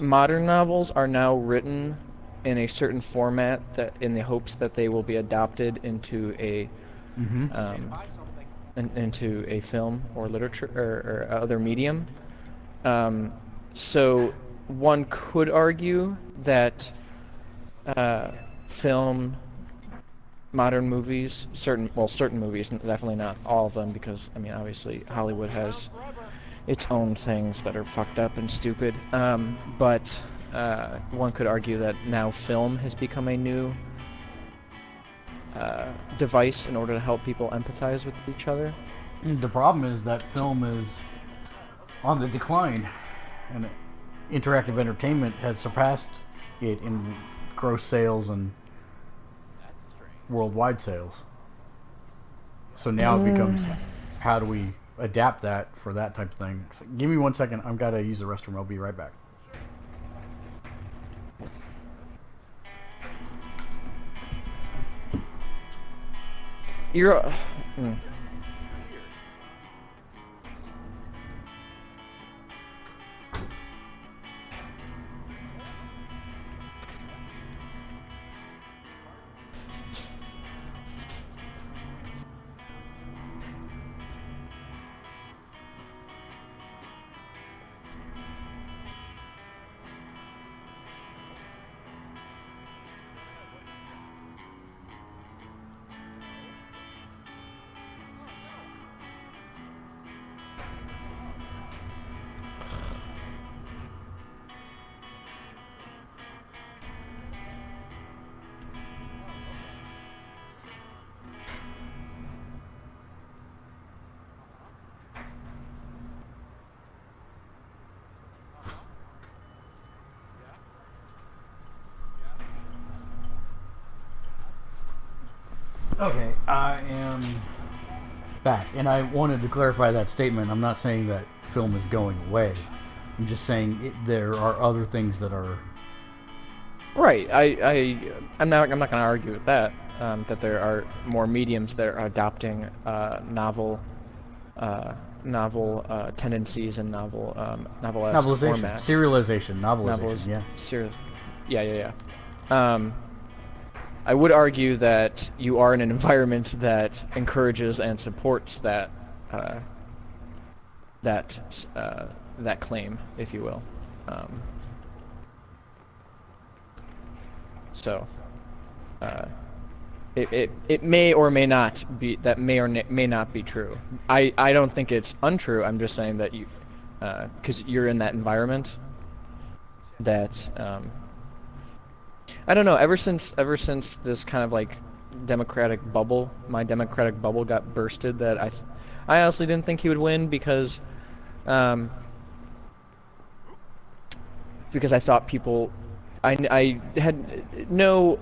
Modern novels are now written in a certain format that, in the hopes that they will be adopted into a into a film or literature or other medium. So one could argue that film, modern movies, certain movies, definitely not all of them, because I mean obviously Hollywood has its own things that are fucked up and stupid. But one could argue that now film has become a new device in order to help people empathize with each other. The problem is that film is on the decline, and interactive entertainment has surpassed it in gross sales and worldwide sales. So now it becomes, how do we adapt that for that type of thing? So give me 1 second. I've got to use the restroom. I'll be right back. You're. Okay, I am back, and I wanted to clarify that statement. I'm not saying that film is going away. I'm just saying there are other things that are Right. I'm not going to argue with that. That there are more mediums that are adopting novel tendencies and novelesque formats. Serialization. Yeah. I would argue that you are in an environment that encourages and supports that claim, if you will. It may or may not be, that may or may not be true. I don't think it's untrue. I'm just saying that you, because you're in that environment, that I don't know. Ever since this kind of like my democratic bubble got bursted, that I honestly didn't think he would win, because Because I thought people, I had no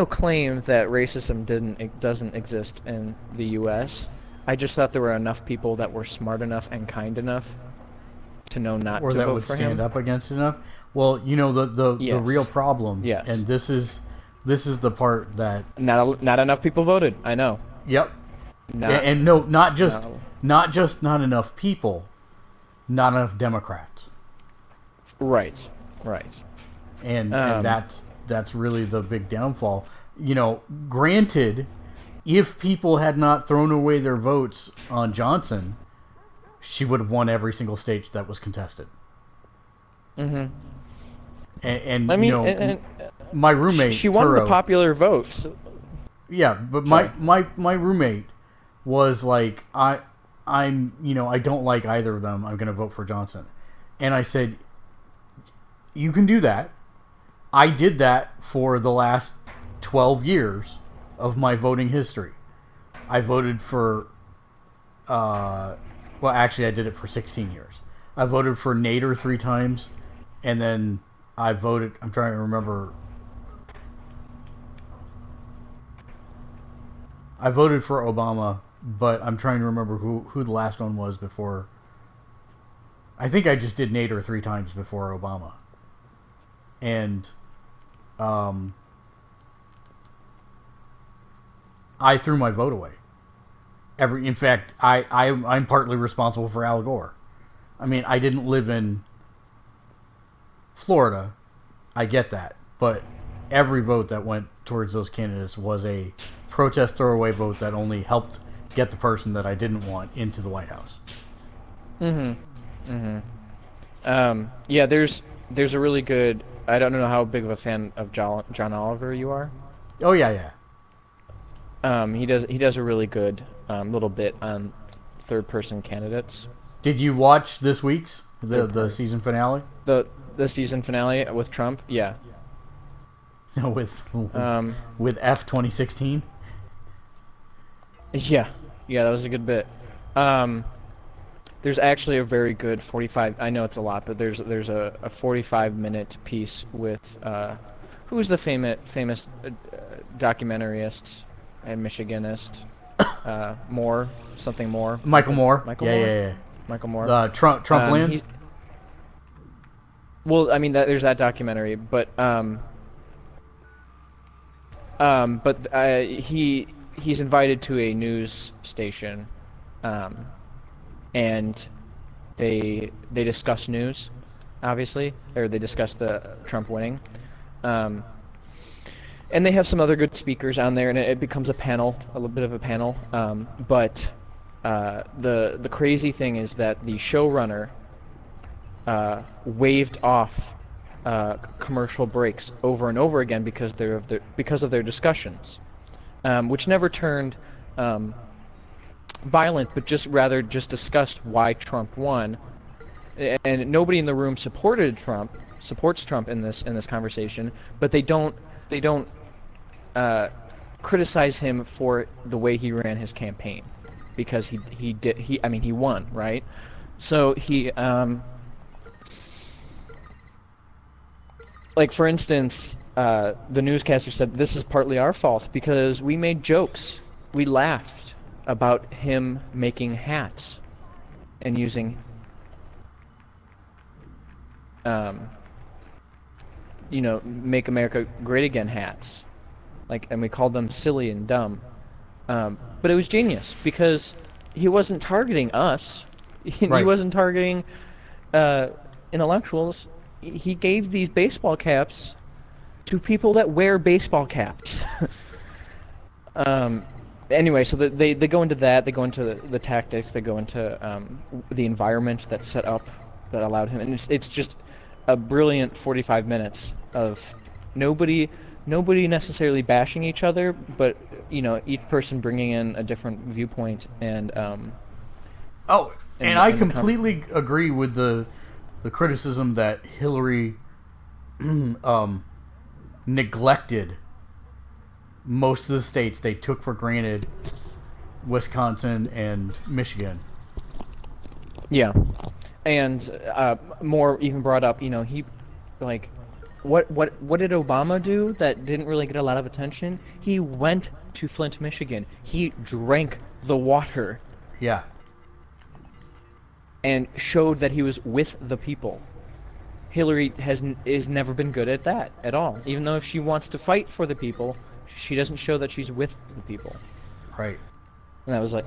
claim that racism doesn't exist in the U.S. I just thought there were enough people that were smart enough and kind enough to know not or to that vote would for stand him. up against enough. Well, you know the Yes. real problem, Yes. and this is the part that Not enough people voted. I know. Yep. Not, and no, not just no. not enough people, not enough Democrats. Right. And that's really the big downfall. You know, granted, if people had not thrown away their votes on Johnson, she would have won every single state that was contested. Mm-hmm. And I mean, you know, my roommate she won the Turo, popular votes. Yeah, but my roommate was like, I'm you know, I don't like either of them. I'm going to vote for Johnson. And I said, you can do that. I did that for the last 12 years of my voting history. I voted for well, actually I did it for 16 years. I voted for Nader 3 times, and then I'm trying to remember, I voted for Obama, but I'm trying to remember who the last one was before. I think I just did Nader 3 times before Obama. And I threw my vote away. In fact, I'm partly responsible for Al Gore. I mean, I didn't live in Florida. I get that. But every vote that went towards those candidates was a protest throwaway vote that only helped get the person that I didn't want into the White House. Yeah, there's a really good, I don't know how big of a fan of John Oliver you are. Oh yeah. He does a really good little bit on third person candidates. Did you watch this week's the season finale? The season finale with Trump? Yeah. No, with F 2016. Yeah, that was a good bit. There's actually a very good 45. I know it's a lot, but there's a 45-minute piece with who's the famous documentarist and Michiganist, Moore. Michael Moore. Yeah. Michael Moore. Trump land. Well, I mean, there's that documentary, but he's invited to a news station, and they discuss news, obviously, or they discuss the Trump winning, and they have some other good speakers on there, and it becomes a little bit of a panel. But the crazy thing is that the showrunner waved off commercial breaks over and over again because of their discussions, which never turned violent, but just discussed why Trump won, and nobody in the room supports Trump in this conversation, but they don't criticize him for the way he ran his campaign, because he won, right? So he like, for instance, the newscaster said, this is partly our fault because we made jokes. We laughed about him making hats and using, Make America Great Again hats. And we called them silly and dumb. But it was genius because he wasn't targeting us. He wasn't targeting intellectuals. He gave these baseball caps to people that wear baseball caps. Anyway, so they go into that. They go into the tactics. They go into the environment that's set up that allowed him. And it's just a brilliant 45 minutes of nobody necessarily bashing each other, but each person bringing in a different viewpoint. And I completely agree with the criticism that Hillary neglected most of the states they took for granted Wisconsin and Michigan. Yeah, and more even brought up, you know, he, like, what did Obama do that didn't really get a lot of attention? He went to Flint, Michigan. He drank the water. Yeah. And showed that he was with the people. Hillary is never been good at that at all. Even though if she wants to fight for the people, she doesn't show that she's with the people. Right. And that was a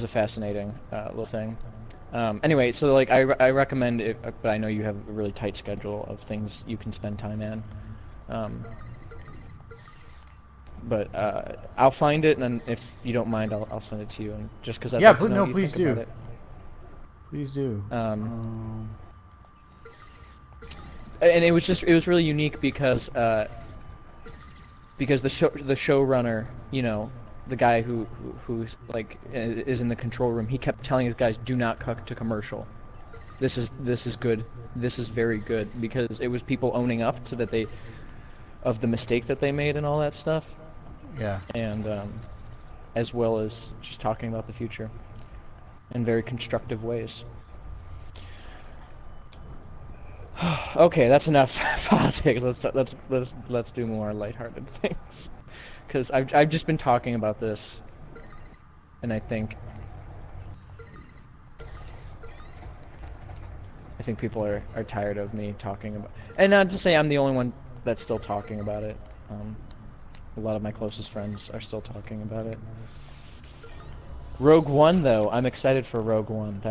fascinating little thing. Anyway, so like I recommend it, but I know you have a really tight schedule of things you can spend time in. But I'll find it, and if you don't mind, I'll send it to you. And just because I'd like to know what you think about it. Please do. And it was really unique because the showrunner, you know, the guy who's like is in the control room, he kept telling his guys, do not cut to commercial. This is good. This is very good, because it was people owning up to the mistake that they made and all that stuff. Yeah. And as well as just talking about the future in very constructive ways. Okay, that's enough politics. Let's do more lighthearted things, because I've just been talking about this, and I think people are tired of me talking about. And not to say I'm the only one that's still talking about it. A lot of my closest friends are still talking about it. Rogue One, though, I'm excited for Rogue One.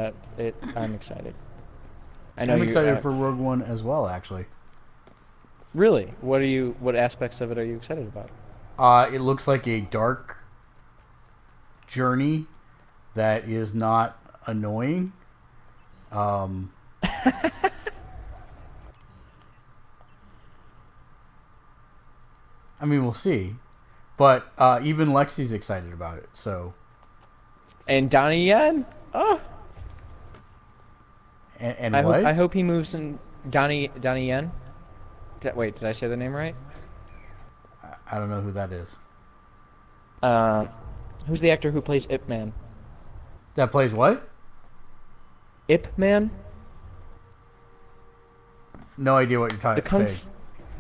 I'm excited. I'm excited for Rogue One as well, actually. Really? What aspects of it are you excited about? It looks like a dark journey that is not annoying. I mean, we'll see. But even Lexi's excited about it, so... And Donnie Yen? Oh! And what? I hope he moves in... Donnie Yen? Wait, did I say the name right? I don't know who that is. Who's the actor who plays Ip Man? That plays what? Ip Man? No idea what you're talking about.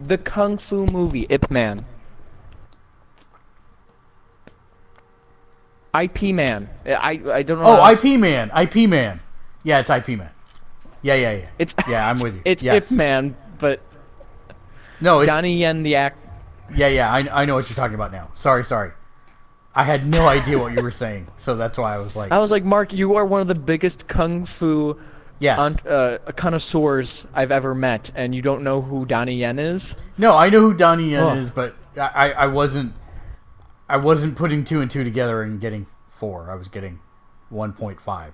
The Kung Fu movie, Ip Man. IP Man. I don't know. Oh, IP Man. IP Man. Yeah, it's IP Man. Yeah. I'm with you. It's yes. Ip Man, but no, it's Donnie Yen the act. Yeah. I know what you're talking about now. Sorry. I had no idea what you were saying, so that's why I was like, Mark, you are one of the biggest Kung Fu connoisseurs I've ever met, and you don't know who Donnie Yen is? No, I know who Donnie Yen is, but I wasn't putting 2 and 2 together and getting 4. I was getting 1.5.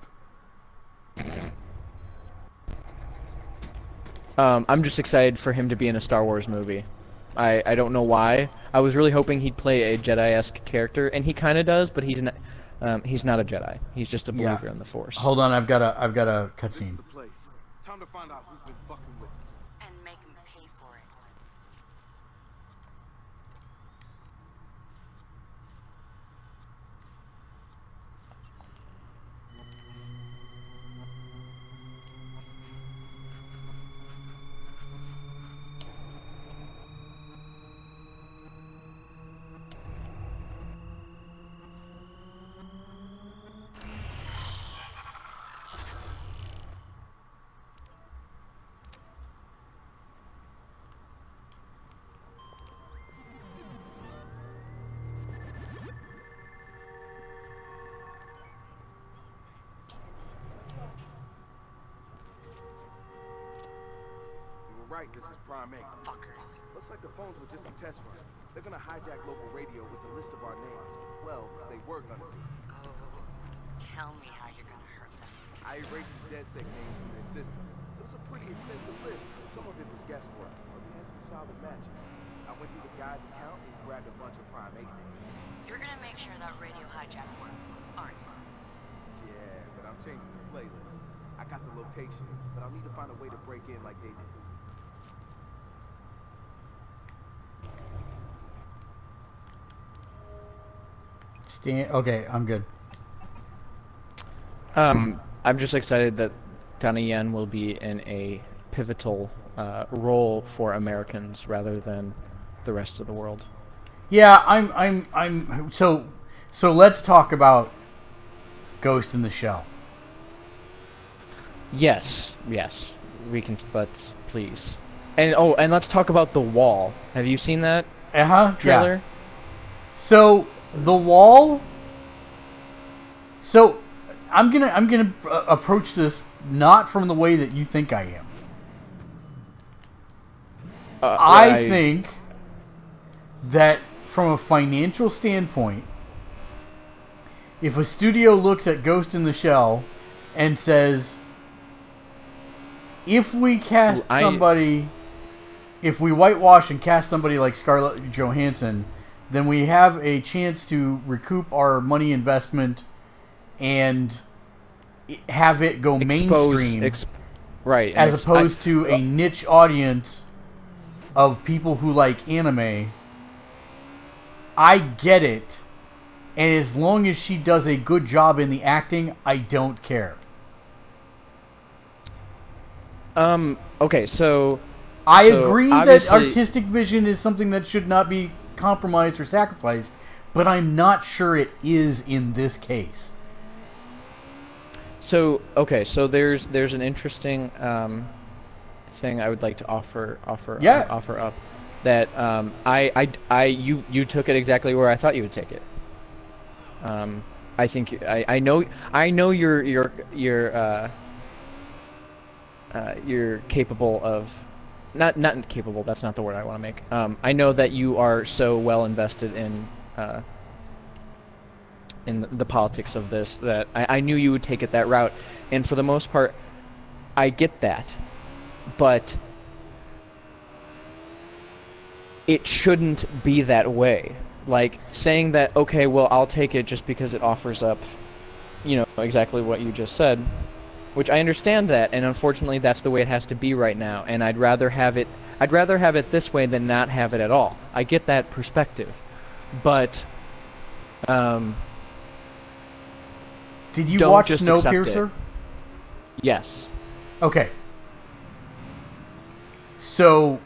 I'm just excited for him to be in a Star Wars movie. I don't know why. I was really hoping he'd play a Jedi-esque character, and he kind of does, but he's not a Jedi. He's just a believer in the Force. Hold on, I've got a cutscene. Time to find out who's been fucking with us. And make him pay for it. Right, this is Prime 8. Fuckers. Looks like the phones were just a test run. They're gonna hijack local radio with a list of our names. Well, they were gonna be. Oh, tell me how you're gonna hurt them. I erased the DedSec names from their system. It was a pretty extensive list. Some of it was guesswork, but they had some solid matches. I went through the guy's account and grabbed a bunch of Prime 8 names. You're gonna make sure that radio hijack works, aren't you? Yeah, but I'm changing the playlist. I got the location, but I'll need to find a way to break in like they did. Okay, I'm good. I'm just excited that Donnie Yen will be in a pivotal role for Americans rather than the rest of the world. Yeah, I'm so let's talk about Ghost in the Shell. Yes, we can, but please. And let's talk about The Wall. Have you seen that trailer? Yeah. So The Wall. So I'm gonna approach this not from the way that you think I am. I think that from a financial standpoint, if a studio looks at Ghost in the Shell and says, if we cast somebody, if we whitewash and cast somebody like Scarlett Johansson, then we have a chance to recoup our money investment and have it go mainstream, right? As opposed to a niche audience of people who like anime. I get it, and as long as she does a good job in the acting, I don't care. Okay, so I agree that artistic vision is something that should not be compromised or sacrificed, but I'm not sure it is in this case. So there's an interesting thing I would like to offer up. That you took it exactly where I thought you would take it. I think I know you're capable of not capable. That's not the word I want to make. I know that you are so well invested in the politics of this that I knew you would take it that route, and for the most part, I get that, but it shouldn't be that way. Like, saying that, okay, well, I'll take it just because it offers up, exactly what you just said, which I understand that, and unfortunately that's the way it has to be right now, and I'd rather have it this way than not have it at all. I get that perspective, but did you watch Snowpiercer? Yes. Okay. So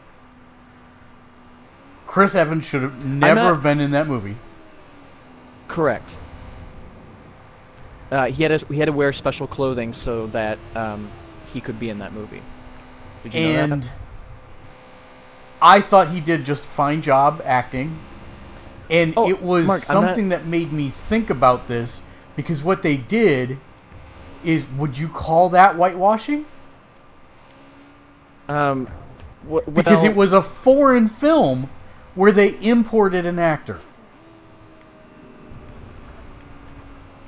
Chris Evans should have never have been in that movie. Correct. He had to wear special clothing so that he could be in that movie. Did you know that? I thought he did just a fine job acting. And it was Mark, something that made me think about this, because what they did is, would you call that whitewashing? Because it was a foreign film where they imported an actor.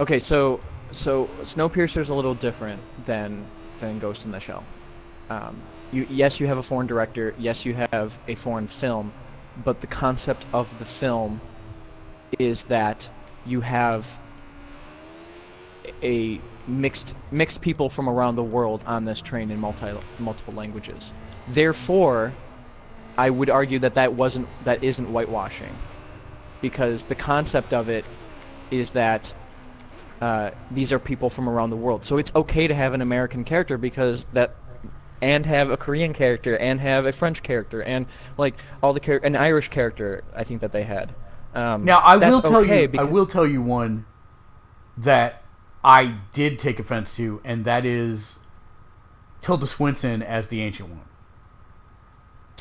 Okay, so Snowpiercer is a little different than Ghost in the Shell. Yes, you have a foreign director. Yes, you have a foreign film, but the concept of the film is that you have a mixed people from around the world on this train in multiple languages. Therefore, I would argue that isn't whitewashing, because the concept of it is that these are people from around the world. So it's okay to have an American character and have a Korean character and have a French character and like all the an Irish character. I think that they had. Now I will tell you one that I did take offense to, and that is Tilda Swinton as the Ancient One.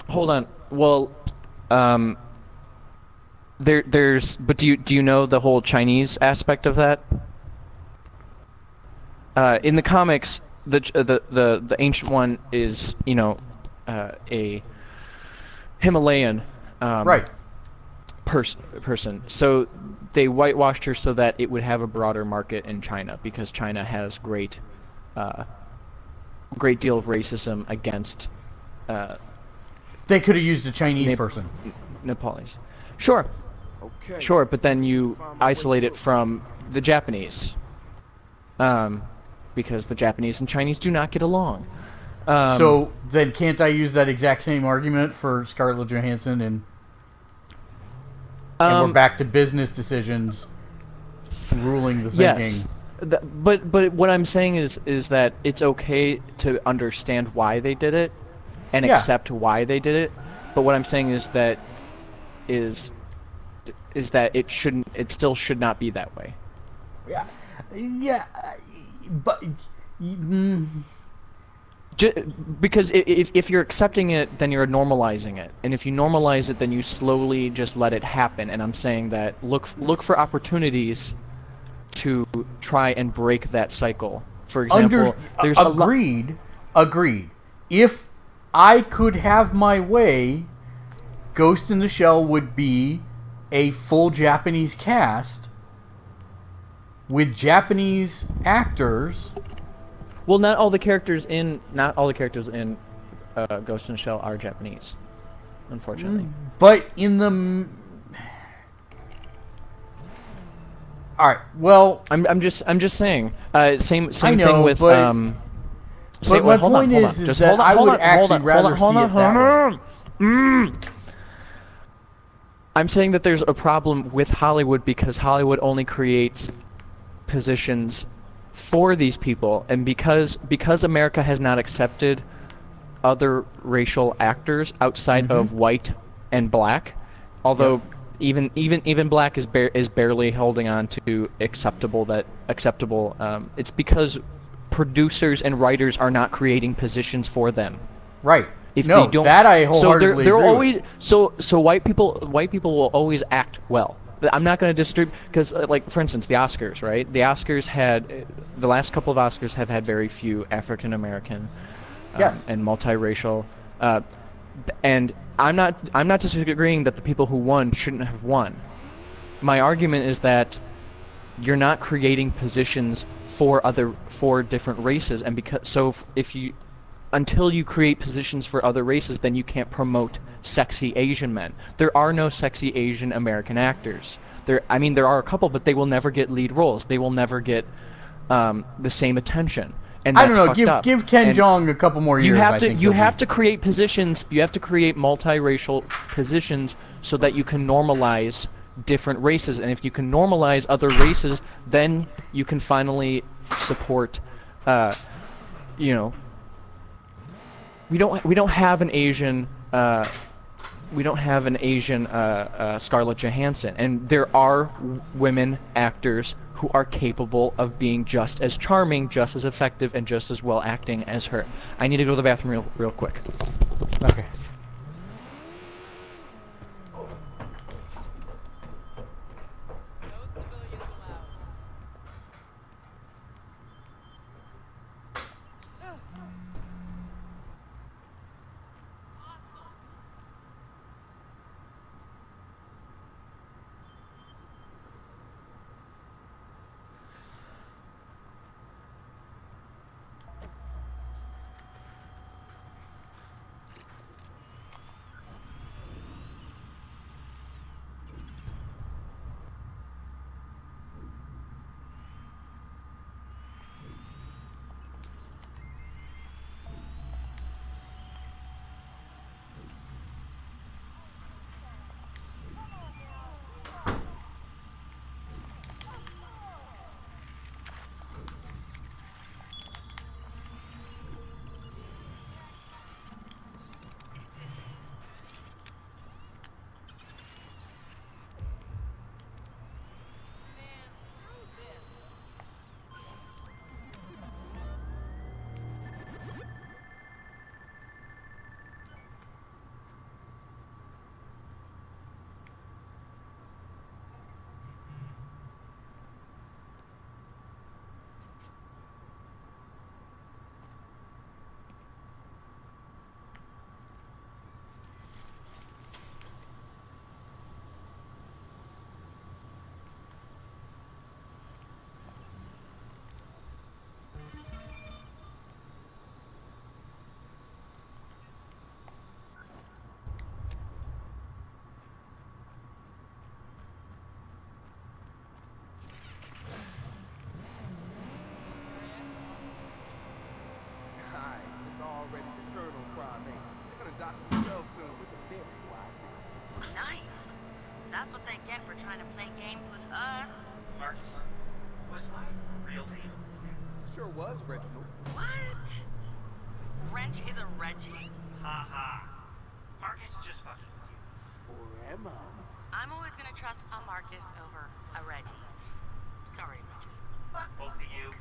Hold on. Well, but do you know the whole Chinese aspect of that? In the comics, the Ancient One is a Himalayan person. So they whitewashed her so that it would have a broader market in China, because China has great deal of racism against. They could have used a Chinese person. Nepalese. Sure. Okay. Sure, but then you isolate it from the Japanese. Because the Japanese and Chinese do not get along. So then can't I use that exact same argument for Scarlett Johansson and we're back to business decisions ruling the thinking. Yes. But what I'm saying is that it's okay to understand why they did it and Yeah. accept why they did it. But what I'm saying is that it still should not be that way. Yeah, but because if you're accepting it, then you're normalizing it, and if you normalize it, then you slowly just let it happen. And I'm saying that look for opportunities to try and break that cycle. For example, there's agreed. If I could have my way, Ghost in the Shell would be a full Japanese cast with Japanese actors. Well, not all the characters in Ghost in the Shell are Japanese, unfortunately. But in the all right, well, I'm just saying. Same I know, thing with but my point is that I would actually rather see it that way. I'm saying that there's a problem with Hollywood because Hollywood only creates positions for these people, and because America has not accepted other racial actors outside of white and black, although even black is barely holding on to acceptable. It's because producers and writers are not creating positions for them. Right. If no, they don't, that I wholeheartedly they're agree always with. so white people will always act well. I'm not going to distribute because, like, for instance, the Oscars, right? The Oscars the last couple of Oscars have had very few African American and multiracial, and I'm not disagreeing that the people who won shouldn't have won. My argument is that you're not creating positions for different races, and until you create positions for other races, then you can't promote sexy Asian men. There are no sexy Asian American actors. There are a couple, but they will never get lead roles. They will never get the same attention. And that's I don't know. Give Ken Jeong a couple more years. You have to create positions. You have to create multiracial positions so that you can normalize different races. And if you can normalize other races, then you can finally support. We don't have an Asian Scarlett Johansson, and there are women actors who are capable of being just as charming, just as effective, and just as well acting as her. I need to go to the bathroom real quick. Okay. Already the turn on crime, ain't it? They're gonna dox themselves soon with a very wide range. Nice. That's what they get for trying to play games with us. Marcus, was, Reginald. What? Wrench is a Reggie? Ha ha. Marcus is just fucking with you. Or am I? I'm always gonna trust a Marcus over a Reggie. Sorry, Reggie. Fuck both of you.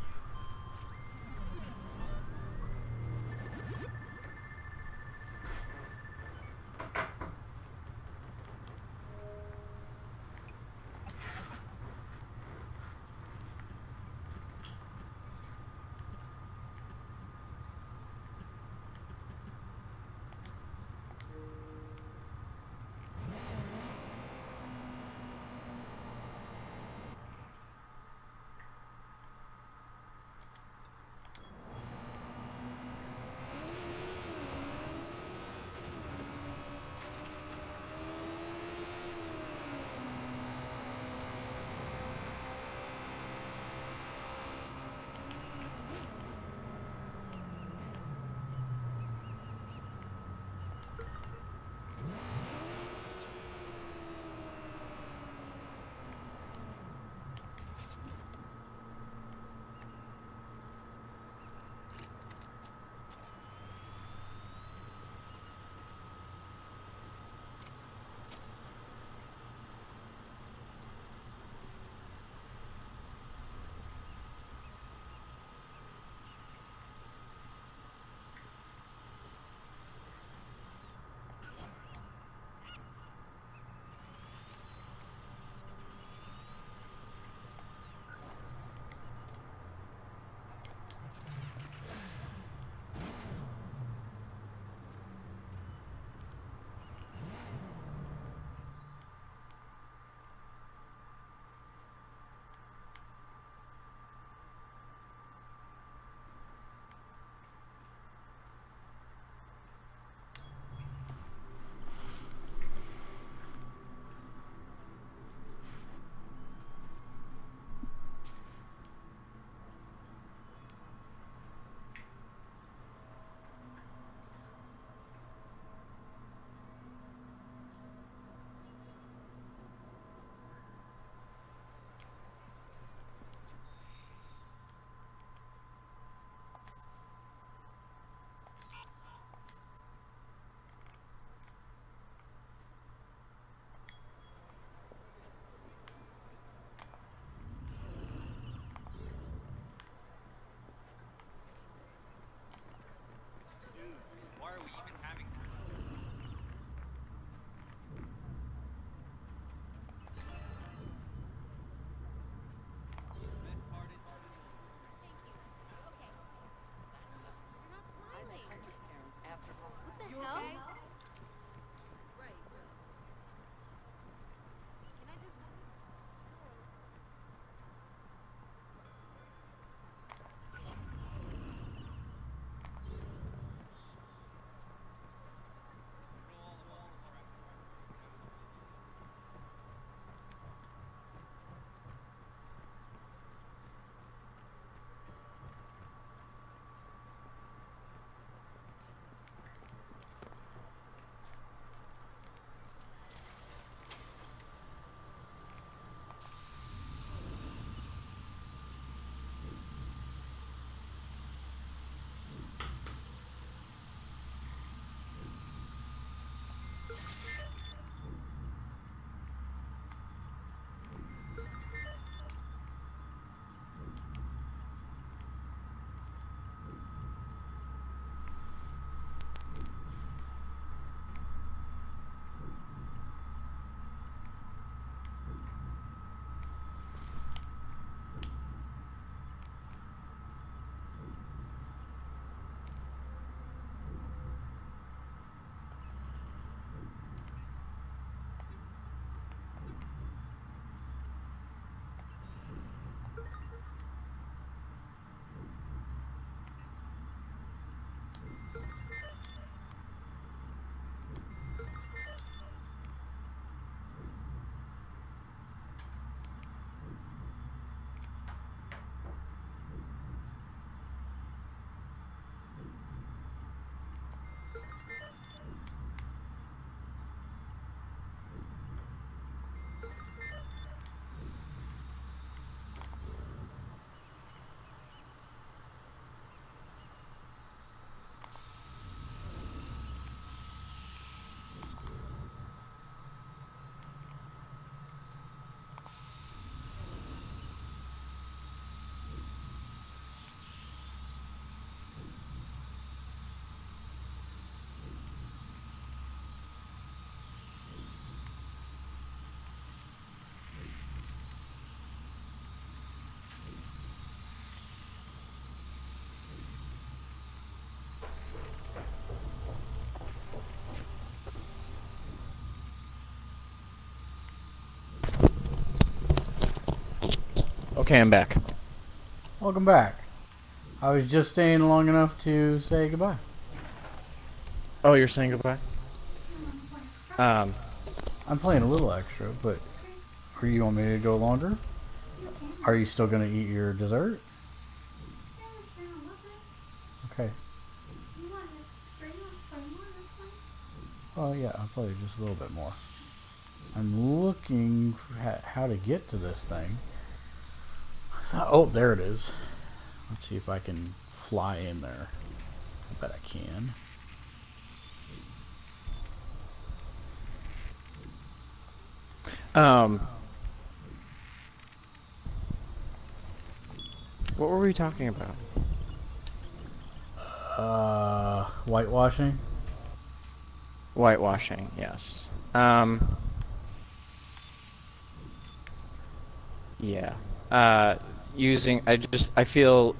Okay, I'm back. Welcome back. I was just staying long enough to say goodbye. Oh, you're saying goodbye? I'm playing a little extra, but are you want me to go longer? Are you still going to eat your dessert? Okay. Oh yeah, I'll play just a little bit more. I'm looking at how to get to this thing. Oh, there it is. Let's see if I can fly in there. I bet I can. What were we talking about? Whitewashing? Whitewashing, yes. Yeah. I feel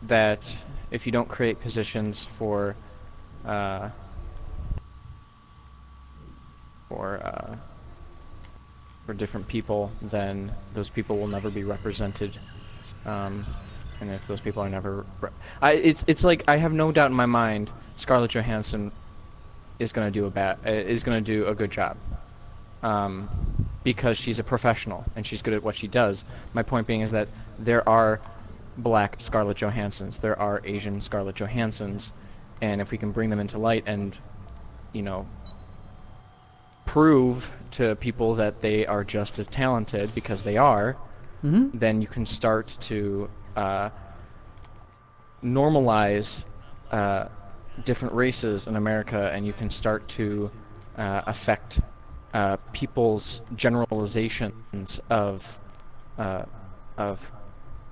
that if you don't create positions for different people, then those people will never be represented. And if those people are never, it's like I have no doubt in my mind Scarlett Johansson is going to do a good job, because she's a professional and she's good at what she does. My point being is that there are black Scarlett Johanssons, there are Asian Scarlett Johanssons, and if we can bring them into light and, you know, prove to people that they are just as talented, because they are, then you can start to normalize different races in America, and you can start to affect people's generalizations of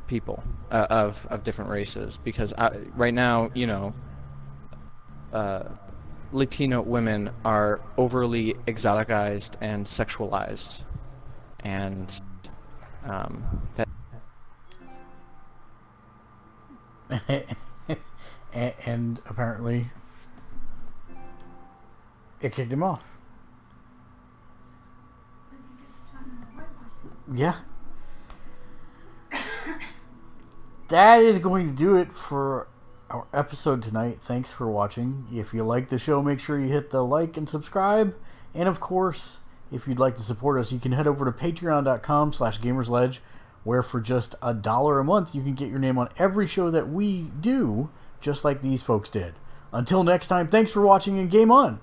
people, of different races. Because right now, you know, Latino women are overly exoticized and sexualized, and that. and apparently it kicked him off. Yeah. That is going to do it for our episode tonight. Thanks for watching. If you like the show, make sure you hit the like and subscribe. And of course, if you'd like to support us, you can head over to patreon.com/gamersledge, where for just $1 a month, you can get your name on every show that we do, just like these folks did. Until next time, thanks for watching and game on!